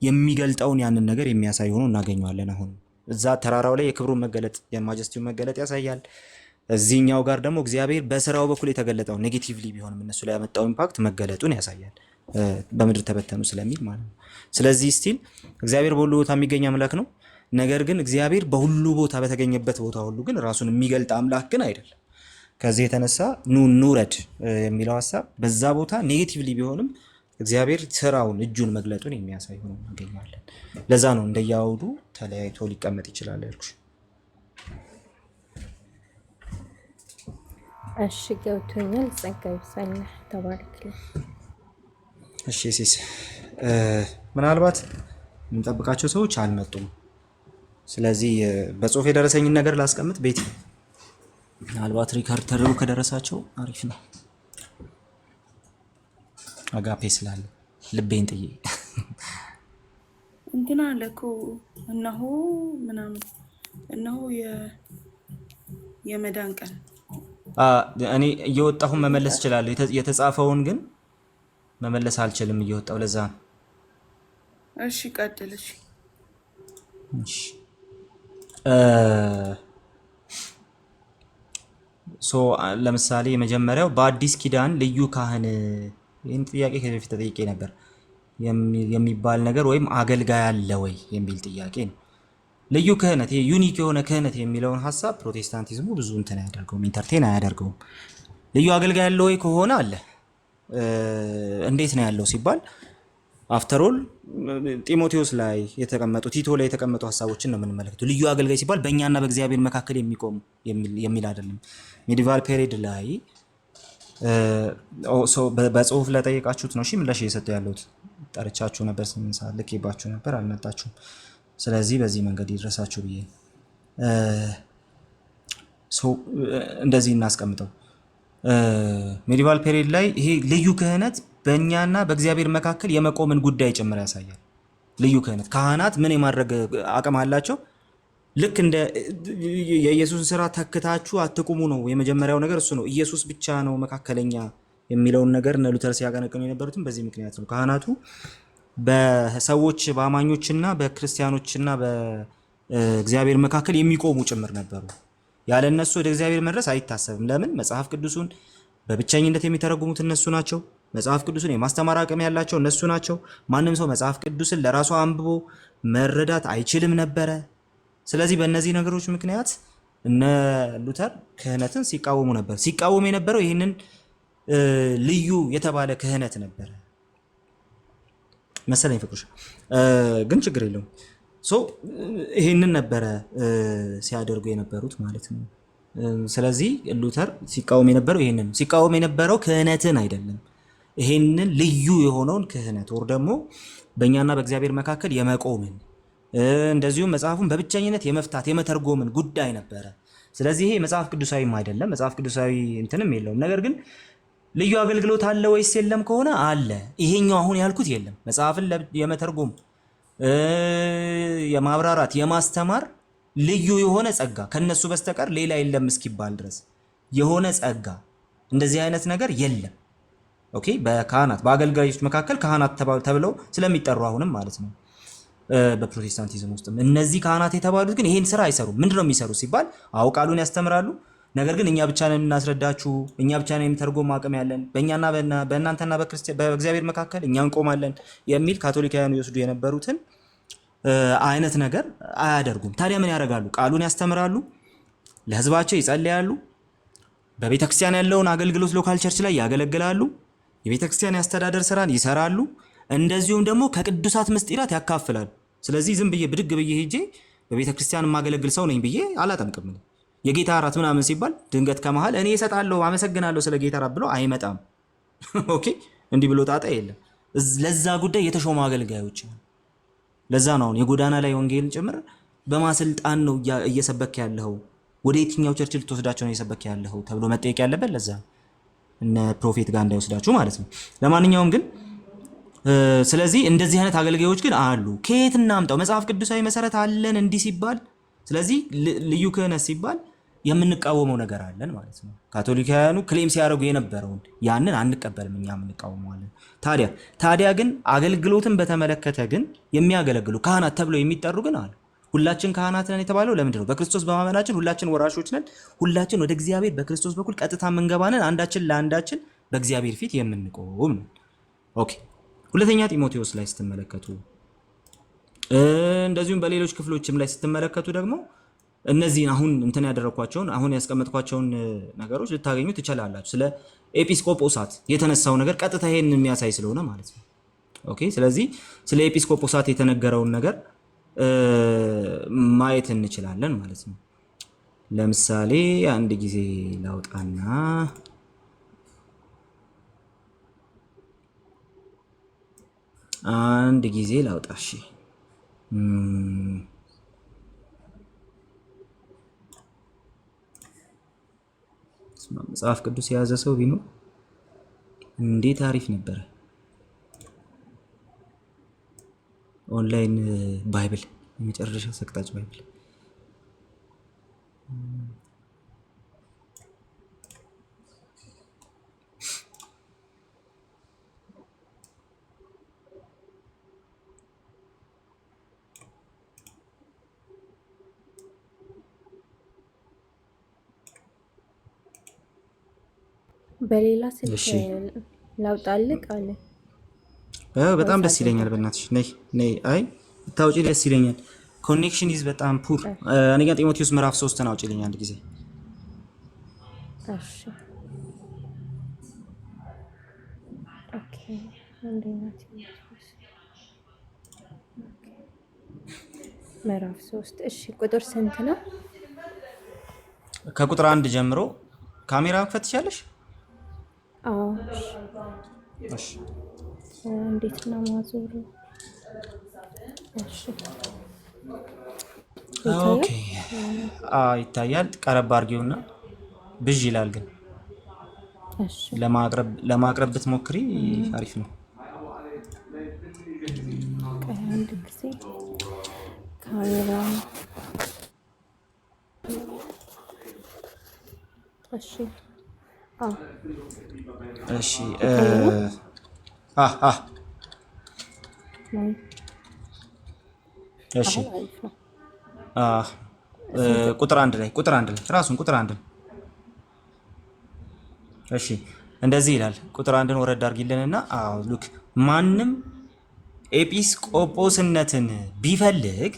የሚገልጠውን ያንን ነገር የሚያሳይ ሆኖ እናገኘዋለን። አሁን እዛ ተራራው ላይ የክብሩን መገለጥ የማጀስቲውን መገለጥ ያሳያል። እዚህኛው ጋር ደግሞ እግዚአብሔር በስራው በኩል የተገለጠው ኔጌቲቭሊ ቢሆንም እነሱ ላይ ያመጣው ኢምፓክት መገለጡን ያሳያል። በምድር ተበተኑ ስለሚል ማለት ነው። ስለዚህ ስቲል እግዚአብሔር በሁሉ ቦታ የሚገኝ አምላክ ነው። ነገር ግን እግዚአብሔር በሁሉ ቦታ በተገኘበት ቦታ ሁሉ ግን ራሱን የሚገልጥ አምላክ ግን አይደለም። ከዚህ የተነሳ ኑ እንውረድ የሚለው ሐሳብ በዛ ቦታ ኔጌቲቭሊ ቢሆንም እግዚአብሔር ስራውን እጁን መግለጡን የሚያሳይ ሆኖ እናገኛለን። ለዛ ነው እንደያውዱ ተለያይቶ ሊቀመጥ ይችላል ያልኩሽ። እሺ ገብቶኛል። ጸጋ ይብዛል። ተባረክልኝ። እሺ ሲስ ምናልባት የምንጠብቃቸው ሰዎች አልመጡም። ስለዚህ በጽሁፍ የደረሰኝን ነገር ላስቀምጥ። ቤት ምናልባት ሪካርድ ተደርጎ ከደረሳቸው አሪፍ ነው። አጋፔ ስላለ ልቤን ጥዬ እንትና ለኮ እነሆ ምናምን እነሆ የመዳን ቀን እኔ እየወጣሁ መመለስ እችላለሁ። የተጻፈውን ግን መመለስ አልችልም እየወጣሁ። ለዛ ነው። እሺ ቀጥል። እሺ ለምሳሌ የመጀመሪያው በአዲስ ኪዳን ልዩ ካህን፣ ይህን ጥያቄ ከዚህ በፊት ተጠይቄ ነበር የሚባል ነገር ወይም አገልጋይ አለ ወይ የሚል ጥያቄ ነው። ልዩ ክህነት፣ ይሄ ዩኒክ የሆነ ክህነት የሚለውን ሀሳብ ፕሮቴስታንቲዝሙ ብዙ እንትን አያደርገውም፣ ኢንተርቴን አያደርገውም። ልዩ አገልጋይ አለ ወይ ከሆነ አለ። እንዴት ነው ያለው ሲባል አፍተሮል ጢሞቴዎስ ላይ የተቀመጡ ቲቶ ላይ የተቀመጡ ሀሳቦችን ነው የምንመለከተው። ልዩ አገልጋይ ሲባል በእኛና በእግዚአብሔር መካከል የሚቆም የሚል አይደለም። ሜዲቫል ፔሪድ ላይ በጽሁፍ ለጠየቃችሁት ነው ምላሽ እየሰጠው ያለሁት። ጠርቻችሁ ነበር፣ 8 ሰዓት ልኬባችሁ ነበር፣ አልመጣችሁም። ስለዚህ በዚህ መንገድ ይድረሳችሁ ብዬ እንደዚህ እናስቀምጠው። ሜዲቫል ፔሪድ ላይ ይሄ ልዩ ክህነት በእኛና በእግዚአብሔር መካከል የመቆምን ጉዳይ ጭምር ያሳያል። ልዩ ክህነት ካህናት ምን የማድረግ አቅም አላቸው? ልክ እንደ የኢየሱስን ስራ ተክታችሁ አትቁሙ ነው የመጀመሪያው ነገር፣ እሱ ነው። ኢየሱስ ብቻ ነው መካከለኛ የሚለውን ነገር እነ ሉተር ሲያቀነቅኑ የነበሩትም በዚህ ምክንያት ነው። ካህናቱ በሰዎች በአማኞችና በክርስቲያኖችና በእግዚአብሔር መካከል የሚቆሙ ጭምር ነበሩ። ያለ እነሱ ወደ እግዚአብሔር መድረስ አይታሰብም። ለምን? መጽሐፍ ቅዱሱን በብቸኝነት የሚተረጉሙት እነሱ ናቸው። መጽሐፍ ቅዱስን የማስተማር አቅም ያላቸው እነሱ ናቸው። ማንም ሰው መጽሐፍ ቅዱስን ለራሱ አንብቦ መረዳት አይችልም ነበረ። ስለዚህ በእነዚህ ነገሮች ምክንያት እነ ሉተር ክህነትን ሲቃወሙ ነበር። ሲቃወሙ የነበረው ይህንን ልዩ የተባለ ክህነት ነበረ መሰለኝ። ፍቅሮች ግን ችግር የለውም። ይህንን ነበረ ሲያደርጉ የነበሩት ማለት ነው። ስለዚህ ሉተር ሲቃወም የነበረው ይህንን ሲቃወም የነበረው ክህነትን አይደለም፣ ይህንን ልዩ የሆነውን ክህነት ወር ደግሞ በእኛና በእግዚአብሔር መካከል የመቆምን እንደዚሁም መጽሐፉን በብቸኝነት የመፍታት የመተርጎምን ጉዳይ ነበረ። ስለዚህ ይሄ መጽሐፍ ቅዱሳዊም አይደለም፣ መጽሐፍ ቅዱሳዊ እንትንም የለውም። ነገር ግን ልዩ አገልግሎት አለ ወይስ የለም ከሆነ አለ። ይሄኛው አሁን ያልኩት የለም። መጽሐፍን የመተርጎም የማብራራት የማስተማር ልዩ የሆነ ጸጋ ከነሱ በስተቀር ሌላ የለም እስኪባል ድረስ የሆነ ጸጋ እንደዚህ አይነት ነገር የለም። ኦኬ። በካህናት በአገልጋዮች መካከል ካህናት ተብለው ስለሚጠሩ አሁንም ማለት ነው በፕሮቴስታንቲዝም ውስጥ እነዚህ ካህናት የተባሉት ግን ይሄን ስራ አይሰሩም። ምንድነው የሚሰሩት ሲባል አው ቃሉን ያስተምራሉ። ነገር ግን እኛ ብቻ ነን የምናስረዳችሁ፣ እኛ ብቻ ነን የምተርጎም አቅም ያለን፣ በእኛና በእናንተና በእግዚአብሔር መካከል እኛ እንቆማለን የሚል ካቶሊካውያኑ ይወስዱ የነበሩትን አይነት ነገር አያደርጉም። ታዲያ ምን ያደርጋሉ? ቃሉን ያስተምራሉ፣ ለህዝባቸው ይጸልያሉ፣ በቤተክርስቲያን ያለውን አገልግሎት ሎካል ቸርች ላይ ያገለግላሉ፣ የቤተክርስቲያን ያስተዳደር ስራን ይሰራሉ፣ እንደዚሁም ደግሞ ከቅዱሳት ምስጢራት ያካፍላሉ። ስለዚህ ዝም ብዬ ብድግ ብዬ ሄጄ በቤተክርስቲያን የማገለግል ሰው ነኝ ብዬ አላጠምቅም። የጌታ እራት ምናምን ሲባል ድንገት ከመሃል እኔ እሰጣለሁ አመሰግናለሁ ስለ ጌታ እራት ብሎ አይመጣም። ኦኬ፣ እንዲህ ብሎ ጣጣ የለም። ለዛ ጉዳይ የተሾሙ አገልጋዮች ነው። ለዛ ነው የጎዳና ላይ ወንጌልን ጭምር በማሰልጣን ነው እየሰበክ ያለው። ወደ የትኛው ቸርች ልትወስዳቸው ነው እየሰበክ ያለው ተብሎ መጠየቅ ያለበት ለዛ እነ ፕሮፌት ጋር እንዳይወስዳችሁ ማለት ነው። ለማንኛውም ግን ስለዚህ እንደዚህ አይነት አገልጋዮች ግን አሉ። ከየት እናምጣው? መጽሐፍ ቅዱሳዊ መሰረት አለን እንዲህ ሲባል፣ ስለዚህ ልዩ ክህነት ሲባል የምንቃወመው ነገር አለን ማለት ነው። ካቶሊካውያኑ ክሌም ሲያደርጉ የነበረውን ያንን አንቀበልም፣ እኛ የምንቃወመዋለን። ታዲያ ግን አገልግሎትን በተመለከተ ግን የሚያገለግሉ ካህናት ተብለው የሚጠሩ ግን አሉ። ሁላችን ካህናት ነን የተባለው ለምንድን ነው? በክርስቶስ በማመናችን ሁላችን ወራሾች ነን። ሁላችን ወደ እግዚአብሔር በክርስቶስ በኩል ቀጥታ የምንገባንን፣ አንዳችን ለአንዳችን በእግዚአብሔር ፊት የምንቆም ነው። ኦኬ። ሁለተኛ ጢሞቴዎስ ላይ ስትመለከቱ እንደዚሁም በሌሎች ክፍሎችም ላይ ስትመለከቱ ደግሞ እነዚህን አሁን እንትን ያደረኳቸውን አሁን ያስቀመጥኳቸውን ነገሮች ልታገኙ ትችላላችሁ። ስለ ኤጲስቆጶሳት የተነሳው ነገር ቀጥታ ይሄን የሚያሳይ ስለሆነ ማለት ነው። ኦኬ። ስለዚህ ስለ ኤጲስቆጶሳት የተነገረውን ነገር ማየት እንችላለን ማለት ነው። ለምሳሌ አንድ ጊዜ ላውጣና እሺ መጽሐፍ ቅዱስ የያዘ ሰው ቢኖር እንዴት አሪፍ ነበረ። ኦንላይን ባይብል፣ የመጨረሻ ሰቅጣጭ ባይብል በሌላ ስልክ እሺ ላውጣልቅ አለ በጣም ወይስ ደስ ይለኛል። አልገባም? በእናትሽ ነይ ነይ። አይ ብታውጪ ደስ ይለኛል። ኮኔክሽን ኢዝ በጣም ፑር። አንደኛ ጢሞቴዎስ ምዕራፍ 3 አውጪልኝ አንድ ጊዜ። እሺ ኦኬ። አንደኛ ጢሞቴዎስ ምዕራፍ 3 እሺ፣ ቁጥር ስንት ነው? ከቁጥር 1 ጀምሮ ካሜራ መክፈት ትችያለሽ? አዎ እሺ እንዴት ነው ማዞሩ? እሺ ኦኬ። ይታያል። ይታያል። ቀረብ አድርጊውና ብዥ ይላል ግን እሺ ለማቅረብ ብትሞክሪ አሪፍ ነው። ቆይ አንድ ጊዜ ካሜራ። እሺ አዎ እሺ ይታያል። አህ ነው እሺ አሁን አሪፍ ነው። አህ ስንት? ቁጥር አንድ ላይ ራሱን ቁጥር አንድ። እሺ እንደዚህ ይላል። ቁጥር አንድን ወረድ አድርጊልንና አዎ ሉክ ማንም ኤጲስቆጶስነትን ቢፈልግ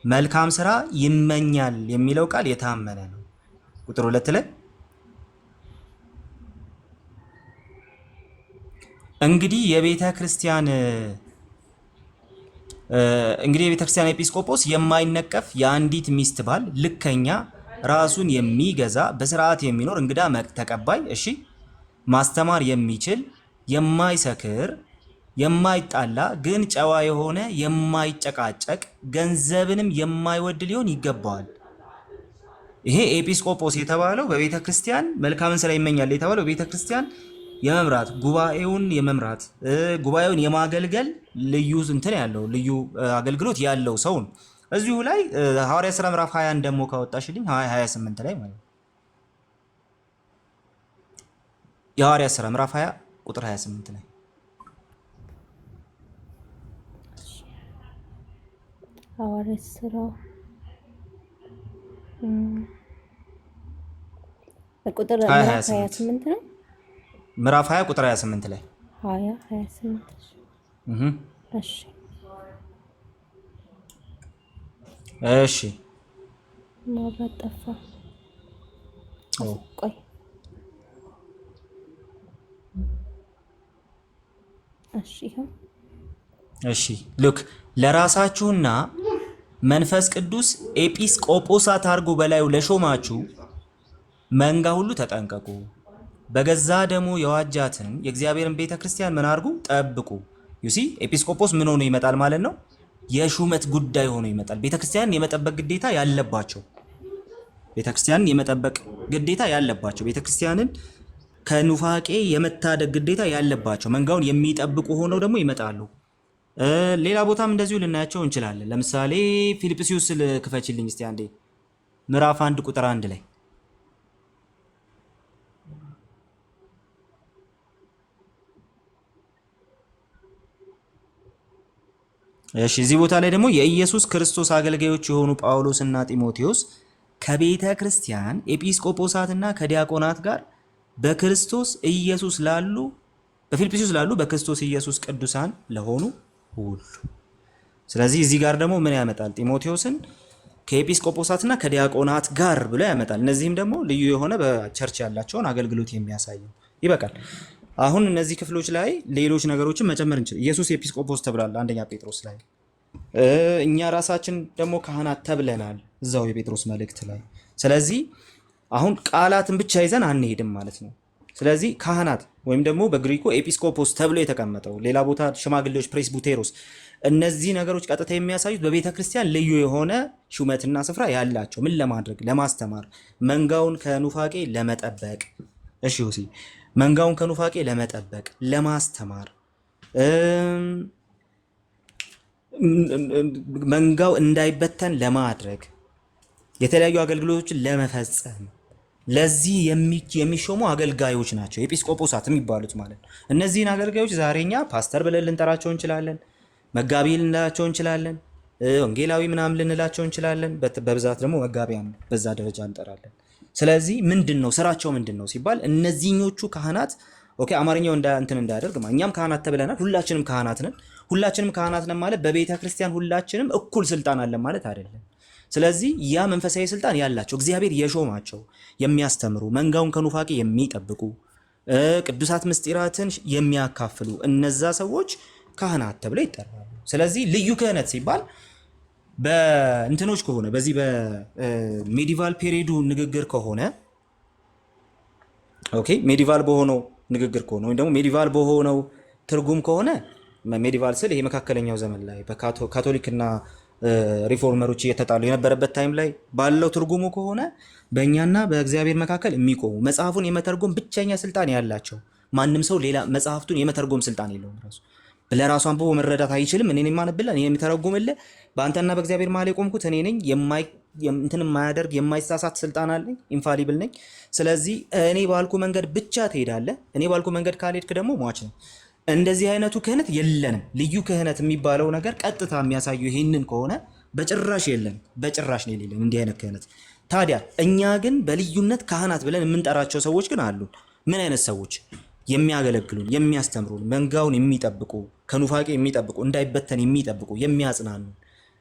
መልካም ስራ ይመኛል የሚለው ቃል የታመነ ነው። ቁጥር 2 ላይ እንግዲህ የቤተ ክርስቲያን ኤጲስቆጶስ የማይነቀፍ የአንዲት ሚስት ባል፣ ልከኛ፣ ራሱን የሚገዛ፣ በስርዓት የሚኖር፣ እንግዳ ተቀባይ፣ እሺ ማስተማር የሚችል፣ የማይሰክር፣ የማይጣላ፣ ግን ጨዋ የሆነ፣ የማይጨቃጨቅ፣ ገንዘብንም የማይወድ ሊሆን ይገባዋል። ይሄ ኤጲስቆጶስ የተባለው በቤተ ክርስቲያን መልካምን ስራ ይመኛል የተባለው በቤተ ክርስቲያን የመምራት ጉባኤውን የማገልገል ልዩ እንትን ያለው ልዩ አገልግሎት ያለው ሰው ነው። እዚሁ ላይ ሐዋርያት ሥራ ምዕራፍ 20 ደግሞ ካወጣሽልኝ 28 ላይ ማለት ነው። የሐዋርያት ሥራ ምዕራፍ 20 ቁጥር 28 ላይ ሐዋርያት ሥራ ቁጥር ምዕራፍ 28 ነው። ምዕራፍ 20 ቁጥር 28 ላይ 28 እሺ እሺ ማብራት ጠፋ። ቆይ እሺ ሉክ ለራሳችሁና መንፈስ ቅዱስ ኤጲስቆጶሳት አድርጎ በላዩ ለሾማችሁ መንጋ ሁሉ ተጠንቀቁ። በገዛ ደሙ የዋጃትን የእግዚአብሔርን ቤተ ክርስቲያን ምን አድርጉ? ጠብቁ። ዩሲ ኤጲስቆጶስ ምን ሆኖ ይመጣል ማለት ነው? የሹመት ጉዳይ ሆኖ ይመጣል። ቤተ ክርስቲያንን የመጠበቅ ግዴታ ያለባቸው ቤተ ክርስቲያንን ከኑፋቄ የመታደግ ግዴታ ያለባቸው መንጋውን የሚጠብቁ ሆነው ደግሞ ይመጣሉ። ሌላ ቦታም እንደዚሁ ልናያቸው እንችላለን። ለምሳሌ ፊልጵስዩስ ክፈችልኝ እስቲ አንዴ ምዕራፍ 1 ቁጥር 1 ላይ እሺ እዚህ ቦታ ላይ ደግሞ የኢየሱስ ክርስቶስ አገልጋዮች የሆኑ ጳውሎስና ጢሞቴዎስ ከቤተ ክርስቲያን ኤጲስቆጶሳትና ከዲያቆናት ጋር በክርስቶስ ኢየሱስ ላሉ በፊልጵስዩስ ላሉ በክርስቶስ ኢየሱስ ቅዱሳን ለሆኑ ሁሉ። ስለዚህ እዚህ ጋር ደግሞ ምን ያመጣል? ጢሞቴዎስን ከኤጲስቆጶሳትና ከዲያቆናት ጋር ብሎ ያመጣል። እነዚህም ደግሞ ልዩ የሆነ በቸርች ያላቸውን አገልግሎት የሚያሳዩ ይበቃል። አሁን እነዚህ ክፍሎች ላይ ሌሎች ነገሮችን መጨመር እንችላለን። ኢየሱስ ኤጲስቆጶስ ተብሏል አንደኛ ጴጥሮስ ላይ። እኛ ራሳችን ደግሞ ካህናት ተብለናል እዛው የጴጥሮስ መልእክት ላይ። ስለዚህ አሁን ቃላትን ብቻ ይዘን አንሄድም ማለት ነው። ስለዚህ ካህናት ወይም ደግሞ በግሪኮ ኤጲስቆጶስ ተብሎ የተቀመጠው ሌላ ቦታ ሽማግሌዎች ፕሬስቡቴሮስ፣ እነዚህ ነገሮች ቀጥታ የሚያሳዩት በቤተ ክርስቲያን ልዩ የሆነ ሹመትና ስፍራ ያላቸው ምን ለማድረግ ለማስተማር፣ መንጋውን ከኑፋቄ ለመጠበቅ እሺ መንጋውን ከኑፋቄ ለመጠበቅ ለማስተማር፣ መንጋው እንዳይበተን ለማድረግ፣ የተለያዩ አገልግሎቶችን ለመፈጸም ለዚህ የሚሾሙ አገልጋዮች ናቸው ኤጲስቆጶሳት የሚባሉት ማለት ነው። እነዚህን አገልጋዮች ዛሬኛ ፓስተር ብለን ልንጠራቸው እንችላለን፣ መጋቢ ልንላቸው እንችላለን፣ ወንጌላዊ ምናምን ልንላቸው እንችላለን። በብዛት ደግሞ መጋቢያን በዛ ደረጃ እንጠራለን። ስለዚህ ምንድነው ስራቸው ምንድነው ሲባል እነዚህኞቹ ካህናት ኦኬ አማርኛው እንትን እንዳያደርግ እኛም ካህናት ተብለናል። ሁላችንም ካህናት ነን። ሁላችንም ካህናት ነን ማለት በቤተ ክርስቲያን ሁላችንም እኩል ስልጣን አለን ማለት አይደለም። ስለዚህ ያ መንፈሳዊ ስልጣን ያላቸው እግዚአብሔር የሾማቸው የሚያስተምሩ፣ መንጋውን ከኑፋቄ የሚጠብቁ፣ ቅዱሳት ምስጢራትን የሚያካፍሉ እነዛ ሰዎች ካህናት ተብለው ይጠራሉ። ስለዚህ ልዩ ክህነት ሲባል በእንትኖች ከሆነ በዚህ በሜዲቫል ፔሪዱ ንግግር ከሆነ ኦኬ ሜዲቫል በሆነው ንግግር ከሆነ ወይም ደግሞ ሜዲቫል በሆነው ትርጉም ከሆነ ሜዲቫል ስል ይሄ መካከለኛው ዘመን ላይ በካቶሊክና ሪፎርመሮች እየተጣሉ የነበረበት ታይም ላይ ባለው ትርጉሙ ከሆነ በእኛና በእግዚአብሔር መካከል የሚቆሙ መጽሐፉን የመተርጎም ብቸኛ ስልጣን ያላቸው ማንም ሰው ሌላ መጽሐፍቱን የመተርጎም ስልጣን የለውም። ለራሱ አንብቦ መረዳት አይችልም። እኔ የማነብልህ እኔ የምተረጉምልህ በአንተና በእግዚአብሔር መሀል የቆምኩት እኔ ነኝ። እንትን የማያደርግ የማይሳሳት ስልጣን አለኝ። ኢንፋሊብል ነኝ። ስለዚህ እኔ ባልኩ መንገድ ብቻ ትሄዳለህ። እኔ ባልኩ መንገድ ካልሄድክ ደግሞ ሟች ነው። እንደዚህ አይነቱ ክህነት የለንም። ልዩ ክህነት የሚባለው ነገር ቀጥታ የሚያሳየው ይሄንን ከሆነ በጭራሽ የለም። በጭራሽ ነው የሌለን እንዲህ አይነት ክህነት። ታዲያ እኛ ግን በልዩነት ካህናት ብለን የምንጠራቸው ሰዎች ግን አሉ። ምን አይነት ሰዎች? የሚያገለግሉን፣ የሚያስተምሩን፣ መንጋውን የሚጠብቁ፣ ከኑፋቄ የሚጠብቁ፣ እንዳይበተን የሚጠብቁ፣ የሚያጽናኑ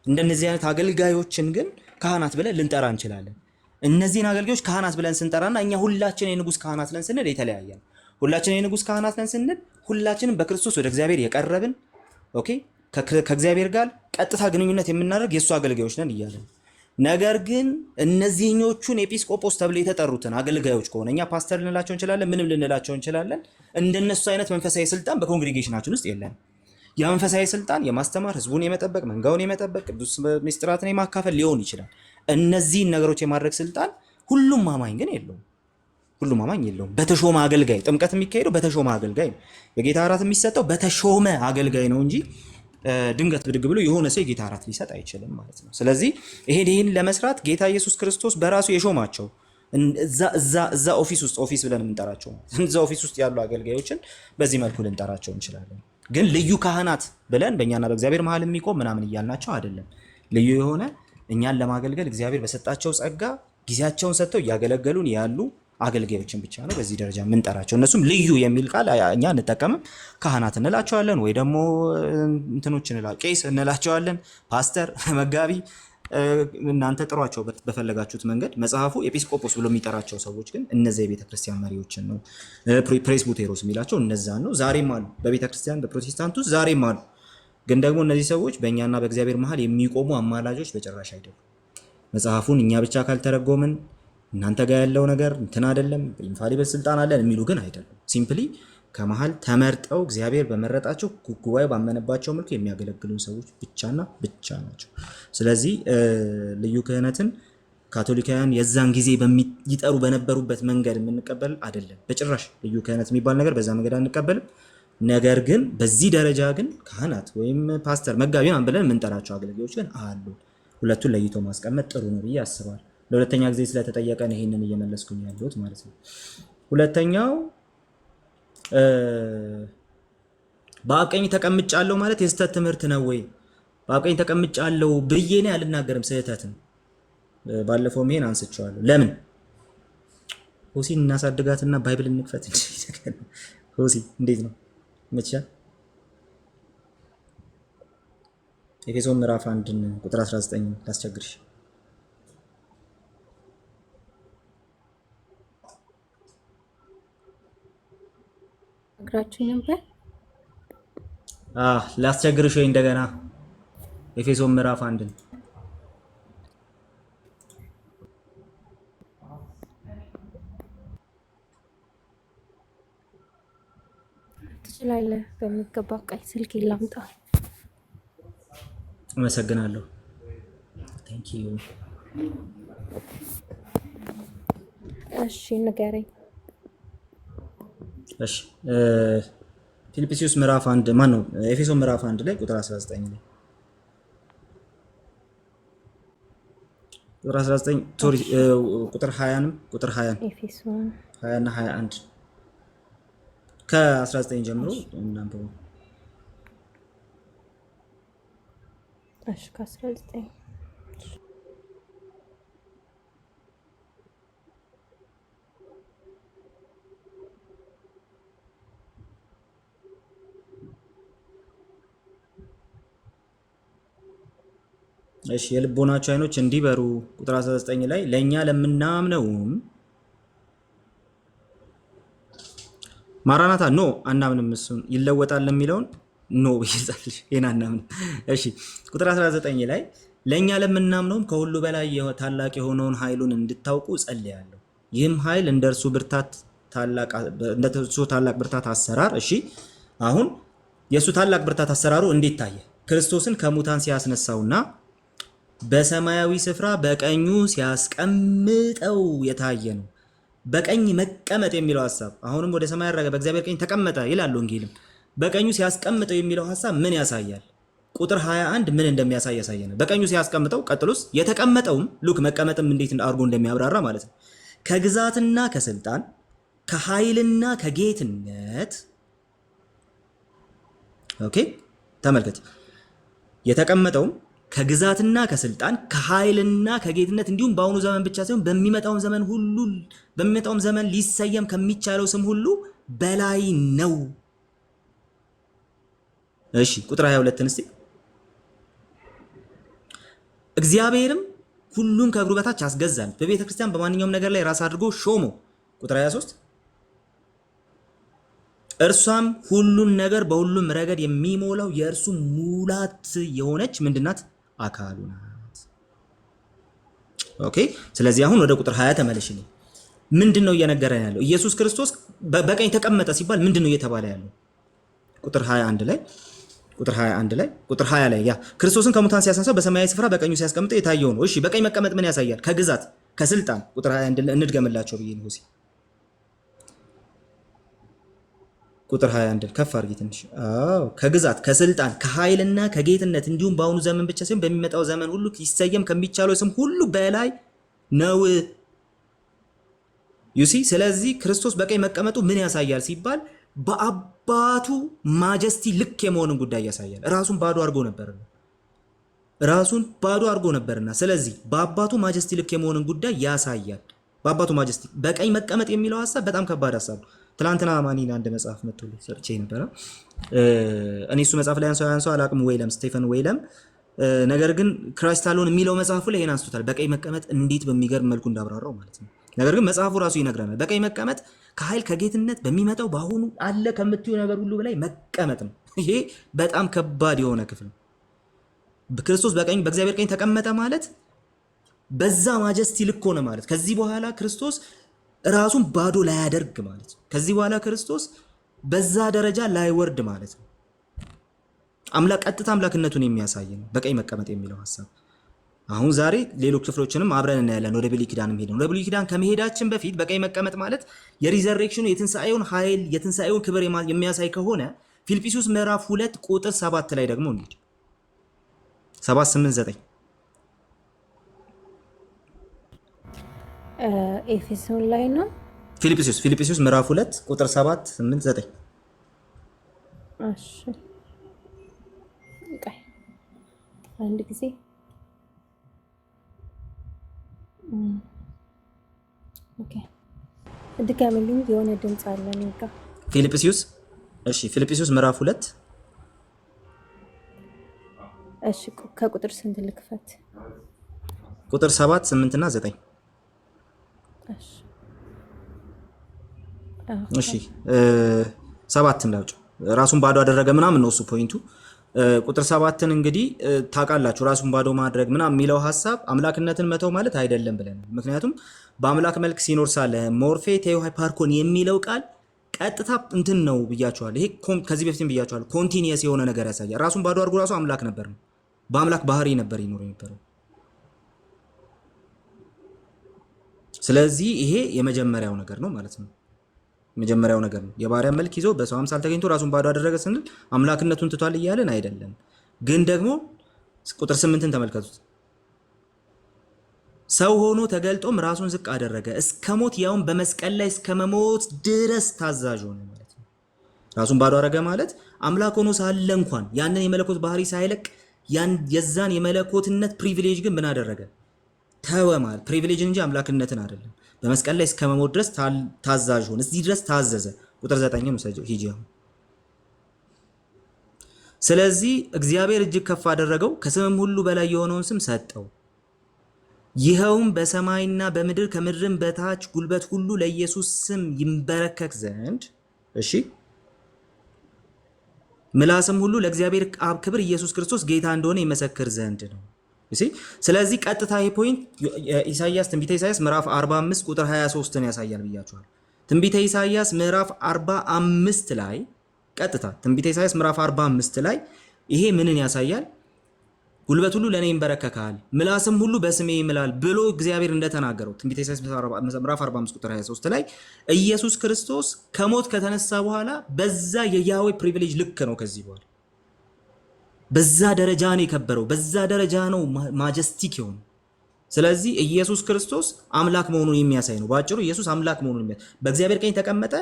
እንደነዚህ አይነት አገልጋዮችን ግን ካህናት ብለን ልንጠራ እንችላለን። እነዚህን አገልጋዮች ካህናት ብለን ስንጠራና እኛ ሁላችን የንጉስ ካህናት ነን ስንል የተለያየ ነው። ሁላችን የንጉስ ካህናት ነን ስንል ሁላችንም በክርስቶስ ወደ እግዚአብሔር የቀረብን ኦኬ ከእግዚአብሔር ጋር ቀጥታ ግንኙነት የምናደርግ የእሱ አገልጋዮች ነን እያለን፣ ነገር ግን እነዚህኞቹን ኤጲስቆጶስ ተብለው የተጠሩትን አገልጋዮች ከሆነ እኛ ፓስተር ልንላቸው እንችላለን፣ ምንም ልንላቸው እንችላለን። እንደነሱ አይነት መንፈሳዊ ስልጣን በኮንግሪጌሽናችን ውስጥ የለም። ያ መንፈሳዊ ስልጣን የማስተማር፣ ህዝቡን የመጠበቅ፣ መንጋውን የመጠበቅ፣ ቅዱስ ምስጢራትን የማካፈል ሊሆን ይችላል። እነዚህን ነገሮች የማድረግ ስልጣን ሁሉም አማኝ ግን የለውም። ሁሉም አማኝ የለውም። በተሾመ አገልጋይ ጥምቀት የሚካሄደው በተሾመ አገልጋይ ነው። የጌታ እራት የሚሰጠው በተሾመ አገልጋይ ነው እንጂ ድንገት ብድግ ብሎ የሆነ ሰው የጌታ እራት ሊሰጥ አይችልም ማለት ነው። ስለዚህ ይሄን ለመስራት ጌታ ኢየሱስ ክርስቶስ በራሱ የሾማቸው እዛ ኦፊስ ብለን የምንጠራቸው እዛ ኦፊስ ውስጥ ያሉ አገልጋዮችን በዚህ መልኩ ልንጠራቸው እንችላለን። ግን ልዩ ካህናት ብለን በእኛና በእግዚአብሔር መሀል የሚቆም ምናምን እያልናቸው አይደለም። ልዩ የሆነ እኛን ለማገልገል እግዚአብሔር በሰጣቸው ጸጋ ጊዜያቸውን ሰጥተው እያገለገሉን ያሉ አገልጋዮችን ብቻ ነው በዚህ ደረጃ የምንጠራቸው። እነሱም ልዩ የሚል ቃል እኛ እንጠቀምም። ካህናት እንላቸዋለን ወይ ደግሞ እንትኖች ቄስ እንላቸዋለን፣ ፓስተር፣ መጋቢ፣ እናንተ ጥሯቸው በፈለጋችሁት መንገድ። መጽሐፉ ኤጲስቆጶስ ብሎ የሚጠራቸው ሰዎች ግን እነዚያ የቤተ ክርስቲያን መሪዎችን ነው። ፕሬስቡቴሮስ የሚላቸው እነዛን ነው። ዛሬም አሉ በቤተ ክርስቲያን በፕሮቴስታንት ውስጥ ዛሬም አሉ። ግን ደግሞ እነዚህ ሰዎች በእኛና በእግዚአብሔር መሀል የሚቆሙ አማላጆች በጭራሽ አይደሉም። መጽሐፉን እኛ ብቻ ካልተረጎምን እናንተ ጋር ያለው ነገር እንትን አይደለም ኢንፋሊብል ስልጣን አለን የሚሉ ግን አይደሉም። ሲምፕሊ ከመሃል ተመርጠው እግዚአብሔር በመረጣቸው ጉባኤው ባመነባቸው መልኩ የሚያገለግሉን ሰዎች ብቻና ብቻ ናቸው። ስለዚህ ልዩ ክህነትን ካቶሊካውያን የዛን ጊዜ ይጠሩ በነበሩበት መንገድ የምንቀበል አይደለም በጭራሽ። ልዩ ክህነት የሚባል ነገር በዛ መንገድ አንቀበልም። ነገር ግን በዚህ ደረጃ ግን ካህናት ወይም ፓስተር፣ መጋቢ ብለን የምንጠራቸው አገልጋዮች ግን አሉ። ሁለቱን ለይቶ ማስቀመጥ ጥሩ ነው ብዬ አስባለሁ። ለሁለተኛ ጊዜ ስለተጠየቀን ይሄንን እየመለስኩኝ ያለሁት ማለት ነው። ሁለተኛው በአብ ቀኝ ተቀምጫለሁ ማለት የስህተት ትምህርት ነው ወይ? በአብ ቀኝ ተቀምጫለሁ ብዬ እኔ አልናገርም፣ ስህተት ነው። ባለፈውም ይሄን አንስቼዋለሁ። ለምን ሆሲን እናሳድጋትና ባይብል እንክፈት እንጂ ሆሲ እንዴት ነው መቻል? ኤፌሶን ምዕራፍ 1 ቁጥር 19 ላስቸግርሽ። እግራችሁ ነበር ላስቸግርሽ ወይ እንደገና ኤፌሶን ምዕራፍ 1 ትችላለህ በሚገባ። ቀይ ስልክ ይላምጣ። አመሰግናለሁ። ቴንክ ዩ። እሺ ንገረኝ። እሺ ፊልጵስዩስ ምዕራፍ 1 ማን ነው? ኤፌሶን ምዕራፍ 1 ላይ ቁጥር 19 ላይ ቁጥር 19 ሶሪ ቁጥር 20 ቁጥር 20 ኤፌሶን 20 እና 21 ከ19 ጀምሮ እናንተው። እሺ ከ19 እሺ የልቦናቸው አይኖች እንዲበሩ ቁጥር 19 ላይ ለኛ ለምናምነውም ማራናታ ኖ አናምንም እሱን ይለወጣል የሚለውን ኖ ይዛል የናናምን። እሺ ቁጥር 19 ላይ ለኛ ለምናምነውም ከሁሉ በላይ ታላቅ የሆነውን ኃይሉን እንድታውቁ ጸልያለሁ። ይህም ኃይል እንደርሱ ታላቅ ብርታት አሰራር። እሺ አሁን የሱ ታላቅ ብርታት አሰራሩ እንዴት ታየ? ክርስቶስን ከሙታን ሲያስነሳውና በሰማያዊ ስፍራ በቀኙ ሲያስቀምጠው የታየ ነው። በቀኝ መቀመጥ የሚለው ሐሳብ አሁንም ወደ ሰማይ ያረገ በእግዚአብሔር ቀኝ ተቀመጠ ይላል ወንጌልም። በቀኙ ሲያስቀምጠው የሚለው ሐሳብ ምን ያሳያል? ቁጥር 21 ምን እንደሚያሳይ ያሳየናል። በቀኙ ሲያስቀምጠው ቀጥሎስ የተቀመጠውም ሉክ መቀመጥም እንዴት አድርጎ እንደሚያብራራ ማለት ነው። ከግዛትና ከስልጣን ከኃይልና ከጌትነት ኦኬ ተመልከት። የተቀመጠውም ከግዛትና ከስልጣን ከኃይልና ከጌትነት እንዲሁም በአሁኑ ዘመን ብቻ ሳይሆን በሚመጣውም ዘመን ሊሰየም ከሚቻለው ስም ሁሉ በላይ ነው። እሺ ቁጥር 22 እስቲ እግዚአብሔርም ሁሉን ከእግሩ በታች አስገዛል፣ በቤተ ክርስቲያን በማንኛውም ነገር ላይ ራስ አድርጎ ሾሞ። ቁጥር 23 እርሷም ሁሉን ነገር በሁሉም ረገድ የሚሞላው የእርሱ ሙላት የሆነች ምንድናት? አካሉ ናት። ኦኬ ስለዚህ አሁን ወደ ቁጥር 20 ተመለሽልኝ። ምንድነው እየነገረን ያለው? ኢየሱስ ክርስቶስ በቀኝ ተቀመጠ ሲባል ምንድነው እየተባለ ያለው? ቁጥር 20 ላይ ያ ክርስቶስን ከሙታን ሲያስነሳው በሰማያዊ ስፍራ በቀኙ ሲያስቀምጠው የታየው ነው። እሺ በቀኝ መቀመጥ ምን ያሳያል? ከግዛት ከስልጣን። ቁጥር 21 እንድገምላቸው ብዬ ነው። ቁጥር 21 ከፍ አድርጊ ትንሽ። ከግዛት ከስልጣን ከኃይልና ከጌትነት እንዲሁም በአሁኑ ዘመን ብቻ ሳይሆን በሚመጣው ዘመን ሁሉ ሊሰየም ከሚቻለው ስም ሁሉ በላይ ነው። ዩሲ ስለዚህ ክርስቶስ በቀኝ መቀመጡ ምን ያሳያል ሲባል በአባቱ ማጀስቲ ልክ የመሆንን ጉዳይ ያሳያል። ራሱን ባዶ አድርጎ ነበርና ስለዚህ በአባቱ ማጀስቲ ልክ የመሆንን ጉዳይ ያሳያል። በአባቱ ማጀስቲ በቀኝ መቀመጥ የሚለው ሐሳብ በጣም ከባድ ሐሳብ ነው። ትላንትና ማኒና አንድ መጽሐፍ መጥቶልኝ ሰርቼ ነበረ። እኔ እሱ መጽሐፍ ላይ አንሷ አላቅም ወይለም ስቴፈን ወይለም ነገር ግን ክራይስታሎን የሚለው መጽሐፉ ላይ ይሄን አንስቶታል። በቀኝ መቀመጥ እንዴት በሚገርም መልኩ እንዳብራራው ማለት ነው። ነገር ግን መጽሐፉ ራሱ ይነግረናል። በቀኝ መቀመጥ ከኃይል ከጌትነት በሚመጣው በአሁኑ አለ ከምትዩ ነገር ሁሉ በላይ መቀመጥ ነው። ይሄ በጣም ከባድ የሆነ ክፍል ነው። ክርስቶስ በእግዚአብሔር ቀኝ ተቀመጠ ማለት በዛ ማጀስቲ ልክ ሆነ ማለት ከዚህ በኋላ ክርስቶስ ራሱን ባዶ ላያደርግ ማለት ነው። ከዚህ በኋላ ክርስቶስ በዛ ደረጃ ላይወርድ ማለት ነው። ቀጥታ አምላክነቱን የሚያሳይ ነው በቀኝ መቀመጥ የሚለው ሐሳብ። አሁን ዛሬ ሌሎች ክፍሎችንም አብረን እናያለን። ወደ ብሉይ ኪዳንም ሄደን ወደ ብሉይ ኪዳን ከመሄዳችን በፊት በቀኝ መቀመጥ ማለት የሪዘሬክሽኑ የትንሣኤውን ኃይል የትንሣኤውን ክብር የሚያሳይ ከሆነ ፊልጵስዩስ ምዕራፍ 2 ቁጥር 7 ላይ ደግሞ እንሂድ። 7 8 9 ኤፌሶን ላይ ነው። ፊልጵስዩስ ምዕራፍ 2 ቁጥር 7 8 9 እሺ አንድ ጊዜ ኦኬ ድጋሚልኝ የሆነ ድምጽ አለ ነጋ ፊልጵስዩስ ምዕራፍ 2 እሺ ከቁጥር ስንት ልክፈት? ቁጥር 7 8 እና 9 እሺ 7 ላውጭ ራሱን ባዶ አደረገ ምናምን ነው እሱ ፖይንቱ። ቁጥር 7ን እንግዲህ ታውቃላችሁ ራሱን ባዶ ማድረግ ምናምን የሚለው ሐሳብ አምላክነትን መተው ማለት አይደለም ብለናል። ምክንያቱም በአምላክ መልክ ሲኖር ሳለ ሞርፌ ቴዮ ሃይፓርኮን የሚለው ቃል ቀጥታ እንትን ነው ብያችኋል። ይሄ ከዚህ በፊትም ብያችኋል ኮንቲኒየስ የሆነ ነገር ያሳያል። ራሱን ባዶ አድርጎ ራሱ አምላክ ነበር ነው። በአምላክ ባህሪ ነበር ይኖር የነበረው። ስለዚህ ይሄ የመጀመሪያው ነገር ነው ማለት ነው። መጀመሪያው ነገር ነው። የባሪያ መልክ ይዞ በሰው አምሳል ተገኝቶ ራሱን ባዶ አደረገ ስንል አምላክነቱን ትቷል እያለን አይደለም። ግን ደግሞ ቁጥር 8ን ተመልከቱት። ሰው ሆኖ ተገልጦም ራሱን ዝቅ አደረገ እስከ ሞት ያውም በመስቀል ላይ እስከ መሞት ድረስ ታዛዥ ሆነ ማለት ነው። ራሱን ባዶ አደረገ ማለት አምላክ ሆኖ ሳለ እንኳን ያንን የመለኮት ባህሪ ሳይለቅ የዛን የመለኮትነት ፕሪቪሌጅ ግን ምን አደረገ? ተወ ማለት ፕሪቪሌጅ እንጂ አምላክነትን አይደለም። በመስቀል ላይ እስከ መሞት ድረስ ታዛዥ ሆነ። እዚህ ድረስ ታዘዘ። ቁጥር 9 ነው ሂጂ። ስለዚህ እግዚአብሔር እጅግ ከፍ አደረገው፣ ከስምም ሁሉ በላይ የሆነውን ስም ሰጠው። ይኸውም በሰማይና በምድር ከምድርም በታች ጉልበት ሁሉ ለኢየሱስ ስም ይንበረከክ ዘንድ እሺ ምላስም ሁሉ ለእግዚአብሔር አብ ክብር ኢየሱስ ክርስቶስ ጌታ እንደሆነ ይመሰክር ዘንድ ነው። ስለዚህ ቀጥታ ይሄ ፖይንት ኢሳይያስ ትንቢተ ኢሳይያስ ምዕራፍ 45 ቁጥር 23ን ያሳያል ብያችኋል። ትንቢተ ኢሳይያስ ምዕራፍ 45 ላይ ቀጥታ ትንቢተ ኢሳይያስ ምዕራፍ 45 ላይ ይሄ ምንን ያሳያል? ጉልበት ሁሉ ለኔ ይንበረከካል፣ ምላስም ሁሉ በስሜ ይምላል ብሎ እግዚአብሔር እንደተናገረው ትንቢተ ኢሳይያስ ምዕራፍ 45 ቁጥር 23 ላይ ኢየሱስ ክርስቶስ ከሞት ከተነሳ በኋላ በዛ የያህዌ ፕሪቪሌጅ ልክ ነው። ከዚህ በኋላ በዛ ደረጃ ነው የከበረው፣ በዛ ደረጃ ነው ማጀስቲክ የሆነው። ስለዚህ ኢየሱስ ክርስቶስ አምላክ መሆኑን የሚያሳይ ነው። ባጭሩ ኢየሱስ አምላክ መሆኑን የሚያሳይ በእግዚአብሔር ቀኝ ተቀመጠ፣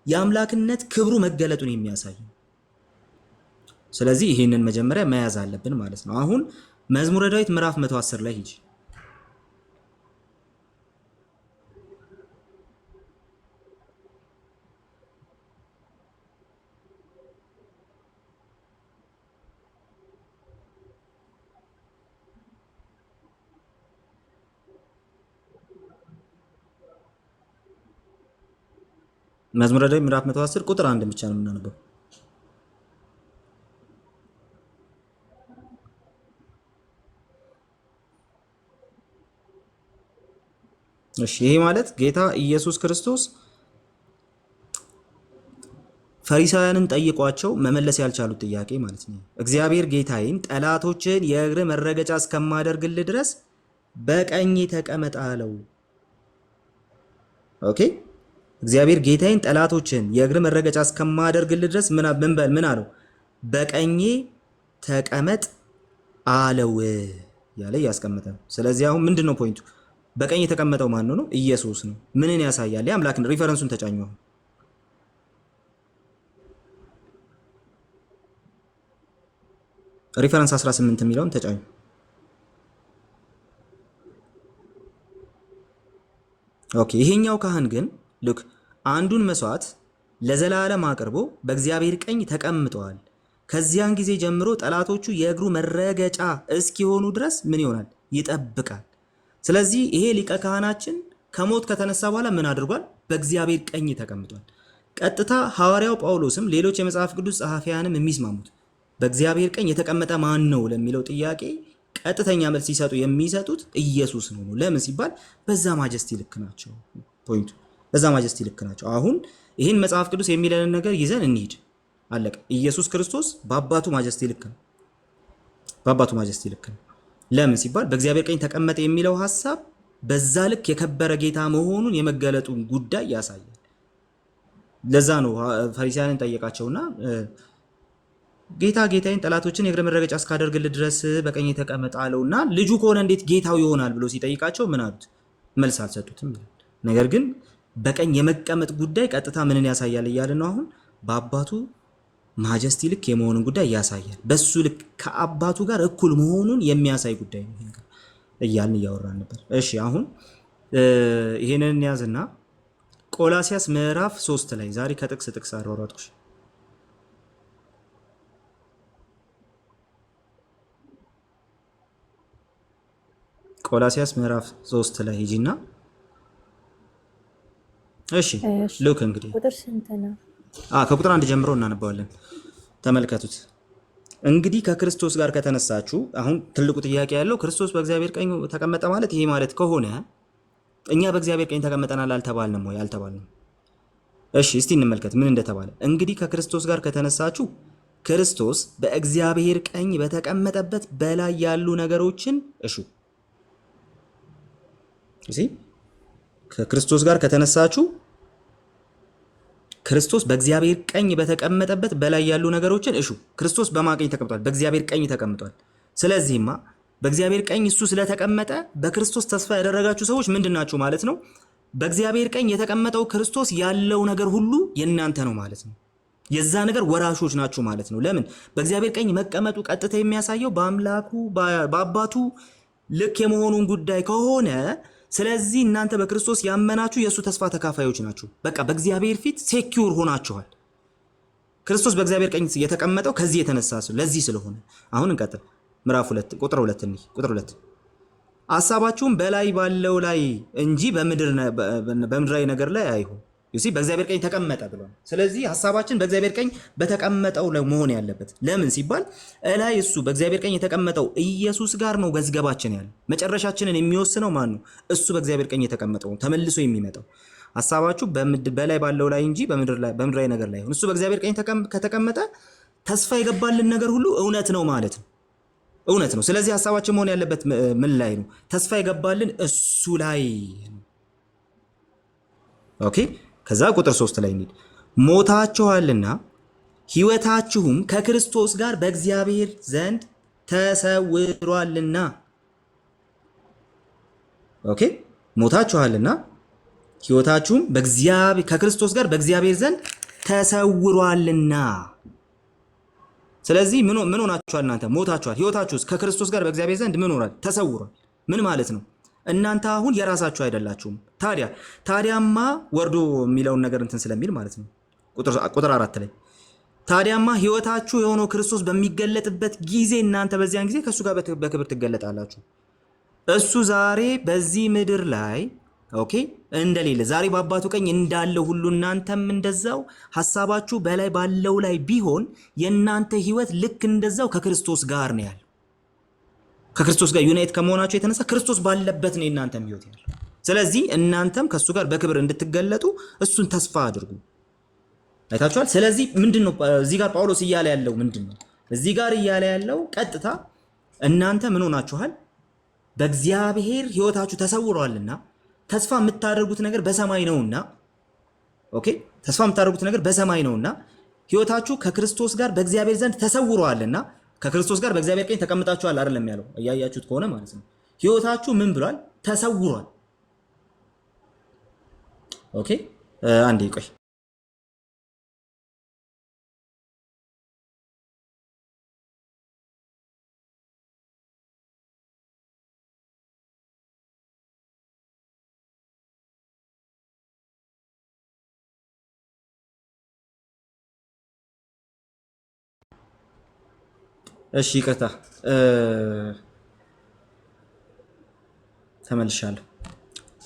የአምላክነት ክብሩ መገለጡን የሚያሳይ ነው። ስለዚህ ይሄንን መጀመሪያ መያዝ አለብን ማለት ነው። አሁን መዝሙረ ዳዊት ምዕራፍ 110 ላይ ሂጂ። መዝሙረ ዳዊት ምዕራፍ 110 ቁጥር 1 ብቻ ነው የምናነበው። እሺ ይሄ ማለት ጌታ ኢየሱስ ክርስቶስ ፈሪሳውያንን ጠይቋቸው መመለስ ያልቻሉት ጥያቄ ማለት ነው። እግዚአብሔር ጌታዬን ጠላቶችን የእግር መረገጫ እስከማደርግልህ ድረስ በቀኝ ተቀመጥ አለው። ኦኬ እግዚአብሔር ጌታዬን ጠላቶችን የእግር መረገጫ እስከማደርግልህ ድረስ ምን አለው? በቀኝ ተቀመጥ አለው ያለ ያስቀመጠ ነው። ስለዚህ አሁን ምንድነው ፖይንቱ? በቀኝ የተቀመጠው ማን ነው? ኢየሱስ ነው። ምንን ያሳያል? የአምላክን ሪፈረንሱን ተጫኙ። ሪፈረንስ 18 የሚለውን ተጫኙ። ኦኬ ይሄኛው ካህን ግን ልክ አንዱን መስዋዕት ለዘላለም አቅርቦ በእግዚአብሔር ቀኝ ተቀምጠዋል። ከዚያን ጊዜ ጀምሮ ጠላቶቹ የእግሩ መረገጫ እስኪሆኑ ድረስ ምን ይሆናል? ይጠብቃል። ስለዚህ ይሄ ሊቀ ካህናችን ከሞት ከተነሳ በኋላ ምን አድርጓል? በእግዚአብሔር ቀኝ ተቀምጧል። ቀጥታ ሐዋርያው ጳውሎስም ሌሎች የመጽሐፍ ቅዱስ ጸሐፊያንም የሚስማሙት በእግዚአብሔር ቀኝ የተቀመጠ ማን ነው ለሚለው ጥያቄ ቀጥተኛ መልስ ሲሰጡ የሚሰጡት ኢየሱስ ነው። ለምን ሲባል በዛ ማጀስቲ ልክ ናቸው። ፖይንቱ በዛ ማጀስቲ ልክ ናቸው። አሁን ይህን መጽሐፍ ቅዱስ የሚለንን ነገር ይዘን እንሂድ። አለቀ። ኢየሱስ ክርስቶስ በአባቱ ማጀስቲ ልክ ነው። በአባቱ ማጀስቲ ልክ ነው። ለምን ሲባል በእግዚአብሔር ቀኝ ተቀመጠ የሚለው ሐሳብ በዛ ልክ የከበረ ጌታ መሆኑን የመገለጡን ጉዳይ ያሳያል። ለዛ ነው ፈሪሳውያንን ጠየቃቸውና ጌታ ጌታዬን ጠላቶችን የእግር መረገጫ እስካደርግልህ ድረስ በቀኝ ተቀመጥ አለውና ልጁ ከሆነ እንዴት ጌታው ይሆናል ብሎ ሲጠይቃቸው ምን አሉት? መልስ አልሰጡትም። ነገር ግን በቀኝ የመቀመጥ ጉዳይ ቀጥታ ምንን ያሳያል እያልን ነው። አሁን በአባቱ ማጀስቲ ልክ የመሆኑን ጉዳይ ያሳያል። በሱ ልክ ከአባቱ ጋር እኩል መሆኑን የሚያሳይ ጉዳይ ነው እያልን እያወራን ነበር። እሺ አሁን ይሄንን እንያዝና ቆላሲያስ ምዕራፍ 3 ላይ ዛሬ ከጥቅስ አሯሯጥኩሽ። ቆላሲያስ ምዕራፍ 3 ላይ ሂጂና እሺ ሉክ እንግዲህ ቁጥር ስንት ነው? ከቁጥር 1 ጀምሮ እናነባዋለን። ተመልከቱት። እንግዲህ ከክርስቶስ ጋር ከተነሳችሁ፣ አሁን ትልቁ ጥያቄ ያለው ክርስቶስ በእግዚአብሔር ቀኝ ተቀመጠ ማለት ይሄ ማለት ከሆነ እኛ በእግዚአብሔር ቀኝ ተቀመጠናል አልተባልንም ወይ? አልተባልንም። እሺ እስቲ እንመልከት ምን እንደተባለ። እንግዲህ ከክርስቶስ ጋር ከተነሳችሁ ክርስቶስ በእግዚአብሔር ቀኝ በተቀመጠበት በላይ ያሉ ነገሮችን እሹ። እሺ ከክርስቶስ ጋር ከተነሳችሁ ክርስቶስ በእግዚአብሔር ቀኝ በተቀመጠበት በላይ ያሉ ነገሮችን እሹ። ክርስቶስ በማቀኝ ተቀምጧል፣ በእግዚአብሔር ቀኝ ተቀምጧል። ስለዚህማ በእግዚአብሔር ቀኝ እሱ ስለተቀመጠ በክርስቶስ ተስፋ ያደረጋችሁ ሰዎች ምንድናችሁ ማለት ነው? በእግዚአብሔር ቀኝ የተቀመጠው ክርስቶስ ያለው ነገር ሁሉ የእናንተ ነው ማለት ነው። የዛ ነገር ወራሾች ናችሁ ማለት ነው። ለምን? በእግዚአብሔር ቀኝ መቀመጡ ቀጥታ የሚያሳየው በአምላኩ በአባቱ ልክ የመሆኑን ጉዳይ ከሆነ ስለዚህ እናንተ በክርስቶስ ያመናችሁ የእሱ ተስፋ ተካፋዮች ናችሁ። በቃ በእግዚአብሔር ፊት ሴኪውር ሆናችኋል። ክርስቶስ በእግዚአብሔር ቀኝ የተቀመጠው ከዚህ የተነሳ ለዚህ ስለሆነ አሁን እንቀጥል። ምዕራፍ 2 ቁጥር 2 እንይ። ቁጥር 2 ሐሳባችሁም በላይ ባለው ላይ እንጂ በምድራዊ ነገር ላይ አይሁን። ይሲ በእግዚአብሔር ቀኝ ተቀመጠ ብሏል። ስለዚህ ሐሳባችን በእግዚአብሔር ቀኝ በተቀመጠው ላይ መሆን ያለበት ለምን ሲባል እላይ እሱ በእግዚአብሔር ቀኝ የተቀመጠው ኢየሱስ ጋር ነው መዝገባችን ያለ። መጨረሻችንን የሚወስነው ማን ነው? እሱ በእግዚአብሔር ቀኝ የተቀመጠው ተመልሶ የሚመጣው። ሐሳባችሁ በላይ ባለው ላይ እንጂ በምድራዊ ነገር ላይ አይሁን። እሱ በእግዚአብሔር ቀኝ ከተቀመጠ ተስፋ የገባልን ነገር ሁሉ እውነት ነው ማለት ነው። እውነት ነው። ስለዚህ ሐሳባችን መሆን ያለበት ምን ላይ ነው? ተስፋ የገባልን እሱ ላይ ነው። ኦኬ። ከዛ ቁጥር 3 ላይ እንሂድ። ሞታችኋልና ሕይወታችሁም ከክርስቶስ ጋር በእግዚአብሔር ዘንድ ተሰውሯልና። ኦኬ። ሞታችኋልና ሕይወታችሁም ከክርስቶስ ጋር በእግዚአብሔር ዘንድ ተሰውሯልና። ስለዚህ ምን ሆናችኋል? እናንተ ሞታችኋል። ሕይወታችሁስ ከክርስቶስ ጋር በእግዚአብሔር ዘንድ ምን ሆኗል? ተሰውሯል። ምን ማለት ነው? እናንተ አሁን የራሳችሁ አይደላችሁም። ታዲያማ ወርዶ የሚለውን ነገር እንትን ስለሚል ማለት ነው። ቁጥር 4 ላይ ታዲያማ ሕይወታችሁ የሆነው ክርስቶስ በሚገለጥበት ጊዜ እናንተ በዚያን ጊዜ ከእሱ ጋር በክብር ትገለጣላችሁ። እሱ ዛሬ በዚህ ምድር ላይ ኦኬ እንደሌለ ዛሬ በአባቱ ቀኝ እንዳለው ሁሉ እናንተም እንደዛው ሐሳባችሁ በላይ ባለው ላይ ቢሆን የእናንተ ሕይወት ልክ እንደዛው ከክርስቶስ ጋር ነው ያለው። ከክርስቶስ ጋር ዩናይት ከመሆናችሁ የተነሳ ክርስቶስ ባለበት ነው የእናንተም ሕይወት ያለው። ስለዚህ እናንተም ከእሱ ጋር በክብር እንድትገለጡ እሱን ተስፋ አድርጉ። አይታችኋል። ስለዚህ ምንድነው እዚህ ጋር ጳውሎስ እያለ ያለው ምንድነው? እዚህ ጋር እያለ ያለው ቀጥታ እናንተ ምን ሆናችኋል? በእግዚአብሔር ሕይወታችሁ ተሰውሯልና ተስፋ የምታደርጉት ነገር በሰማይ ነውና። ኦኬ ተስፋ የምታደርጉት ነገር በሰማይ ነውና ሕይወታችሁ ከክርስቶስ ጋር በእግዚአብሔር ዘንድ ተሰውሯልና። ከክርስቶስ ጋር በእግዚአብሔር ቀኝ ተቀምጣችኋል አይደለም ያለው? እያያችሁት ከሆነ ማለት ነው። ሕይወታችሁ ምን ብሏል? ተሰውሯል። ኦኬ አንዴ ቆይ። እሺ ይቅርታ ተመልሻለሁ።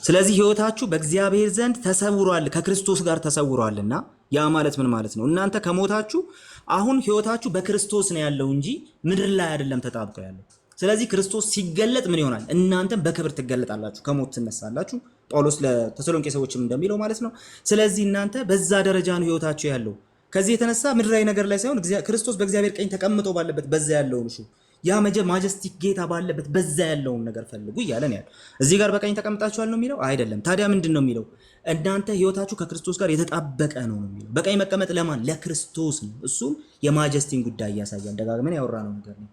ስለዚህ ሕይወታችሁ በእግዚአብሔር ዘንድ ተሰውሯል፣ ከክርስቶስ ጋር ተሰውሯልና። ያ ማለት ምን ማለት ነው? እናንተ ከሞታችሁ አሁን ሕይወታችሁ በክርስቶስ ነው ያለው እንጂ ምድር ላይ አይደለም ተጣብቆ ያለው። ስለዚህ ክርስቶስ ሲገለጥ ምን ይሆናል? እናንተም በክብር ትገለጣላችሁ፣ ከሞት ትነሳላችሁ። ጳውሎስ ለተሰሎንቄ ሰዎችም እንደሚለው ማለት ነው። ስለዚህ እናንተ በዛ ደረጃ ነው ሕይወታችሁ ያለው። ከዚህ የተነሳ ምድራዊ ነገር ላይ ሳይሆን ክርስቶስ በእግዚአብሔር ቀኝ ተቀምጦ ባለበት በዛ ያለውን እሱ ያ ማጀስቲክ ጌታ ባለበት በዛ ያለውን ነገር ፈልጉ እያለን ያለው። እዚህ ጋር በቀኝ ተቀምጣችኋል ነው የሚለው አይደለም። ታዲያ ምንድን ነው የሚለው? እናንተ ሕይወታችሁ ከክርስቶስ ጋር የተጣበቀ ነው የሚለው። በቀኝ መቀመጥ ለማን? ለክርስቶስ ነው። እሱም የማጀስቲን ጉዳይ ያሳያል። ደጋግመን ያወራነው ነገር ነው።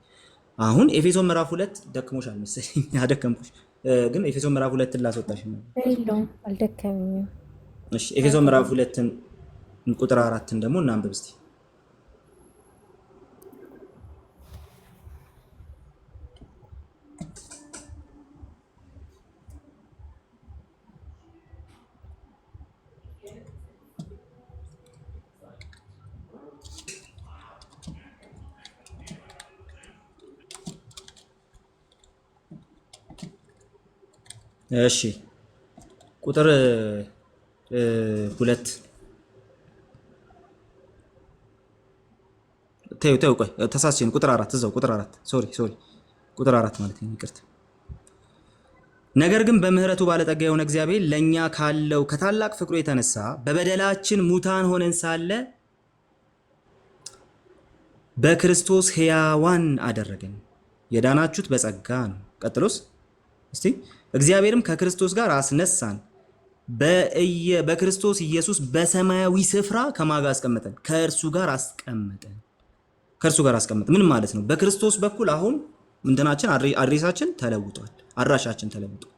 አሁን ኤፌሶን ምዕራፍ 2 ደክሞሻል መሰለኝ። አደከምኩሽ፣ ግን ኤፌሶን ምዕራፍ 2 ላስወጣሽ ነው። አልደከመኝም። እሺ ኤፌሶን ምዕራፍ 2 ቁጥር 4 ደግሞ እናንብብ እስቲ። እሺ ቁጥር 2 ተይው ቆይ ተሳስቼን ቁጥር 4 እዛው ቁጥር 4 ሶሪ ቁጥር 4 ማለት ነው። ይቅርታ። ነገር ግን በምህረቱ ባለጠጋ የሆነ እግዚአብሔር ለኛ ካለው ከታላቅ ፍቅሩ የተነሳ በበደላችን ሙታን ሆነን ሳለ በክርስቶስ ሕያዋን አደረገን። የዳናችሁት በጸጋ ነው። ቀጥሎስ እስቲ እግዚአብሔርም ከክርስቶስ ጋር አስነሳን፣ በክርስቶስ ኢየሱስ በሰማያዊ ስፍራ ከማጋ አስቀመጠን፣ ከእርሱ ጋር አስቀመጠን። ከእርሱ ጋር አስቀመጠን ምን ማለት ነው? በክርስቶስ በኩል አሁን እንትናችን አድሬሳችን ተለውጧል፣ አድራሻችን ተለውጧል።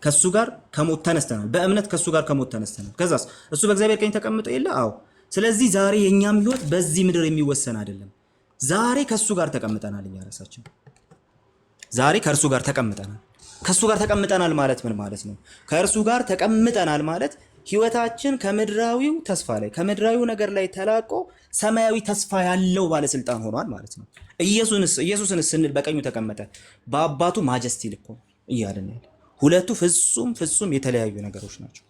ከሱ ጋር ከሞት ተነስተናል። በእምነት ከሱ ጋር ከሞት ተነስተናል። ከዛስ እሱ በእግዚአብሔር ቀኝ ተቀምጦ የለ? አዎ። ስለዚህ ዛሬ የኛም ህይወት በዚህ ምድር የሚወሰን አይደለም። ዛሬ ከሱ ጋር ተቀምጠናል። እኛ ራሳችን ዛሬ ከእርሱ ጋር ተቀምጠናል። ከእሱ ጋር ተቀምጠናል ማለት ምን ማለት ነው? ከእርሱ ጋር ተቀምጠናል ማለት ህይወታችን ከምድራዊው ተስፋ ላይ ከምድራዊው ነገር ላይ ተላቆ ሰማያዊ ተስፋ ያለው ባለስልጣን ሆኗል ማለት ነው። ኢየሱስንስ ስንል በቀኙ ተቀመጠ በአባቱ ማጀስቲ ልኮ እያልን ያለ ሁለቱ ፍጹም የተለያዩ ነገሮች ናቸው።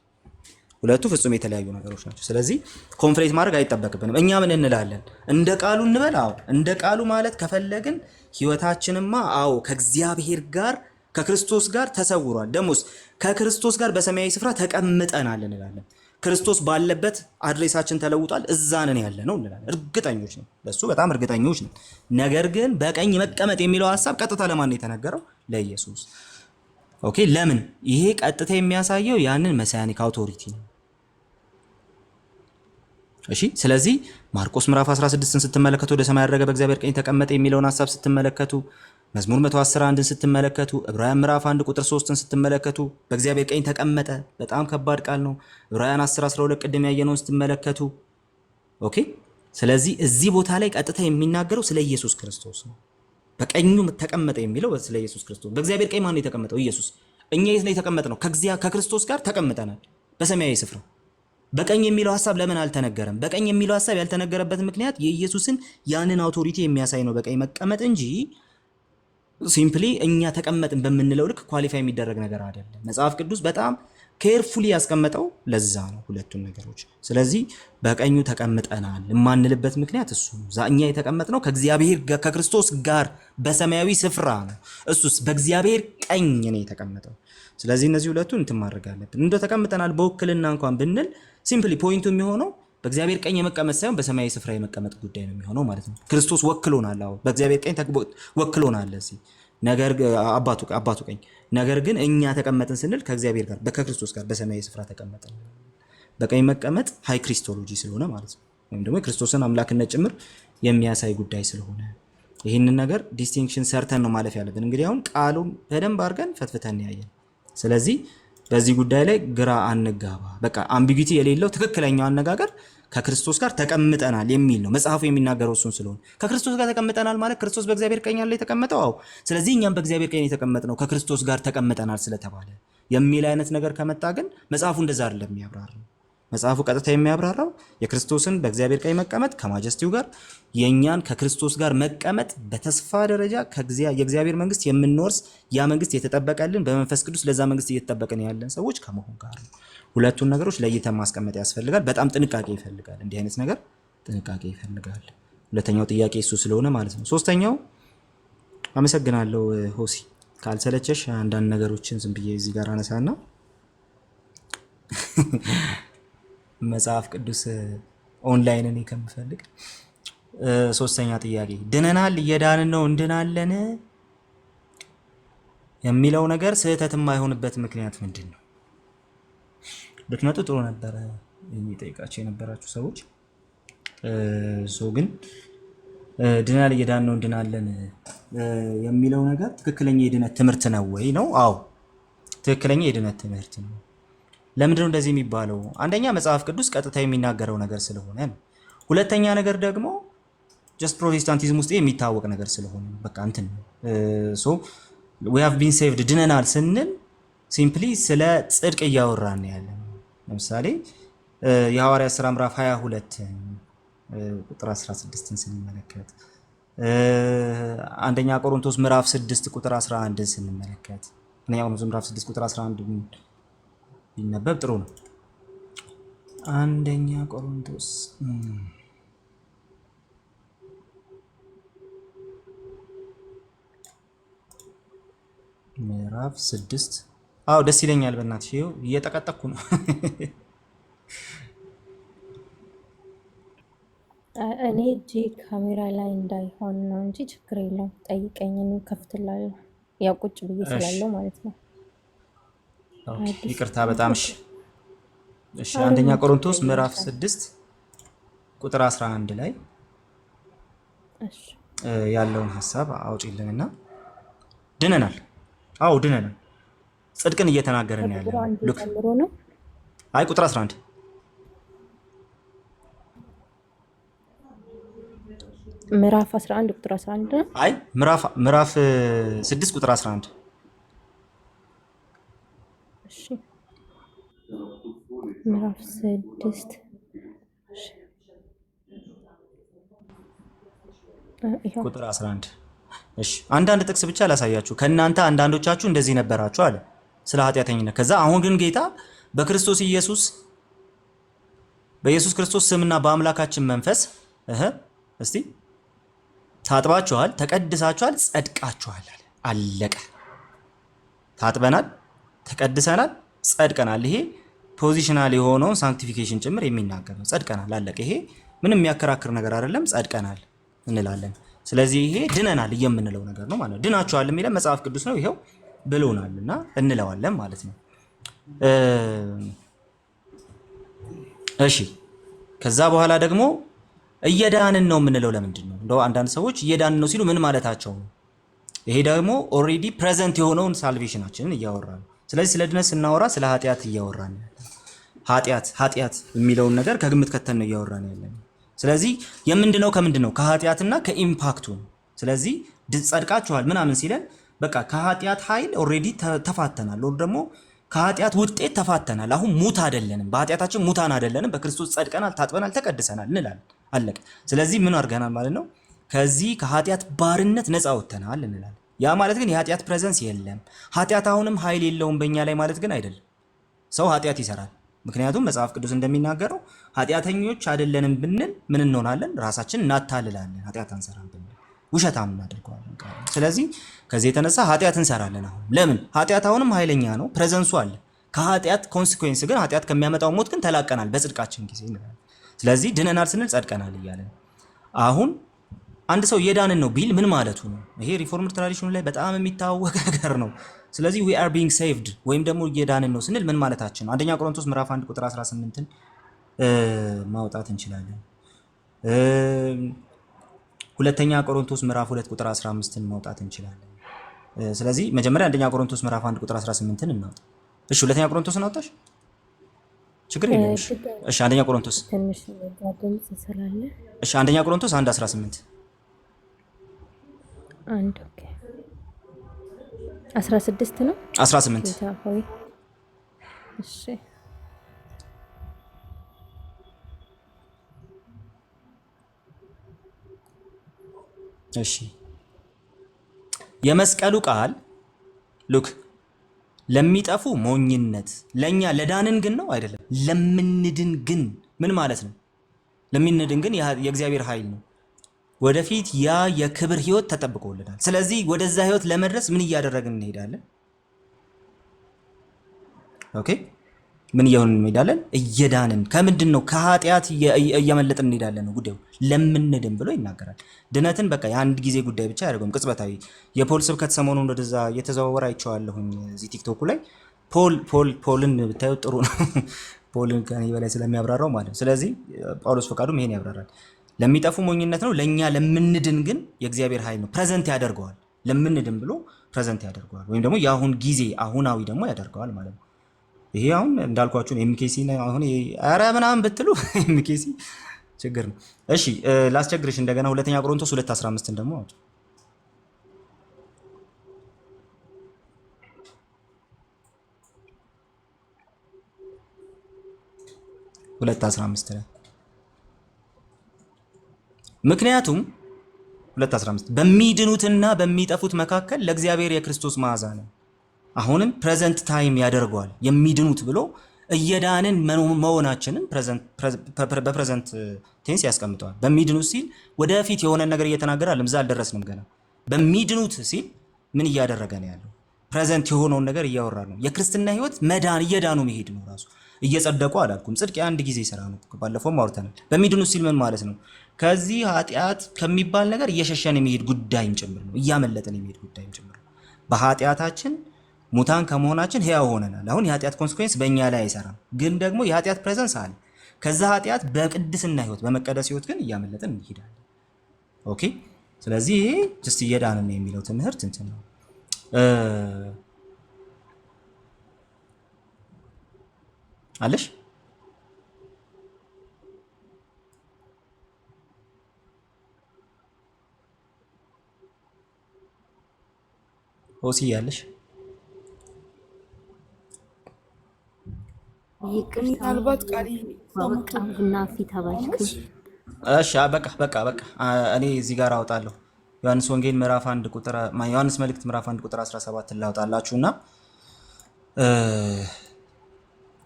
ሁለቱ ፍጹም የተለያዩ ነገሮች ናቸው። ስለዚህ ኮንፍሌት ማድረግ አይጠበቅብንም። እኛ ምን እንላለን? እንደ ቃሉ እንበል። አዎ እንደ ቃሉ ማለት ከፈለግን ህይወታችንማ አዎ ከእግዚአብሔር ጋር ከክርስቶስ ጋር ተሰውሯል፣ ደሞስ ከክርስቶስ ጋር በሰማያዊ ስፍራ ተቀምጠናል እንላለን። ክርስቶስ ባለበት አድሬሳችን ተለውጧል፣ እዛ ነን ያለ ነው እንላለን። እርግጠኞች ነን፣ በሱ በጣም እርግጠኞች ነን። ነገር ግን በቀኝ መቀመጥ የሚለው ሐሳብ ቀጥታ ለማን ነው የተነገረው? ለኢየሱስ። ኦኬ፣ ለምን? ይሄ ቀጥታ የሚያሳየው ያንን መሳያኒክ አውቶሪቲ ነው። እሺ፣ ስለዚህ ማርቆስ ምዕራፍ 16ን ስትመለከቱ ወደ ሰማይ ያረገ በእግዚአብሔር ቀኝ ተቀመጠ የሚለውን ሐሳብ ስትመለከቱ፣ መዝሙር 111ን ስትመለከቱ፣ ዕብራውያን ምዕራፍ 1 ቁጥር 3ን ስትመለከቱ በእግዚአብሔር ቀኝ ተቀመጠ፣ በጣም ከባድ ቃል ነው። ዕብራውያን 10:12 ቅድም ያየነውን ስትመለከቱ፣ ኦኬ። ስለዚህ እዚህ ቦታ ላይ ቀጥታ የሚናገረው ስለ ኢየሱስ ክርስቶስ ነው። በቀኙ ተቀመጠ የሚለው ስለ ኢየሱስ ክርስቶስ። በእግዚአብሔር ቀኝ ማን ነው የተቀመጠው? ኢየሱስ። እኛ የት ነው የተቀመጥነው? ከክርስቶስ ጋር ተቀምጠናል በሰማያዊ ስፍራ። በቀኝ የሚለው ሐሳብ ለምን አልተነገረም? በቀኝ የሚለው ሐሳብ ያልተነገረበት ምክንያት የኢየሱስን ያንን አውቶሪቲ የሚያሳይ ነው፣ በቀኝ መቀመጥ እንጂ ሲምፕሊ እኛ ተቀመጥን በምንለው ልክ ኳሊፋይ የሚደረግ ነገር አይደለም። መጽሐፍ ቅዱስ በጣም ኬርፉሊ ያስቀመጠው ለዛ ነው ሁለቱን ነገሮች። ስለዚህ በቀኙ ተቀምጠናል የማንልበት ምክንያት እሱ እኛ የተቀመጥነው ከእግዚአብሔር ከክርስቶስ ጋር በሰማያዊ ስፍራ ነው። እሱስ በእግዚአብሔር ቀኝ ነው የተቀመጠው። ስለዚህ እነዚህ ሁለቱን እንትን ማድረግ አለብን። እንደ ተቀምጠናል በውክልና እንኳን ብንል ሲምፕሊ ፖይንቱ የሚሆነው በእግዚአብሔር ቀኝ የመቀመጥ ሳይሆን በሰማያዊ ስፍራ የመቀመጥ ጉዳይ ነው የሚሆነው ማለት ነው። ክርስቶስ ወክሎናል። አዎ በእግዚአብሔር ቀኝ ወክሎናል እዚህ ነገር አባቱ ቀኝ። ነገር ግን እኛ ተቀመጥን ስንል ከእግዚአብሔር ጋር ከክርስቶስ ጋር በሰማያዊ ስፍራ ተቀመጥን። በቀኝ መቀመጥ ሃይ ክሪስቶሎጂ ስለሆነ ማለት ነው፣ ወይም ደግሞ የክርስቶስን አምላክነት ጭምር የሚያሳይ ጉዳይ ስለሆነ ይህንን ነገር ዲስቲንክሽን ሰርተን ነው ማለፍ ያለብን። እንግዲህ አሁን ቃሉን በደንብ አድርገን ፈትፍተን ያየን። ስለዚህ በዚህ ጉዳይ ላይ ግራ አንጋባ። በቃ አምቢጊቲ የሌለው ትክክለኛው አነጋገር ከክርስቶስ ጋር ተቀምጠናል የሚል ነው። መጽሐፉ የሚናገረው እሱን ስለሆነ ከክርስቶስ ጋር ተቀምጠናል ማለት ክርስቶስ በእግዚአብሔር ቀኝ አለ የተቀመጠው። አዎ፣ ስለዚህ እኛም በእግዚአብሔር ቀኝ የተቀመጥነው ከክርስቶስ ጋር ተቀምጠናል ስለተባለ የሚል አይነት ነገር ከመጣ ግን መጽሐፉ እንደዛ አይደለም የሚያብራራው። መጽሐፉ ቀጥታ የሚያብራራው የክርስቶስን በእግዚአብሔር ቀኝ መቀመጥ ከማጀስቲው ጋር የኛን ከክርስቶስ ጋር መቀመጥ በተስፋ ደረጃ የእግዚአብሔር መንግስት የምንወርስ ያ መንግስት የተጠበቀልን በመንፈስ ቅዱስ ለዛ መንግስት እየተጠበቀን ያለን ሰዎች ከመሆን ጋር ነው። ሁለቱን ነገሮች ለይተን ማስቀመጥ ያስፈልጋል። በጣም ጥንቃቄ ይፈልጋል። እንዲህ አይነት ነገር ጥንቃቄ ይፈልጋል። ሁለተኛው ጥያቄ እሱ ስለሆነ ማለት ነው። ሶስተኛው አመሰግናለሁ ሆሲ። ካልሰለቸሽ አንዳንድ ነገሮችን ዝም ብዬ እዚህ ጋር አነሳና መጽሐፍ ቅዱስ ኦንላይን እኔ ከምፈልግ ሶስተኛ ጥያቄ ድነናል፣ እየዳንን ነው፣ እንድናለን የሚለው ነገር ስህተት የማይሆንበት ምክንያት ምንድን ነው? ብትመጡ ጥሩ ነበረ የሚጠይቃቸው የነበራችሁ ሰዎች። ግን ድነናል፣ እየዳንን ነው፣ እንድናለን የሚለው ነገር ትክክለኛ የድነት ትምህርት ነው ወይ ነው? አዎ ትክክለኛ የድነት ትምህርት ነው። ለምንድን ነው እንደዚህ የሚባለው? አንደኛ መጽሐፍ ቅዱስ ቀጥታ የሚናገረው ነገር ስለሆነ ነው። ሁለተኛ ነገር ደግሞ ጀስት ፕሮቴስታንቲዝም ውስጥ የሚታወቅ ነገር ስለሆነ ነው። በቃ እንትን ሶ we have been saved ድነናል ስንል ሲምፕሊ ስለ ጽድቅ እያወራን ያለ ነው። ለምሳሌ የሐዋርያት ሥራ ምዕራፍ 22 ቁጥር 16ን ስንመለከት፣ አንደኛ ቆሮንቶስ ምዕራፍ 6 ቁጥር 11ን ስንመለከት፣ አንደኛ ቆሮንቶስ ምዕራፍ 6 ቁጥር 11 ይነበብ ጥሩ ነው። አንደኛ ቆሮንቶስ ምዕራፍ 6 አዎ ደስ ይለኛል። በእናትሽ ይኸው እየጠቀጠቅኩ ነው። እኔ እጄ ካሜራ ላይ እንዳይሆን ነው እንጂ ችግር የለውም። ጠይቀኝ፣ እኔ ከፍትላለሁ። ያው ቁጭ ብዬ ስላለው ማለት ነው። ይቅርታ በጣም እሺ። አንደኛ ቆሮንቶስ ምዕራፍ 6 ቁጥር 11 ላይ ያለውን ሐሳብ አውጪልንና ድነናል። አዎ ድነናል። ጽድቅን እየተናገረን ያለ ነው። አይ ቁጥር 11 ምዕራፍ 11 ቁጥር 11 አይ ምዕራፍ 6 ቁጥር 11 እሺ ምዕራፍ 6 ይኸው ቁጥር 11። እሺ አንዳንድ ጥቅስ ብቻ ላሳያችሁ። ከእናንተ አንዳንዶቻችሁ እንደዚህ ነበራችሁ አለ ስለ ኃጢአተኝነት። ከዛ አሁን ግን ጌታ በክርስቶስ ኢየሱስ በኢየሱስ ክርስቶስ ስምና በአምላካችን መንፈስ እስቲ ታጥባችኋል፣ ተቀድሳችኋል፣ ጸድቃችኋል አለ። አለቀ። ታጥበናል፣ ተቀድሰናል፣ ጸድቀናል። ይሄ ፖዚሽናል የሆነውን ሳንክቲፊኬሽን ጭምር የሚናገር ነው። ጸድቀናል፣ አለቀ። ይሄ ምንም የሚያከራክር ነገር አይደለም። ጸድቀናል እንላለን። ስለዚህ ይሄ ድነናል የምንለው ነገር ነው ማለት ነው። ድናችኋል የሚለው መጽሐፍ ቅዱስ ነው። ይሄው ብሎናልና እንለዋለን ማለት ነው። እሺ ከዛ በኋላ ደግሞ እየዳንን ነው የምንለው ለምንድን ነው? እንደው አንዳንድ ሰዎች እየዳንን ነው ሲሉ ምን ማለታቸው ነው? ይሄ ደግሞ ኦልሬዲ ፕሬዘንት የሆነውን ሳልቬሽናችንን እያወራን ነው። ስለዚህ ስለ ድነት ስናወራ ስለ ኃጢአት እያወራን ነው። ኃጢአት የሚለውን ነገር ከግምት ከተን ነው እያወራን ያለን። ስለዚህ የምንድነው ከምንድነው? ከኃጢአትና ከኢምፓክቱ ነው። ስለዚህ ጸድቃችኋል ምናምን ሲለን በቃ ከኃጢአት ኃይል ኦልሬዲ ተፋተናል፣ ወይም ደግሞ ከኃጢአት ውጤት ተፋተናል። አሁን ሙት አይደለንም፣ በኃጢአታችን ሙታን አይደለንም፣ በክርስቶስ ጸድቀናል፣ ታጥበናል፣ ተቀድሰናል እንላለን። አለቀ። ስለዚህ ምን አድርገናል ማለት ነው? ከዚህ ከኃጢአት ባርነት ነፃ ወጥተናል እንላለን። ያ ማለት ግን የኃጢአት ፕሬዘንስ የለም፣ ኃጢአት አሁንም ኃይል የለውም በእኛ ላይ ማለት ግን አይደለም። ሰው ኃጢአት ይሰራል። ምክንያቱም መጽሐፍ ቅዱስ እንደሚናገረው ኃጢአተኞች አይደለንም ብንል ምን እንሆናለን? ራሳችን እናታልላለን። ኃጢአት አንሰራም ብንል ውሸታም እናደርገዋለን። ስለዚህ ከዚህ የተነሳ ኃጢአት እንሰራለን። አሁን ለምን? ኃጢአት አሁንም ኃይለኛ ነው፣ ፕሬዘንሱ አለ። ከኃጢአት ኮንሲኩዌንስ ግን ኃጢአት ከሚያመጣው ሞት ግን ተላቀናል በጽድቃችን ጊዜ እንላለን። ስለዚህ ድነናል ስንል ጸድቀናል እያለን አሁን አንድ ሰው እየዳንን ነው ቢል ምን ማለቱ ነው? ይሄ ሪፎርምድ ትራዲሽኑ ላይ በጣም የሚታወቅ ነገር ነው። ስለዚህ we are being saved ወይም ደግሞ እየዳንን ነው ስንል ምን ማለታችን ነው? አንደኛ ቆሮንቶስ ምዕራፍ 1 ቁጥር 18ን ማውጣት እንችላለን። ሁለተኛ ቆሮንቶስ ምዕራፍ 2 ቁጥር 15ን ማውጣት እንችላለን። ስለዚህ መጀመሪያ አንደኛ ቆሮንቶስ ምዕራፍ 1 ቁጥር 18ን እናውጣ። እሺ ሁለተኛ ቆሮንቶስን አውጣሽ ችግር የለም። እሺ አንደኛ ቆሮንቶስ ትንሽ ድምጽ ስላለ እሺ አንደኛ ቆሮንቶስ 1:18 አንድ ኦኬ 16 ነው 18 ጌታ ሆይ እሺ እሺ የመስቀሉ ቃል ሉክ ለሚጠፉ ሞኝነት ለኛ ለዳንን ግን ነው አይደለም። ለምንድን ግን ምን ማለት ነው? ለምንድን ግን የእግዚአብሔር ኃይል ነው። ወደፊት ያ የክብር ህይወት ተጠብቆልናል። ስለዚህ ወደዛ ህይወት ለመድረስ ምን እያደረግን እንሄዳለን? ኦኬ ምን እየሆንን እንሄዳለን? እየዳንን ከምንድን ነው? ከኃጢአት እየመለጥን እንሄዳለን ነው ጉዳዩ። ለምንድን ብሎ ይናገራል። ድነትን በቃ የአንድ ጊዜ ጉዳይ ብቻ አያደርገውም፣ ቅጽበታዊ። የፖል ስብከት ሰሞኑን ወደዛ እየተዘዋወረ አይቼዋለሁኝ እዚህ ቲክቶኩ ላይ። ፖልን ብታዩት ጥሩ ነው። ፖልን ከኔ በላይ ስለሚያብራራው ማለት ነው። ስለዚህ ጳውሎስ ፈቃዱም ይሄን ያብራራል። ለሚጠፉ ሞኝነት ነው፣ ለኛ ለምንድን ግን የእግዚአብሔር ኃይል ነው። ፕሬዘንት ያደርገዋል። ለምንድን ብሎ ፕሬዘንት ያደርገዋል፣ ወይም ደግሞ የአሁን ጊዜ አሁናዊ ደግሞ ያደርገዋል ማለት ነው። ይሄ አሁን እንዳልኳችሁ ነው። ኤምኬሲ አሁን ኧረ ምናምን ብትሉ ኤምኬሲ ችግር ነው። እሺ ላስቸግርሽ እንደገና ሁለተኛ ቆሮንቶስ 2:15 ደግሞ አውጡ። 2:15 ላይ ምክንያቱም 2:15 በሚድኑትና በሚጠፉት መካከል ለእግዚአብሔር የክርስቶስ መዓዛ ነው። አሁንም ፕሬዘንት ታይም ያደርገዋል። የሚድኑት ብሎ እየዳንን መሆናችንን በፕሬዘንት ቴንስ ያስቀምጠዋል። በሚድኑት ሲል ወደፊት የሆነ ነገር እየተናገረ አለም፣ እዛ አልደረስንም ገና። በሚድኑት ሲል ምን እያደረገ ነው ያለው? ፕሬዘንት የሆነውን ነገር እያወራ ነው። የክርስትና ህይወት መዳን እየዳኑ መሄድ ነው ራሱ። እየጸደቁ አላልኩም። ጽድቅ የአንድ ጊዜ ስራ ነው። ባለፈውም አውርተናል። በሚድኑት ሲል ምን ማለት ነው? ከዚህ ኃጢአት ከሚባል ነገር እየሸሸን የሚሄድ ጉዳይም ጭምር ነው። እያመለጠን የሚሄድ ጉዳይም ጭምር ነው። በኃጢአታችን ሙታን ከመሆናችን ሕያው ሆነናል። አሁን የኃጢአት ኮንሲኩዌንስ በእኛ ላይ አይሰራም፣ ግን ደግሞ የኃጢአት ፕሬዘንስ አለ። ከዛ ኃጢአት በቅድስና ህይወት በመቀደስ ህይወት ግን እያመለጠን እንሄዳለን። ኦኬ። ስለዚህ ይሄ ጀስት እየዳንን ነው የሚለው ትምህርት እንትን ነው። አለሽ ኦሲ ያለሽ ይቅርታ ምናልባት ቃል በቃ እና ፊት አባልኩኝ። እሺ በቃ እኔ እዚህ ጋር አውጣለሁ። ዮሐንስ ወንጌል ምዕራፍ 1 ቁጥር ዮሐንስ መልእክት ምዕራፍ 1 ቁጥር 17 ላውጣላችሁና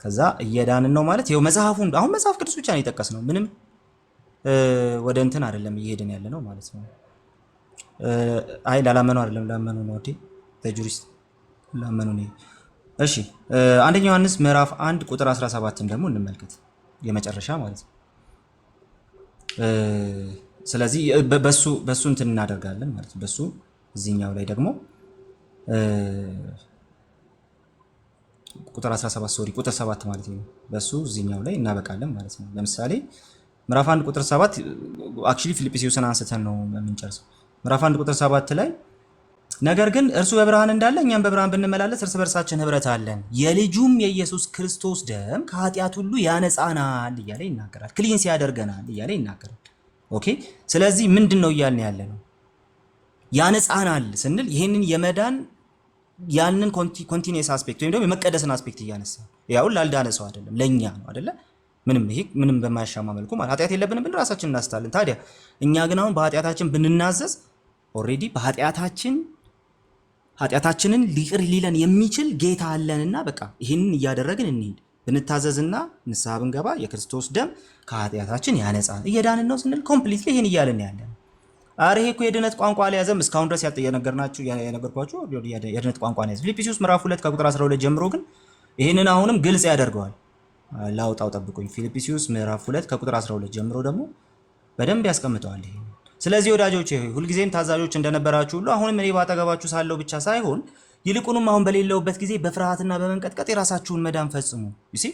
ከዛ እየዳንን ነው ማለት ይኸው መጽሐፉን አሁን መጽሐፍ ቅዱስ ብቻ ነው የጠቀስነው። ምንም ወደ እንትን አይደለም እየሄድን ያለ ነው ማለት ነው። አይ ላላመኑ አይደለም ላመኑ ነው እንዴ በጁሪስት ላመኑ ነው። እሺ አንደኛ ዮሐንስ ምዕራፍ 1 ቁጥር 17ን ደግሞ እንመልከት የመጨረሻ ማለት ነው። ስለዚህ በሱ እንትን እናደርጋለን ማለት ነው። በሱ እዚህኛው ላይ ደግሞ ቁጥር 17 ሶሪ ቁጥር 7 ማለት ነው። በሱ እዚህኛው ላይ እናበቃለን ማለት ነው። ለምሳሌ ምዕራፍ 1 ቁጥር 7 አክቹሊ ፊልጵስዩስን አንስተን ነው የምንጨርሰው። ምዕራፍ 1 ቁጥር 7 ላይ ነገር ግን እርሱ በብርሃን እንዳለ እኛም በብርሃን ብንመላለስ እርስ በርሳችን ህብረት አለን፣ የልጁም የኢየሱስ ክርስቶስ ደም ከኃጢአት ሁሉ ያነጻናል እያለ ይናገራል። ክሊንስ ያደርገናል እያለ ይናገራል። ኦኬ ስለዚህ ምንድን ነው እያልን ያለ ነው? ያነጻናል ስንል ይህንን የመዳን ያንን ኮንቲኒየስ አስፔክት ወይም ደግሞ የመቀደስን አስፔክት እያነሳ ያው ላልዳነ ሰው አይደለም ለኛ ነው አይደለ? ምንም በማያሻማ መልኩ ማለት ኃጢአት የለብንም ብን ራሳችን እናስታለን። ታዲያ እኛ ግን አሁን በኃጢአታችን ብንናዘዝ ኦልሬዲ ኃጢአታችንን ሊቅር ሊለን የሚችል ጌታ አለንና በቃ ይህንን እያደረግን እንሂድ። ብንታዘዝና ንስሐ ብንገባ የክርስቶስ ደም ከኃጢአታችን ያነጻል። እየዳንን ነው ስንል ኮምፕሊትሊ ይህን እያልን ያለን። አረ ይሄ እኮ የድነት ቋንቋ አልያዘም። እስካሁን ድረስ የነገርኳችሁ የድነት ቋንቋ ነው። ፊልጵስዩስ ምዕራፍ 2 ከቁጥር 12 ጀምሮ ግን ይህንን አሁንም ግልጽ ያደርገዋል። ላውጣው ጠብቁኝ። ፊልጵስዩስ ምዕራፍ 2 ከቁጥር 12 ጀምሮ ደግሞ በደንብ ያስቀምጠዋል ይሄ። ስለዚህ ወዳጆቼ ሁልጊዜም ታዛዦች እንደነበራችሁ ሁሉ አሁንም እኔ ባጠገባችሁ ሳለሁ ብቻ ሳይሆን ይልቁንም አሁን በሌለውበት ጊዜ በፍርሃትና በመንቀጥቀጥ የራሳችሁን መዳን ፈጽሙ። ይሲ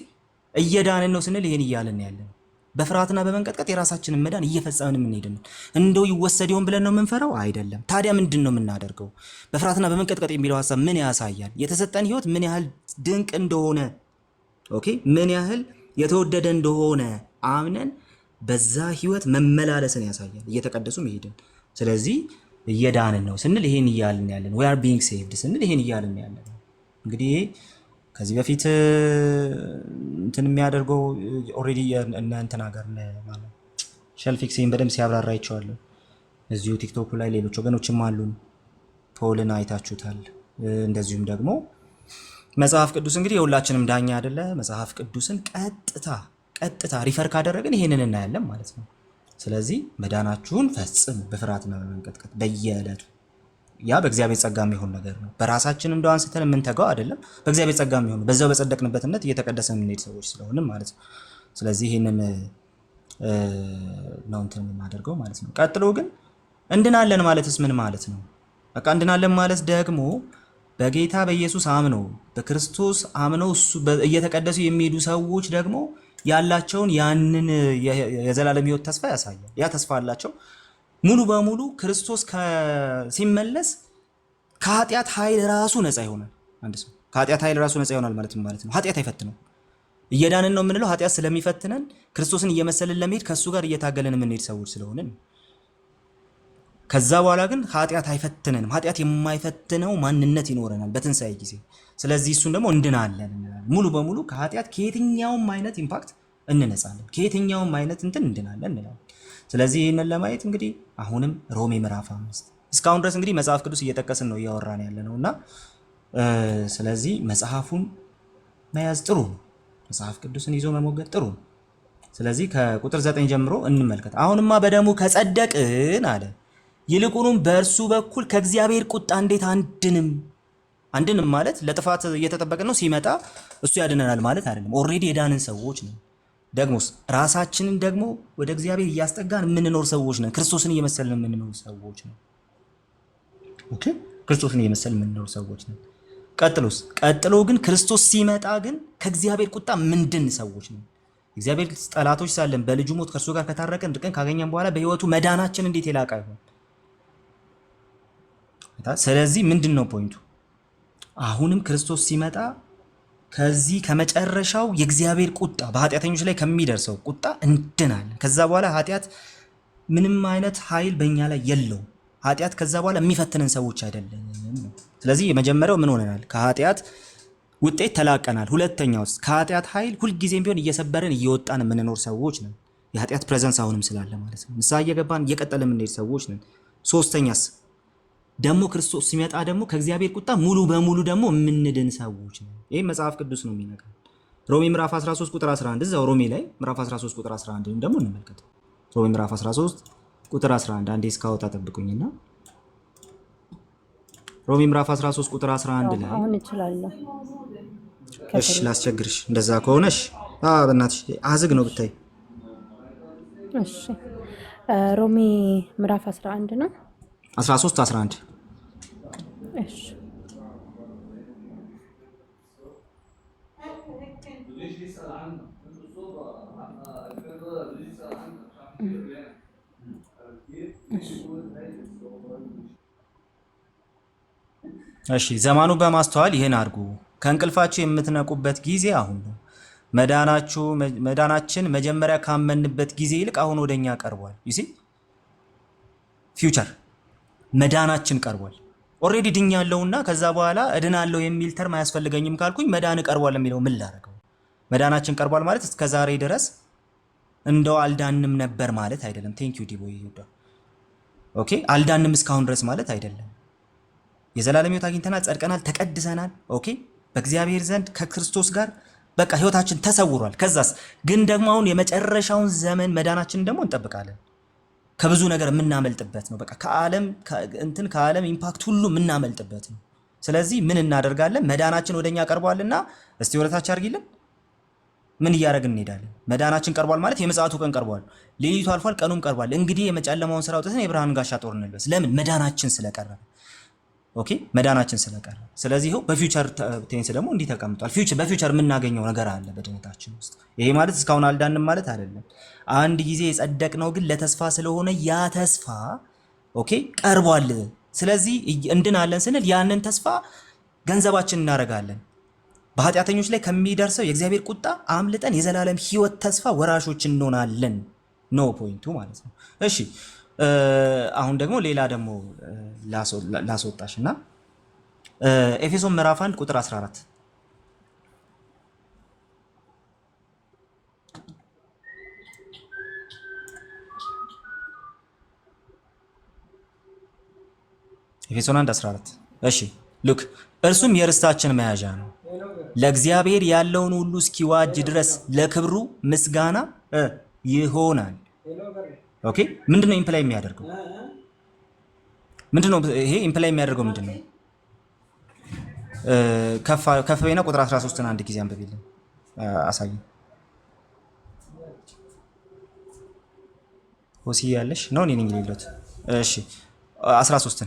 እየዳንን ነው ስንል ይሄን እያልን ያለን በፍርሃትና በመንቀጥቀጥ የራሳችንን መዳን እየፈጸምን የምንሄድን እንደው ይወሰድ ይሆን ብለን ነው የምንፈራው? አይደለም። ታዲያ ምንድን ነው የምናደርገው? በፍርሃትና በመንቀጥቀጥ የሚለው ሐሳብ ምን ያሳያል? የተሰጠን ህይወት ምን ያህል ድንቅ እንደሆነ ኦኬ ምን ያህል የተወደደ እንደሆነ አምነን በዛ ህይወት መመላለስን ያሳያል። እየተቀደሱ መሄድን። ስለዚህ እየዳንን ነው ስንል ይሄን እያልን ያለን we are being saved ስንል ይሄን እያልን ያለን እንግዲህ ከዚህ በፊት እንትን የሚያደርገው ኦሬዲ እንትን ሀገር ማለት ሸልፊክሲን በደንብ ሲያብራራ አይቼዋለሁ። እዚሁ ቲክቶክ ላይ ሌሎች ወገኖችም አሉን። ፖልን አይታችሁታል። እንደዚሁም ደግሞ መጽሐፍ ቅዱስ እንግዲህ የሁላችንም ዳኛ አይደለ? መጽሐፍ ቅዱስን ቀጥታ ሪፈር ካደረግን ይሄንን እናያለን ማለት ነው። ስለዚህ መዳናችሁን ፈጽሙ በፍርሃትና በመንቀጥቀጥ በየዕለቱ። ያ በእግዚአብሔር ጸጋ የሚሆን ነገር ነው። በራሳችን እንደው አንስተን የምንተጋው አይደለም። በእግዚአብሔር ጸጋ የሚሆን በዛው በጸደቅንበትነት እየተቀደሰ የምንሄድ ሰዎች ስለሆንም ማለት ነው። ስለዚህ ይሄንን ነው እንትን የምናደርገው ማለት ነው። ቀጥሎ ግን እንድናለን ማለትስ ምን ማለት ነው? በቃ እንድናለን ማለት ደግሞ በጌታ በኢየሱስ አምነው በክርስቶስ አምነው እሱ እየተቀደሱ የሚሄዱ ሰዎች ደግሞ ያላቸውን ያንን የዘላለም ሕይወት ተስፋ ያሳያል። ያ ተስፋ አላቸው ሙሉ በሙሉ ክርስቶስ ሲመለስ ከኃጢአት ኃይል ራሱ ነፃ ይሆናል። አንድ ሰው ከኃጢአት ኃይል ራሱ ነፃ ይሆናል ማለት ነው። ኃጢአት አይፈትነው። እየዳንን ነው የምንለው ኃጢአት ስለሚፈትነን ክርስቶስን እየመሰልን ለመሄድ ከእሱ ጋር እየታገልን የምንሄድ ሰዎች ስለሆንን፣ ከዛ በኋላ ግን ኃጢአት አይፈትነንም። ኃጢአት የማይፈትነው ማንነት ይኖረናል በትንሣኤ ጊዜ። ስለዚህ እሱን ደግሞ እንድናለን ሙሉ በሙሉ ከኃጢአት ከየትኛውም አይነት ኢምፓክት እንነጻለን፣ ከየትኛውም አይነት እንትን እንድናለን እንላለን። ስለዚህ ይህንን ለማየት እንግዲህ አሁንም ሮሜ ምዕራፍ 5 እስካሁን ድረስ እንግዲህ መጽሐፍ ቅዱስ እየጠቀስን ነው እያወራን ያለ ነው እና ስለዚህ መጽሐፉን መያዝ ጥሩ ነው። መጽሐፍ ቅዱስን ይዞ መሞገት ጥሩ ነው። ስለዚህ ከቁጥር 9 ጀምሮ እንመልከት። አሁንማ በደሙ ከጸደቅን አለ ይልቁንም በእርሱ በኩል ከእግዚአብሔር ቁጣ እንዴት አንድንም ማለት ለጥፋት እየተጠበቀ ነው። ሲመጣ እሱ ያድነናል ማለት አይደለም። ኦልሬዲ የዳንን ሰዎች ነው። ደግሞስ ራሳችንን ደግሞ ወደ እግዚአብሔር እያስጠጋን የምንኖር ሰዎች ነን። ክርስቶስን እየመሰልን የምንኖር ሰዎች ነን። ኦኬ ክርስቶስን እየመሰልን የምንኖር ሰዎች ነን። ቀጥሎ ግን ክርስቶስ ሲመጣ ግን ከእግዚአብሔር ቁጣ ምንድን ሰዎች ነን። እግዚአብሔር ጠላቶች ሳለን በልጁ ሞት ከእርሱ ጋር ከታረቀን ድቀን ካገኘን በኋላ በህይወቱ መዳናችን እንዴት የላቀ ይሆን? ስለዚህ ምንድን ነው ፖይንቱ? አሁንም ክርስቶስ ሲመጣ ከዚህ ከመጨረሻው የእግዚአብሔር ቁጣ በኃጢአተኞች ላይ ከሚደርሰው ቁጣ እንድናለን። ከዛ በኋላ ኃጢአት ምንም አይነት ኃይል በእኛ ላይ የለው። ኃጢአት ከዛ በኋላ የሚፈትነን ሰዎች አይደለም። ስለዚህ የመጀመሪያው ምን ሆነናል? ከኃጢአት ውጤት ተላቀናል። ሁለተኛውስ ከኃጢአት ኃይል ሁልጊዜም ቢሆን እየሰበርን እየወጣን የምንኖር ሰዎች ነን። የኃጢአት ፕሬዘንስ አሁንም ስላለ ማለት ነው። ንስሐ እየገባን እየቀጠለ የምንሄድ ሰዎች ነን። ሶስተኛስ ደግሞ ክርስቶስ ሲመጣ ደግሞ ከእግዚአብሔር ቁጣ ሙሉ በሙሉ ደግሞ የምንድን ሰዎች ነን። ይህ መጽሐፍ ቅዱስ ነው የሚነግረን። ሮሜ ምዕራፍ 13 ቁጥር 11 እዛው ሮሜ ላይ ምዕራፍ 13 ቁጥር 11 ደግሞ እንመልከት። ሮሜ ምዕራፍ 13 ቁጥር 11 አንዴ እስካወጣ ጠብቁኝና ሮሜ ምዕራፍ 13 ቁጥር 11 ላይ አሁን እችላለሁ። እሺ ላስቸግርሽ እንደዛ ከሆነሽ በእናትሽ አዝግ ነው ብታይ። እሺ ሮሜ ምዕራፍ 11 ነው 13 11 እሺ እሺ ዘማኑ በማስተዋል ይህን አድርጉ፣ ከእንቅልፋችሁ የምትነቁበት ጊዜ አሁን ነው። መዳናችን መጀመሪያ ካመንበት ጊዜ ይልቅ አሁን ወደኛ ቀርቧል። ይሲ ፊውቸር መዳናችን ቀርቧል። ኦልሬዲ ድኛለሁና ከዛ በኋላ እድናለሁ የሚል ተርም አያስፈልገኝም ካልኩኝ መዳን ቀርቧል የሚለው ምን ላደርገው? መዳናችን ቀርቧል ማለት እስከ ዛሬ ድረስ እንደው አልዳንም ነበር ማለት አይደለም። ቴንክ ዩ ዲቦ ይሁዳ። ኦኬ አልዳንም እስካሁን ድረስ ማለት አይደለም። የዘላለም ሕይወት አግኝተናል፣ ጸድቀናል፣ ተቀድሰናል። ኦኬ በእግዚአብሔር ዘንድ ከክርስቶስ ጋር በቃ ሕይወታችን ተሰውሯል። ከዛስ ግን ደግሞ አሁን የመጨረሻውን ዘመን መዳናችንን ደግሞ እንጠብቃለን። ከብዙ ነገር የምናመልጥበት ነው። በቃ ከዓለም ኢምፓክት ሁሉ የምናመልጥበት ነው። ስለዚህ ምን እናደርጋለን? መዳናችን ወደኛ ቀርቧልና እስቲ ወደታች አድርጊልን። ምን እያደረግን እንሄዳለን? መዳናችን ቀርቧል ማለት የምጽአቱ ቀን ቀርቧል። ሌሊቱ አልፏል፣ ቀኑም ቀርቧል። እንግዲህ የጨለማውን ስራ አውጥተን የብርሃን ጋሻ ጦር እንልበስ። ለምን? መዳናችን ስለቀረበ። ኦኬ መዳናችን ስለቀረበ። ስለዚህ ይኸው በፊውቸር ቴንስ ደግሞ እንዲህ ተቀምጧል። በፊውቸር የምናገኘው ነገር አለ በድነታችን ውስጥ። ይሄ ማለት እስካሁን አልዳንም ማለት አይደለም። አንድ ጊዜ የጸደቅነው ግን ለተስፋ ስለሆነ ያ ተስፋ ኦኬ ቀርቧል። ስለዚህ እንድናለን ስንል ያንን ተስፋ ገንዘባችን እናደርጋለን። በኃጢአተኞች ላይ ከሚደርሰው የእግዚአብሔር ቁጣ አምልጠን የዘላለም ሕይወት ተስፋ ወራሾች እንሆናለን ነው ፖይንቱ ማለት ነው። እሺ አሁን ደግሞ ሌላ ደግሞ ላስወጣሽ እና ኤፌሶን ምዕራፍ 1 ቁጥር 14 ኤፌሶን 1 14 እሺ ሉክ እርሱም የርስታችን መያዣ ነው ለእግዚአብሔር ያለውን ሁሉ እስኪዋጅ ድረስ ለክብሩ ምስጋና ይሆናል። ኦኬ ምንድነው ኢምፕላይ የሚያደርገው? ምንድነው ይሄ ኢምፕላይ የሚያደርገው ምንድነው? ከፍ በይና ቁጥር 13 አንድ ጊዜ አንብቢልን አሳይ። ሆሲ ያለሽ ነው እኔ ነኝ ሌሎት። እሺ 13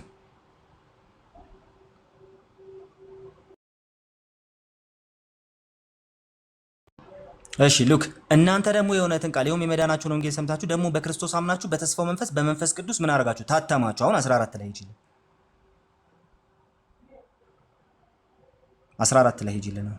እሺ ሉክ እናንተ ደግሞ የእውነትን ቃል ይሁን የመዳናችሁን ወንጌል ሰምታችሁ ደግሞ በክርስቶስ አምናችሁ በተስፋው መንፈስ በመንፈስ ቅዱስ ምን አደረጋችሁ? ታተማችሁ። አሁን 14 ላይ ሂጂልን። 14 ላይ ሂጂልን።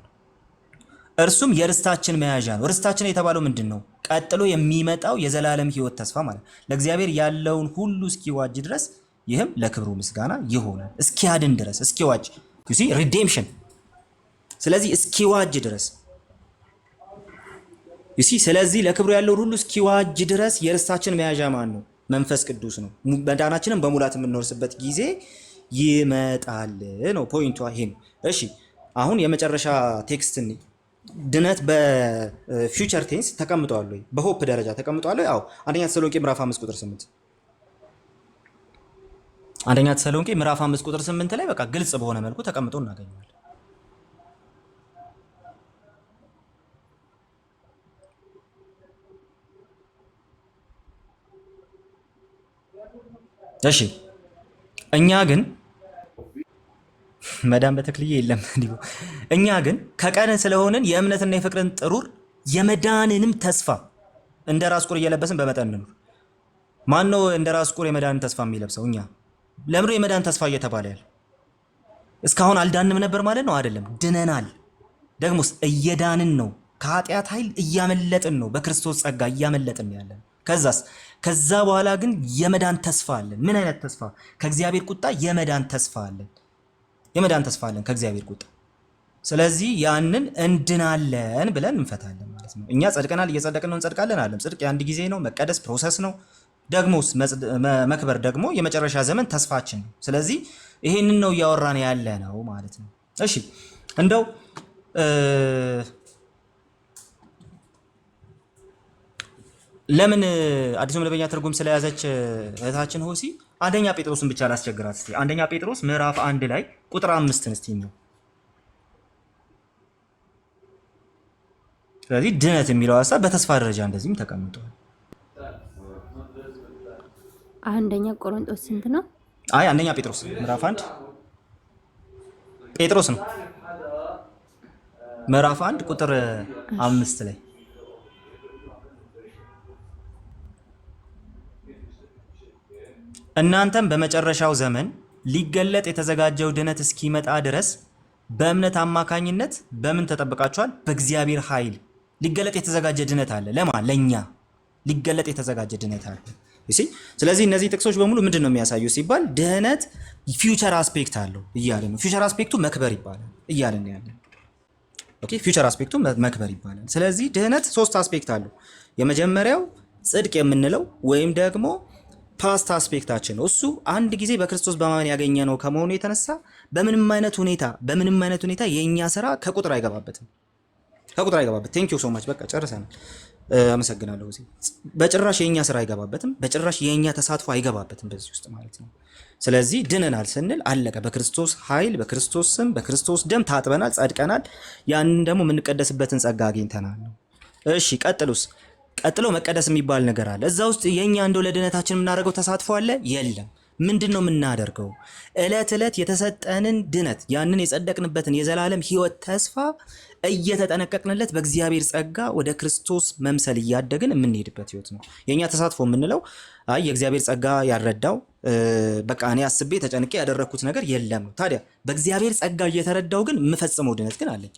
እርሱም የርስታችን መያዣ ነው። ርስታችን የተባለው ምንድን ነው? ቀጥሎ የሚመጣው የዘላለም ሕይወት ተስፋ ማለት ለእግዚአብሔር ያለውን ሁሉ እስኪዋጅ ድረስ ይህም ለክብሩ ምስጋና ይሆናል። እስኪያድን ድረስ እስኪዋጅ ዩ ሲ ሪዴምፕሽን። ስለዚህ እስኪዋጅ ድረስ ዩ ሲ ስለዚህ ለክብሩ ያለውን ሁሉ እስኪዋጅ ድረስ የርስታችን መያዣ ማን ነው? መንፈስ ቅዱስ ነው። መዳናችንን በሙላት የምንወርስበት ጊዜ ይመጣል ነው ፖይንቷ። ይሄ ነው። እሺ አሁን የመጨረሻ ቴክስት ድነት በፊውቸር ቴንስ ተቀምጧል ወይ? በሆፕ ደረጃ ተቀምጧል ወይ? አዎ አንደኛ ተሰሎንቄ ምዕራፍ 5 ቁጥር 8 አንደኛ ተሰሎንቄ ምዕራፍ 5 ቁጥር 8 ላይ በቃ ግልጽ በሆነ መልኩ ተቀምጦ እናገኘዋለን። እሺ እኛ ግን መዳን በተክልዬ የለም እንዲሁ እኛ ግን ከቀን ስለሆንን የእምነትና የፍቅርን ጥሩር የመዳንንም ተስፋ እንደ ራስ ቁር እየለበስን በመጠን እንኑር። ማን ነው እንደ ራስ ቁር የመዳንን ተስፋ የሚለብሰው? እኛ። ለምን የመዳን ተስፋ እየተባለ ያለ? እስካሁን አልዳንም ነበር ማለት ነው? አይደለም፣ ድነናል። ደግሞስ እየዳንን ነው። ከኃጢአት ኃይል እያመለጥን ነው። በክርስቶስ ጸጋ እያመለጥን ያለን። ከዛ በኋላ ግን የመዳን ተስፋ አለን። ምን አይነት ተስፋ? ከእግዚአብሔር ቁጣ የመዳን ተስፋ አለን። የመዳን ተስፋ አለን ከእግዚአብሔር ቁጣ። ስለዚህ ያንን እንድናለን ብለን እንፈታለን ማለት ነው። እኛ ጸድቀናል፣ እየጸደቅን ነው፣ እንጸድቃለን አለም። ጽድቅ የአንድ ጊዜ ነው፣ መቀደስ ፕሮሰስ ነው። ደግሞስ መክበር ደግሞ የመጨረሻ ዘመን ተስፋችን ነው። ስለዚህ ይሄንን ነው እያወራን ያለ ነው ማለት ነው። እሺ እንደው ለምን አዲሱ መደበኛ ትርጉም ስለያዘች እህታችን ሆሲ አንደኛ ጴጥሮስን ብቻ ላስቸግራት እስቲ። አንደኛ ጴጥሮስ ምዕራፍ 1 ላይ ቁጥር 5ን እስቲ ነው። ስለዚህ ድነት የሚለው ሐሳብ በተስፋ ደረጃ እንደዚህም ተቀምጧል። አንደኛ ቆሮንቶስ ስንት ነው? አይ አንደኛ ጴጥሮስ ምዕራፍ 1 ጴጥሮስ ነው። ምዕራፍ 1 ቁጥር 5 ላይ እናንተም በመጨረሻው ዘመን ሊገለጥ የተዘጋጀው ድነት እስኪመጣ ድረስ በእምነት አማካኝነት በምን ተጠብቃችኋል? በእግዚአብሔር ኃይል ሊገለጥ የተዘጋጀ ድነት አለ። ለማን? ለኛ ሊገለጥ የተዘጋጀ ድነት አለ። እሺ፣ ስለዚህ እነዚህ ጥቅሶች በሙሉ ምንድን ነው የሚያሳዩ ሲባል ድህነት ፊውቸር አስፔክት አለው እያለ ነው። ፊውቸር አስፔክቱ መክበር ይባላል እያለ ነው ያለ። ኦኬ፣ ፊውቸር አስፔክቱ መክበር ይባላል። ስለዚህ ድህነት ሶስት አስፔክት አለው። የመጀመሪያው ጽድቅ የምንለው ወይም ደግሞ ፓስት አስፔክታችን ነው። እሱ አንድ ጊዜ በክርስቶስ በማመን ያገኘ ነው ከመሆኑ የተነሳ በምንም አይነት ሁኔታ የኛ ስራ ከቁጥር አይገባበትም። ቴንክ ዩ ሶ ማች። በቃ ጨርሰናል። አመሰግናለሁ። በጭራሽ የኛ ስራ አይገባበትም። በጭራሽ የኛ ተሳትፎ አይገባበትም በዚህ ውስጥ ማለት ነው። ስለዚህ ድነናል ስንል አለቀ። በክርስቶስ ኃይል፣ በክርስቶስ ስም፣ በክርስቶስ ደም ታጥበናል፣ ጸድቀናል። ያንን ደግሞ የምንቀደስበትን ጸጋ አግኝተናል ነው። እሺ ቀጥሎ መቀደስ የሚባል ነገር አለ። እዛ ውስጥ የኛ እንደው ለድነታችን የምናደርገው ተሳትፎ አለ? የለም። ምንድን ነው የምናደርገው? ዕለት ዕለት የተሰጠንን ድነት ያንን የጸደቅንበትን የዘላለም ህይወት ተስፋ እየተጠነቀቅንለት በእግዚአብሔር ጸጋ ወደ ክርስቶስ መምሰል እያደግን የምንሄድበት ህይወት ነው። የኛ ተሳትፎ የምንለው አይ የእግዚአብሔር ጸጋ ያልረዳው በቃ እኔ አስቤ ተጨንቄ ያደረኩት ነገር የለም ነው። ታዲያ በእግዚአብሔር ጸጋ እየተረዳው ግን የምፈጽመው ድነት ግን አለኝ።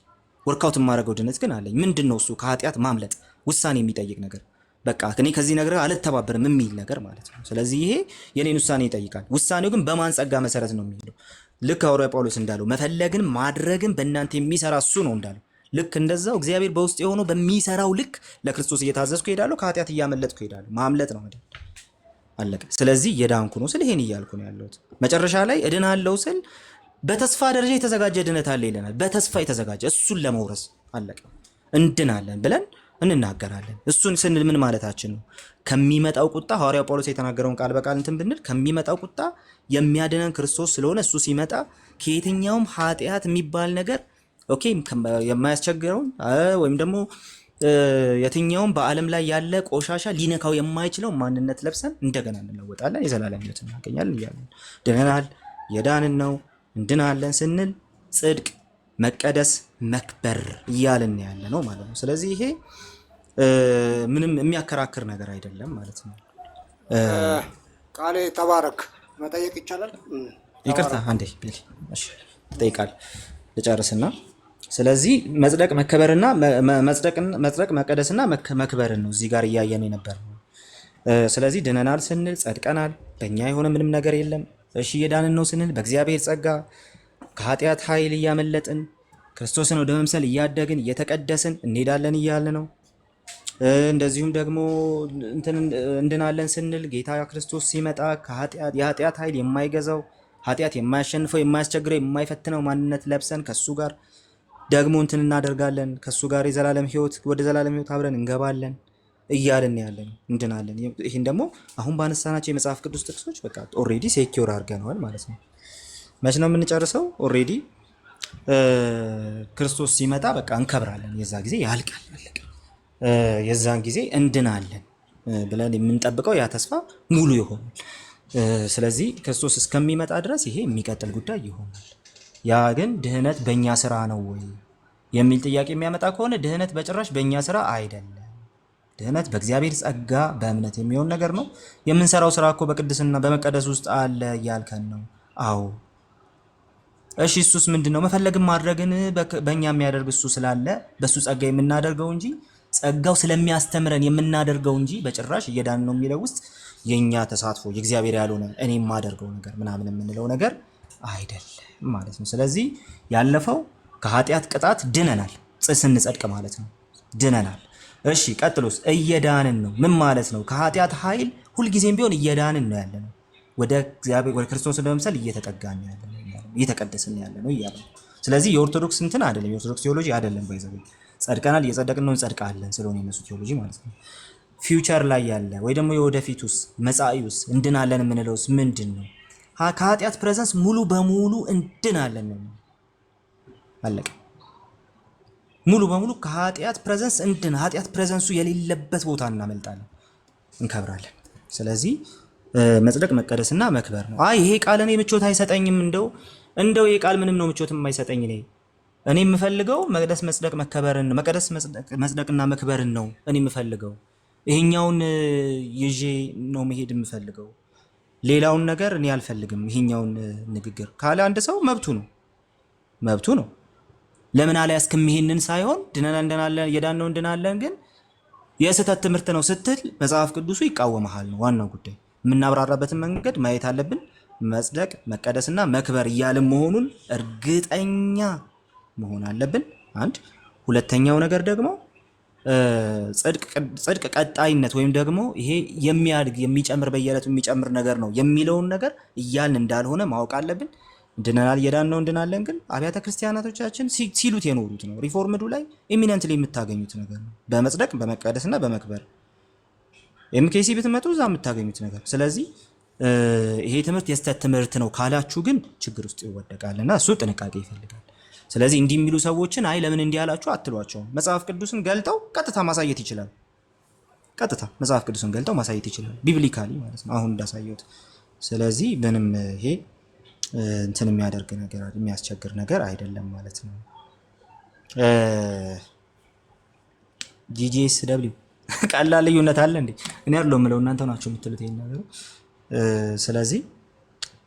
ወርካውት የማደርገው ድነት ግን አለኝ። ምንድን ነው እሱ? ከኃጢአት ማምለጥ ውሳኔ የሚጠይቅ ነገር፣ በቃ እኔ ከዚህ ነገር አልተባበርም የሚል ነገር ማለት ነው። ስለዚህ ይሄ የኔን ውሳኔ ይጠይቃል። ውሳኔው ግን በማን ጸጋ መሰረት ነው የሚለው? ልክ ሐዋርያው ጳውሎስ እንዳለው መፈለግን ማድረግን በእናንተ የሚሰራ እሱ ነው እንዳለው፣ ልክ እንደዛው እግዚአብሔር በውስጥ የሆነው በሚሰራው ልክ ለክርስቶስ እየታዘዝኩ ሄዳለሁ፣ ከኃጢአት እያመለጥኩ ሄዳለሁ። ማምለጥ ነው አይደል? አለቀ። ስለዚህ የዳንኩ ነው ስል ይሄን እያልኩ ነው ያለሁት። መጨረሻ ላይ እድናለሁ ስል በተስፋ ደረጃ የተዘጋጀ ድነት አለ ይለናል። በተስፋ የተዘጋጀ እሱን ለመውረስ አለቀ። እንድናለን ብለን እንናገራለን። እሱን ስንል ምን ማለታችን ነው? ከሚመጣው ቁጣ ሐዋርያው ጳውሎስ የተናገረውን ቃል በቃል እንትን ብንል ከሚመጣው ቁጣ የሚያድነን ክርስቶስ ስለሆነ እሱ ሲመጣ ከየትኛውም ኃጢአት የሚባል ነገር ኦኬ የማያስቸግረውን ወይም ደግሞ የትኛውም በዓለም ላይ ያለ ቆሻሻ ሊነካው የማይችለው ማንነት ለብሰን እንደገና እንለወጣለን፣ የዘላለም ሕይወት እናገኛለን እያለን ድነናል፣ የዳንን ነው እንድናለን ስንል ጽድቅ፣ መቀደስ፣ መክበር እያልን ያለ ነው ማለት ነው። ስለዚህ ይሄ ምንም የሚያከራክር ነገር አይደለም ማለት ነው። ቃሌ ተባረክ። መጠየቅ ይቻላል? ይቅርታ አንዴ ጠይቃል ልጨርስና ስለዚህ መጽደቅ መከበርና መጽደቅ መቀደስና መክበርን ነው እዚህ ጋር እያየን የነበር ነው። ስለዚህ ድነናል ስንል ጸድቀናል፣ በእኛ የሆነ ምንም ነገር የለም። እሺ የዳንን ነው ስንል በእግዚአብሔር ጸጋ ከኃጢአት ኃይል እያመለጥን ክርስቶስን ወደ መምሰል እያደግን እየተቀደስን እንሄዳለን እያለ ነው። እንደዚሁም ደግሞ እንድናለን ስንል ጌታ ክርስቶስ ሲመጣ የኃጢአት ኃይል የማይገዛው ኃጢአት የማያሸንፈው የማያስቸግረው የማይፈትነው ማንነት ለብሰን ከሱ ጋር ደግሞ እንትን እናደርጋለን። ከሱ ጋር የዘላለም ሕይወት ወደ ዘላለም ሕይወት አብረን እንገባለን እያልን ያለን እንድናለን። ይህን ደግሞ አሁን ባነሳናቸው የመጽሐፍ ቅዱስ ጥቅሶች በቃ ኦልሬዲ ሴኪዩር አድርገነዋል ማለት ነው። መች ነው የምንጨርሰው? ኦልሬዲ ክርስቶስ ሲመጣ በቃ እንከብራለን። የዛ ጊዜ ያልቃል፣ አለቀ። የዛን ጊዜ እንድናለን ብለን የምንጠብቀው ያ ተስፋ ሙሉ ይሆናል። ስለዚህ ክርስቶስ እስከሚመጣ ድረስ ይሄ የሚቀጥል ጉዳይ ይሆናል። ያ ግን ድህነት በእኛ ስራ ነው ወይ የሚል ጥያቄ የሚያመጣ ከሆነ ድህነት በጭራሽ በእኛ ስራ አይደለም። ድህነት በእግዚአብሔር ጸጋ በእምነት የሚሆን ነገር ነው። የምንሰራው ስራ እኮ በቅድስና በመቀደስ ውስጥ አለ እያልከን ነው። አዎ እሺ፣ እሱስ ምንድን ነው? መፈለግን ማድረግን በእኛ የሚያደርግ እሱ ስላለ በእሱ ጸጋ የምናደርገው እንጂ ጸጋው ስለሚያስተምረን የምናደርገው እንጂ በጭራሽ እየዳን ነው የሚለው ውስጥ የእኛ ተሳትፎ የእግዚአብሔር ያልሆነ እኔ የማደርገው ነገር ምናምን የምንለው ነገር አይደለም ማለት ነው። ስለዚህ ያለፈው ከኃጢአት ቅጣት ድነናል። ስንጸድቅ ማለት ነው ድነናል። እሺ ቀጥሎስ እየዳንን ነው። ምን ማለት ነው? ከኃጢአት ኃይል ሁልጊዜም ቢሆን እየዳንን ነው ያለነው። ወደ እግዚአብሔር ወደ ክርስቶስ ለመምሰል እየተጠጋን ነው ያለነው፣ እየተቀደስን ያለነው እያለ ነው። ስለዚህ የኦርቶዶክስ እንትን አይደለም፣ የኦርቶዶክስ ቴዎሎጂ አይደለም። ባይዘው ጸድቀናል፣ እየጸደቅን ነው፣ እንጸድቃለን ስለሆነ የነሱ ቴዎሎጂ ማለት ነው። ፊውቸር ላይ ያለ ወይ ደግሞ የወደፊቱስ መጻኢውስ እንድናለን የምንለውስ ምንድን ነው? ከኃጢአት ፕሬዘንስ ሙሉ በሙሉ እንድናለን ነው። አለቀ። ሙሉ በሙሉ ከኃጢአት ፕሬዘንስ ኃጢአት ፕሬዘንሱ የሌለበት ቦታ እናመልጣለን፣ እንከብራለን። ስለዚህ መጽደቅ መቀደስና መክበር ነው። ይሄ ቃል እኔ ምቾት አይሰጠኝም፣ እንደው ይሄ ቃል ምንም ነው ምቾት የማይሰጠኝ። እኔ የምፈልገው መቅደስ መጽደቅ መከበርን፣ መቅደስ መጽደቅና መክበርን ነው እኔ የምፈልገው። ይሄኛውን ይዤ ነው መሄድ የምፈልገው። ሌላውን ነገር እኔ አልፈልግም። ይሄኛውን ንግግር ካለ አንድ ሰው መብቱ ነው። ለምን አልያዝክም ይሄንን ሳይሆን ድነናል የዳነው እንድናለን ግን የስህተት ትምህርት ነው ስትል መጽሐፍ ቅዱሱ ይቃወመሃል ነው ዋናው ጉዳይ። የምናብራራበትን መንገድ ማየት አለብን። መጽደቅ መቀደስና መክበር እያልን መሆኑን እርግጠኛ መሆን አለብን። አንድ ሁለተኛው ነገር ደግሞ ጽድቅ ቀጣይነት ወይም ደግሞ ይሄ የሚያድግ የሚጨምር በየዕለቱ የሚጨምር ነገር ነው የሚለውን ነገር እያልን እንዳልሆነ ማወቅ አለብን። ድነናል የዳነው እንድናለን ግን አብያተ ክርስቲያናቶቻችን ሲሉት የኖሩት ነው። ሪፎርምዱ ላይ ኢሚነንትሊ የምታገኙት ነገር ነው። በመጽደቅ በመቀደስና በመክበር ኤምኬሲ ብትመጡ እዛ የምታገኙት ነገር። ስለዚህ ይሄ ትምህርት የስተት ትምህርት ነው ካላችሁ ግን ችግር ውስጥ ይወደቃልና እሱ ጥንቃቄ ይፈልጋል። ስለዚህ እንዲህ የሚሉ ሰዎችን ለምን እንዲህ ያላችሁ አትሏቸውም። መጽሐፍ ቅዱስን ገልጠው ቀጥታ ማሳየት ይችላል። ቀጥታ መጽሐፍ ቅዱስን ገልጠው ማሳየት ይችላል፣ ቢብሊካሊ ማለት ነው አሁን እንዳሳየሁት። ስለዚህ ምንም ይሄ እንትን የሚያደርግ ነገር የሚያስቸግር ነገር አይደለም ማለት ነው። ጂጂኤስ ደብሊው ቀላል ልዩነት አለ እንዴ? እኔ አይደለሁም የምለው እናንተ ናችሁ የምትሉት ይሄን ነገር። ስለዚህ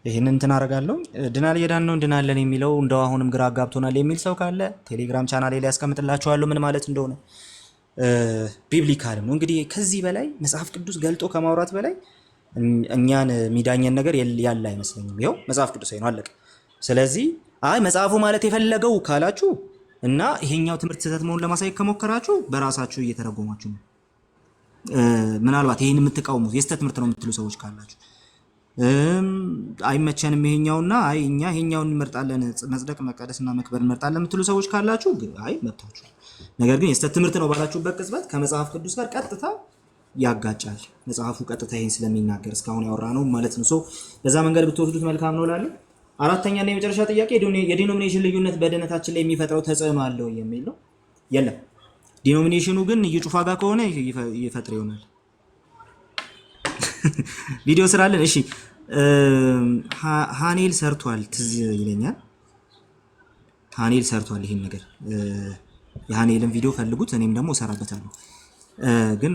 ይሄንን እንትን አደርጋለሁ። ድናል የዳነው እንድናለን የሚለው እንደው አሁንም ግራ አጋብቶናል የሚል ሰው ካለ ቴሌግራም ቻናሌ ላይ ያስቀምጥላችኋለሁ ምን ማለት እንደሆነ። ቢብሊካልም ነው እንግዲህ ከዚህ በላይ መጽሐፍ ቅዱስ ገልጦ ከማውራት በላይ እኛን የሚዳኘን ነገር ያለ አይመስለኝም። ይኸው መጽሐፍ ቅዱስ ነው አለቀ። ስለዚህ መጽሐፉ ማለት የፈለገው ካላችሁ እና ይሄኛው ትምህርት ስህተት መሆኑን ለማሳየት ከሞከራችሁ በራሳችሁ እየተረጎማችሁ ነው። ምናልባት ይሄን የምትቃወሙት የስተት ትምህርት ነው የምትሉ ሰዎች ካላችሁ አይመቸንም ይሄኛውና እኛ ይሄኛውን እንመርጣለን መጽደቅ መቀደስና መክበር እንመርጣለን የምትሉ ሰዎች ካላችሁ መብታችሁ። ነገር ግን የስተት ትምህርት ነው ባላችሁበት ቅጽበት ከመጽሐፍ ቅዱስ ጋር ቀጥታ ያጋጫል። መጽሐፉ ቀጥታ ይሄን ስለሚናገር እስካሁን ያወራነው ማለት ነው። በዛ መንገድ ብትወስዱት መልካም ነው እላለሁ። አራተኛና የመጨረሻ ጥያቄ የዲኖሚኔሽን ልዩነት በድነታችን ላይ የሚፈጥረው ተጽዕኖ አለው የሚል ነው። የለም ዲኖሚኔሽኑ ግን እየጩፋ ጋር ከሆነ ይፈጥር ይሆናል። ቪዲዮ ስራለን። እሺ ሃኔል ሰርቷል፣ ትዝ ይለኛል። ሃኔል ሰርቷል ይሄን ነገር። የሃኔልን ቪዲዮ ፈልጉት፣ እኔም ደግሞ እሰራበታለሁ። ግን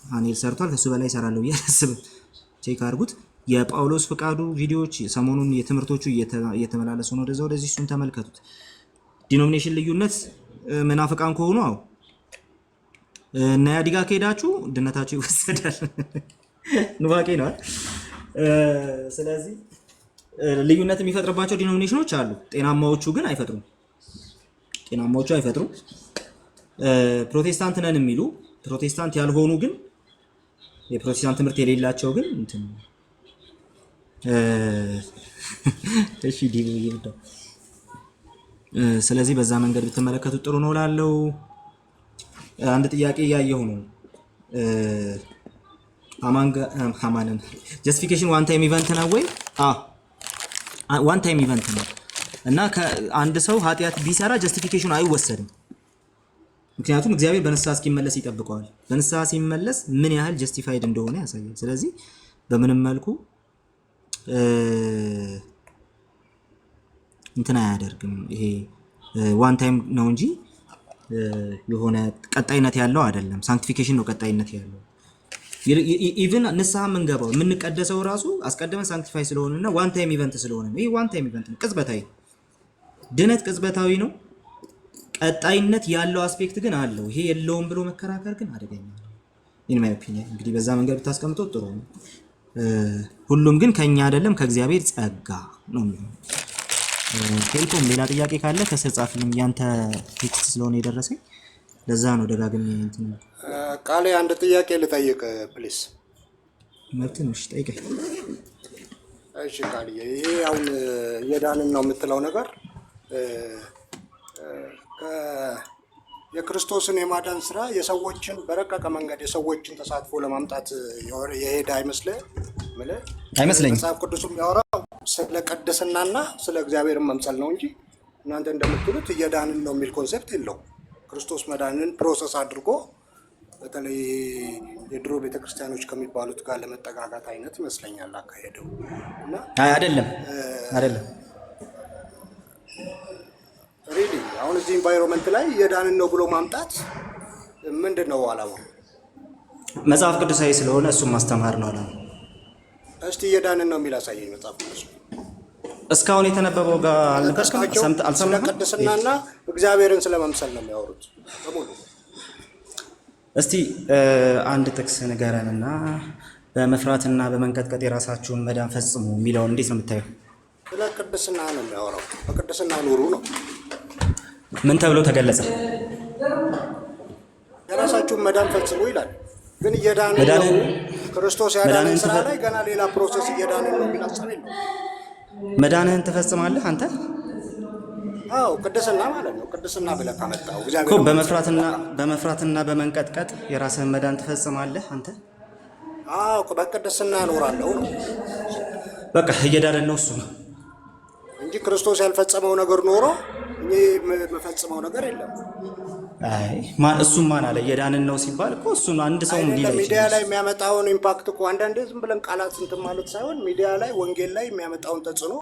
ሃኔል ሰርቷል፣ ከሱ በላይ እሰራለሁ ብዬ አላስብም። ቼክ አድርጉት። የጳውሎስ ፍቃዱ ቪዲዮዎች ሰሞኑን የትምህርቶቹ እየተመላለሱ ነው ወደዚህ፣ እሱን ተመልከቱት። ዲኖሚኔሽን ልዩነት መናፍቃን ከሆኑ እና ያዲጋ ከሄዳችሁ ድነታችሁ ይወሰዳል። ኑባቄ ነው። ስለዚህ ልዩነት የሚፈጥርባቸው ዲኖሚኔሽኖች አሉ። ጤናማዎቹ ግን አይፈጥሩም። ፕሮቴስታንት ነን የሚሉ ፕሮቴስታንት ያልሆኑ ግን የፕሮቴስታንት ትምህርት የሌላቸው ግን እንትን እሺ ዲቪ ይልዶ። ስለዚህ በዛ መንገድ ብትመለከቱት ጥሩ ነው ላለው። አንድ ጥያቄ ያየው ነው ሃማንን ጀስቲፊኬሽን ዋን ታይም ኢቨንት ነው ወይ? ዋን ታይም ኢቨንት ነው እና አንድ ሰው ኃጢአት ቢሰራ ጀስቲፊኬሽኑ አይወሰድም። ምክንያቱም እግዚአብሔር በንስሐ እስኪመለስ ይጠብቀዋል። በንስሐ ሲመለስ ምን ያህል ጀስቲፋይድ እንደሆነ ያሳያል። ስለዚህ በምንም መልኩ እንትን አያደርግም። ይሄ ዋን ታይም ነው እንጂ የሆነ ቀጣይነት ያለው አይደለም። ሳንክቲፊኬሽን ነው ቀጣይነት ያለው። ኢቭን ንስሐ የምንገባው የምንቀደሰው ራሱ አስቀድመን ሳንክቲፋይ ስለሆነና ዋን ታይም ኢቨንት ስለሆነ ነው። ይሄ ዋን ታይም ኢቨንት ነው፣ ቅጽበታዊ ድነት ቅጽበታዊ ነው። ቀጣይነት ያለው አስፔክት ግን አለው። ይሄ የለውም ብሎ መከራከር ግን አደገኛ ነው። ኢን ማይ ኦፒኒየን እንግዲህ በዛ መንገድ ብታስቀምጠው ጥሩ ነው። ሁሉም ግን ከኛ አይደለም ከእግዚአብሔር ጸጋ ነው የሚሆነው። ቴልኮም ሌላ ጥያቄ ካለ ከስር ጻፍልኝ። ያንተ ቴክስት ስለሆነ የደረሰኝ ለዛ ነው ደጋግሜ እንትን ቃሌ አንድ ጥያቄ ልጠይቅ ፕሊስ። መብትሽ ጠይቀኝ። እሺ ቃል ይሄ አሁን የዳንን ነው የምትለው ነገር የክርስቶስን የማዳን ስራ የሰዎችን በረቀቀ መንገድ የሰዎችን ተሳትፎ ለማምጣት የሄደ አይመስለኝም። መጽሐፍ ቅዱስም ያወራው ስለ ቅድስናና ስለ እግዚአብሔር መምሰል ነው እንጂ እናንተ እንደምትሉት እየዳንን ነው የሚል ኮንሴፕት የለውም። ክርስቶስ መዳንን ፕሮሰስ አድርጎ በተለይ የድሮ ቤተክርስቲያኖች ከሚባሉት ጋር ለመጠጋጋት አይነት ይመስለኛል አካሄደው እና አይደለም ሪሊ አሁን እዚህ ኢንቫይሮንመንት ላይ የዳንን ነው ብሎ ማምጣት ምንድነው ዓላማው? መጽሐፍ ቅዱሳዊ ስለሆነ እሱም ማስተማር ነው ዓላማው። እስቲ የዳንን ነው የሚል አሳየኝ መጽሐፍ ቅዱስ። እስካሁን የተነበበው ጋር አልሰማህም? ስለ ቅድስናና እግዚአብሔርን ስለመምሰል ነው የሚያወሩት በሙሉ። እስቲ አንድ ጥቅስ ንገረንና በመፍራትና በመንቀጥቀጥ የራሳችሁን መዳን ፈጽሙ የሚለውን እንዴት ነው የምታየው? ስለ ቅድስና ነው የሚያወራው። በቅድስና ኑሩ ነው። ምን ተብሎ ተገለጸ? የራሳችሁን መዳን ፈጽሙ ይላል። ግን እየዳንን ነው ክርስቶስ ያዳነን ስራ ላይ ገና ሌላ ፕሮሰስ እየዳንን ነው የሚል ሀሳብ የለውም። መዳንህን ትፈጽማለህ አንተ? አዎ ቅድስና ማለት ነው። ቅድስና ብለህ ካመጣው እግዚአብሔር እኮ በመፍራትና በመንቀጥቀጥ የራስህን መዳን ትፈጽማለህ አንተ? አዎ በቅድስና እኖራለሁ ነው። በቃ እየዳንን ነው እሱ ነው እንጂ ክርስቶስ ያልፈጸመው ነገር ኖሮ እኔ የምፈጽመው ነገር የለም። አይ እሱም ማን አለ እየዳንን ነው ሲባል እኮ እሱን አንድ ሰው ሚዲያ ላይ የሚያመጣውን ኢምፓክት እኮ አንዳንዴ ዝም ብለን ቃላት እንትን ማለት ሳይሆን ሚዲያ ላይ ወንጌል ላይ የሚያመጣውን ተጽዕኖ